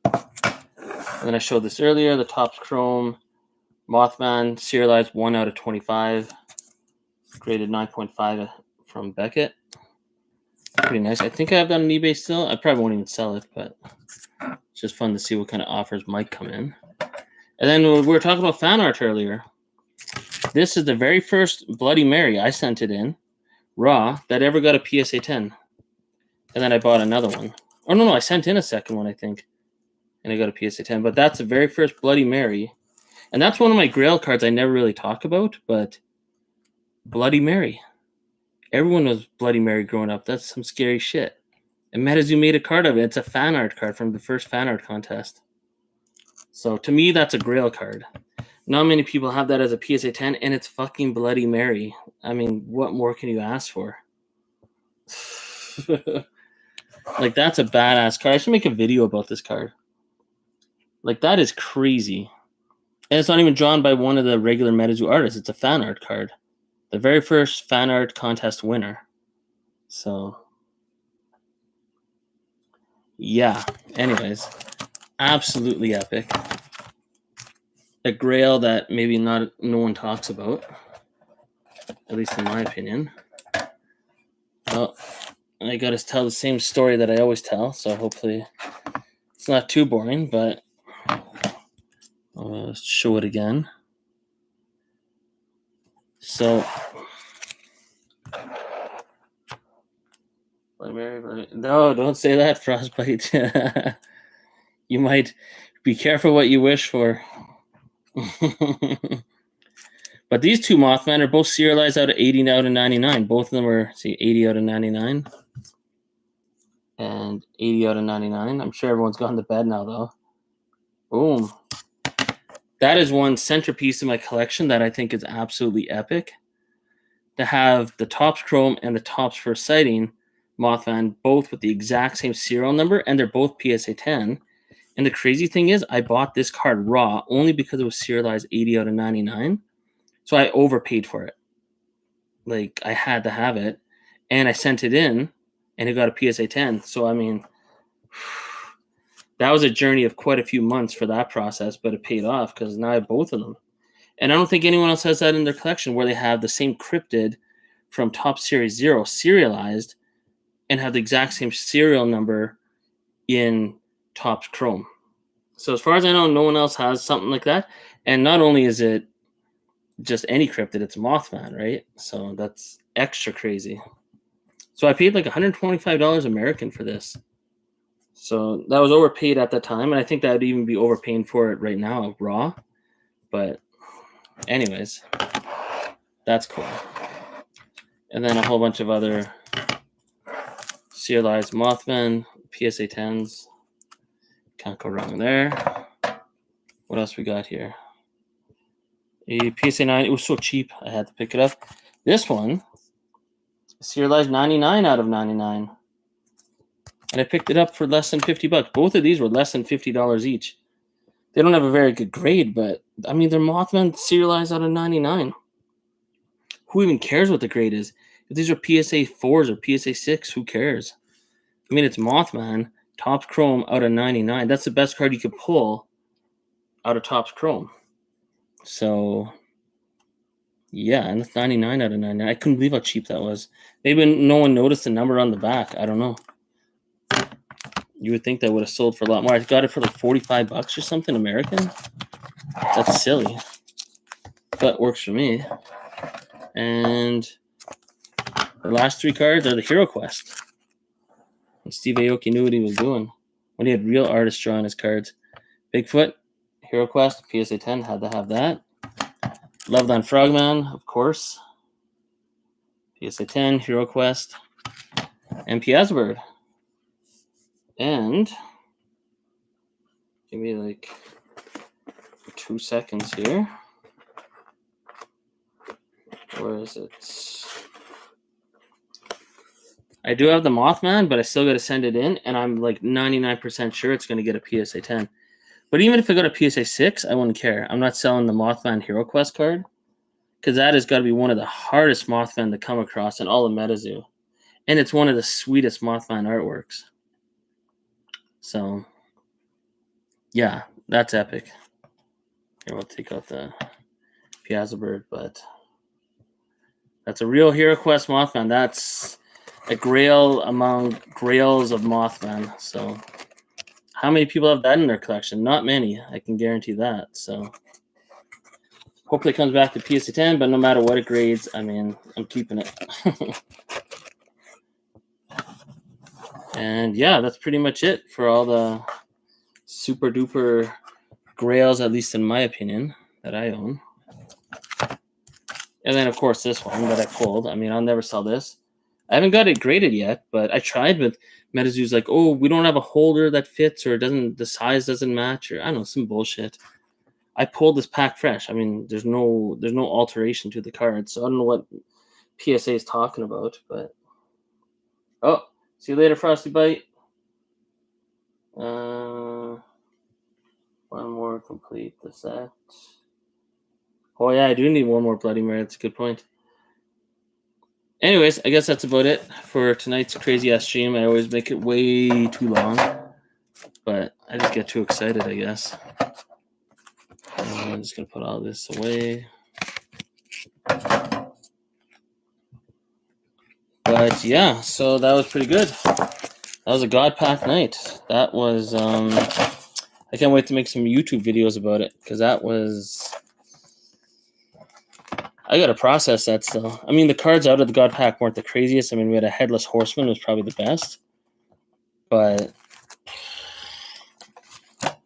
And then I showed this earlier, the Topps Chrome Mothman, serialized 1 out of 25, graded 9.5 from Beckett. Pretty nice. I think I have that on eBay still. I probably won't even sell it, but it's just fun to see what kind of offers might come in. And then we were talking about fan art earlier. This is the very first Bloody Mary I sent it in, raw, that ever got a PSA 10. And then I bought another one. Oh, no, I sent in a second one, I think. and I got a PSA 10. But that's the very first Bloody Mary. And that's one of my Grail cards I never really talk about, but Bloody Mary. Everyone knows Bloody Mary growing up. That's some scary shit. And MetaZoo made a card of it. It's a fan art card from the first fan art contest. So to me, that's a Grail card. Not many people have that as a PSA 10, and it's fucking Bloody Mary. I mean, what more can you ask for? Like, that's a badass card. I should make a video about this card. Like, that is crazy. And it's not even drawn by one of the regular MetaZoo artists. It's a fan art card. The very first fan art contest winner. So, yeah. Anyways, absolutely epic. A Grail that maybe no one talks about, at least in my opinion. Well, I got to tell the same story that I always tell, so hopefully it's not too boring, but I'll show it again. So, no, don't say that, Frostbite. You might be careful what you wish for. But these two Mothman are both serialized out of 80 out of 99. Both of them are, 80 out of 99. And 80 out of 99. I'm sure everyone's gone to bed now, though. Boom. That is one centerpiece in my collection that I think is absolutely epic. To have the Topps Chrome and the Topps First Sighting Mothman both with the exact same serial number, and they're both PSA 10. And the crazy thing is, I bought this card raw only because it was serialized 80 out of 99. So I overpaid for it. Like, I had to have it. And I sent it in, and it got a PSA 10. So, I mean, that was a journey of quite a few months for that process, but it paid off because now I have both of them. And I don't think anyone else has that in their collection where they have the same cryptid from Top Series 0 serialized and have the exact same serial number in Topps Chrome. So as far as I know, no one else has something like that. And not only is it just any cryptid, it's Mothman, right? So that's extra crazy. So I paid like $125 American for this. So that was overpaid at the time, and I think that would even be overpaying for it right now, raw. But anyways, that's cool. And then a whole bunch of other serialized Mothman, PSA 10s. Can't go wrong there. What else we got here? A PSA 9. It was so cheap, I had to pick it up. This one, serialized 99 out of 99. And I picked it up for less than $50. Both of these were less than $50 each. They don't have a very good grade, but I mean, they're Mothman serialized out of 99. Who even cares what the grade is? If these are PSA 4s or PSA 6, who cares? I mean, it's Mothman, Topps Chrome out of 99. That's the best card you could pull out of Topps Chrome. So, yeah, and that's 99 out of 99. I couldn't believe how cheap that was. Maybe no one noticed the number on the back. I don't know. You would think that would have sold for a lot more. I got it for like $45 or something American. That's silly. But works for me. And the last three cards are the Hero Quest. And Steve Aoki knew what he was doing when he had real artists drawing his cards. Bigfoot, Hero Quest, PSA 10, had to have that. Loved on Frogman, of course. PSA 10, Hero Quest, and Piazbird. And give me like 2 seconds here. Where is it? I do have the Mothman, but I still got to send it in, and I'm like 99% sure it's going to get a PSA 10. But even if I got a PSA 6, I wouldn't care. I'm not selling the Mothman Hero Quest card because that has got to be one of the hardest Mothman to come across in all of MetaZoo. And it's one of the sweetest Mothman artworks. So, yeah, that's epic. Here, we'll take out the Piazbird, but that's a real Hero Quest Mothman. That's a grail among grails of Mothman. So, how many people have that in their collection? Not many. I can guarantee that. So, hopefully it comes back to PSA 10, but no matter what it grades, I mean, I'm keeping it. And yeah, that's pretty much it for all the super duper grails, at least in my opinion, that I own. And then, of course, this one that I pulled. I mean, I'll never sell this. I haven't got it graded yet, but I tried with MetaZoo's like, oh, we don't have a holder that fits, or it doesn't, the size doesn't match, or I don't know, some bullshit. I pulled this pack fresh. I mean, there's no alteration to the card, so I don't know what PSA is talking about, but oh, see you later, Frosty Bite. One more complete the set. Oh yeah, I do need one more Bloody Mary. That's a good point. Anyways, I guess that's about it for tonight's crazy ass stream. I always make it way too long, but I just get too excited, I guess. And I'm just gonna put all this away. But yeah, so that was pretty good. That was a God Pack night. That was I can't wait to make some YouTube videos about it, because that was, I gotta process that still. I mean, the cards out of the God Pack weren't the craziest. I mean, we had a Headless Horseman, was probably the best, but I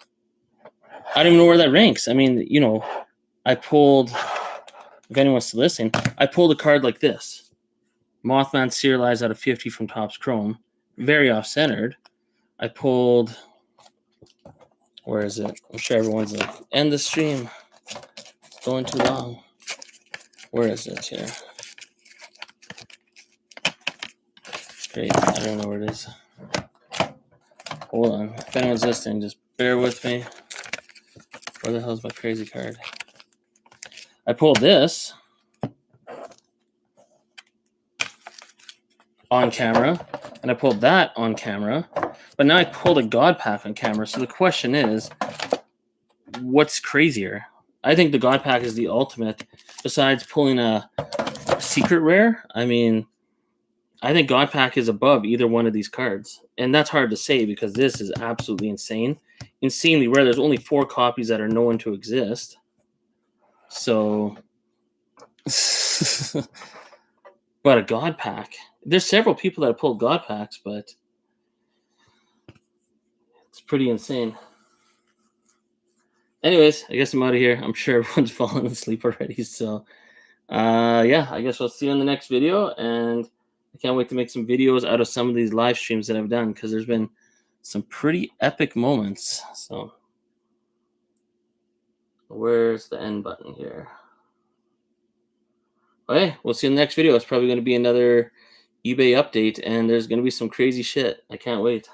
don't even know where that ranks. I mean, you know, I pulled, if anyone's still listening, I pulled a card like this. Mothman Serialized out of 50 from Topps Chrome. Very off-centered. I pulled, where is it? I'm sure everyone's like, end the stream. It's going too long. Where is it here? Great, I don't know where it is. Hold on. If anyone's listening, just bear with me. Where the hell is my crazy card? I pulled this on camera, and I pulled that on camera, but now I pulled a God Pack on camera. So the question is, what's crazier? I think the God Pack is the ultimate, besides pulling a secret rare. I mean, I think God Pack is above either one of these cards. And that's hard to say, because this is absolutely insane. Insanely rare. There's only 4 copies that are known to exist. So, but a God Pack. There's several people that have pulled God Packs, but it's pretty insane. Anyways, I guess I'm out of here. I'm sure everyone's fallen asleep already. So, yeah, I guess I'll see you in the next video. And I can't wait to make some videos out of some of these live streams that I've done, because there's been some pretty epic moments. So, where's the end button here? Okay, we'll see you in the next video. It's probably going to be another eBay update, and there's going to be some crazy shit. I can't wait.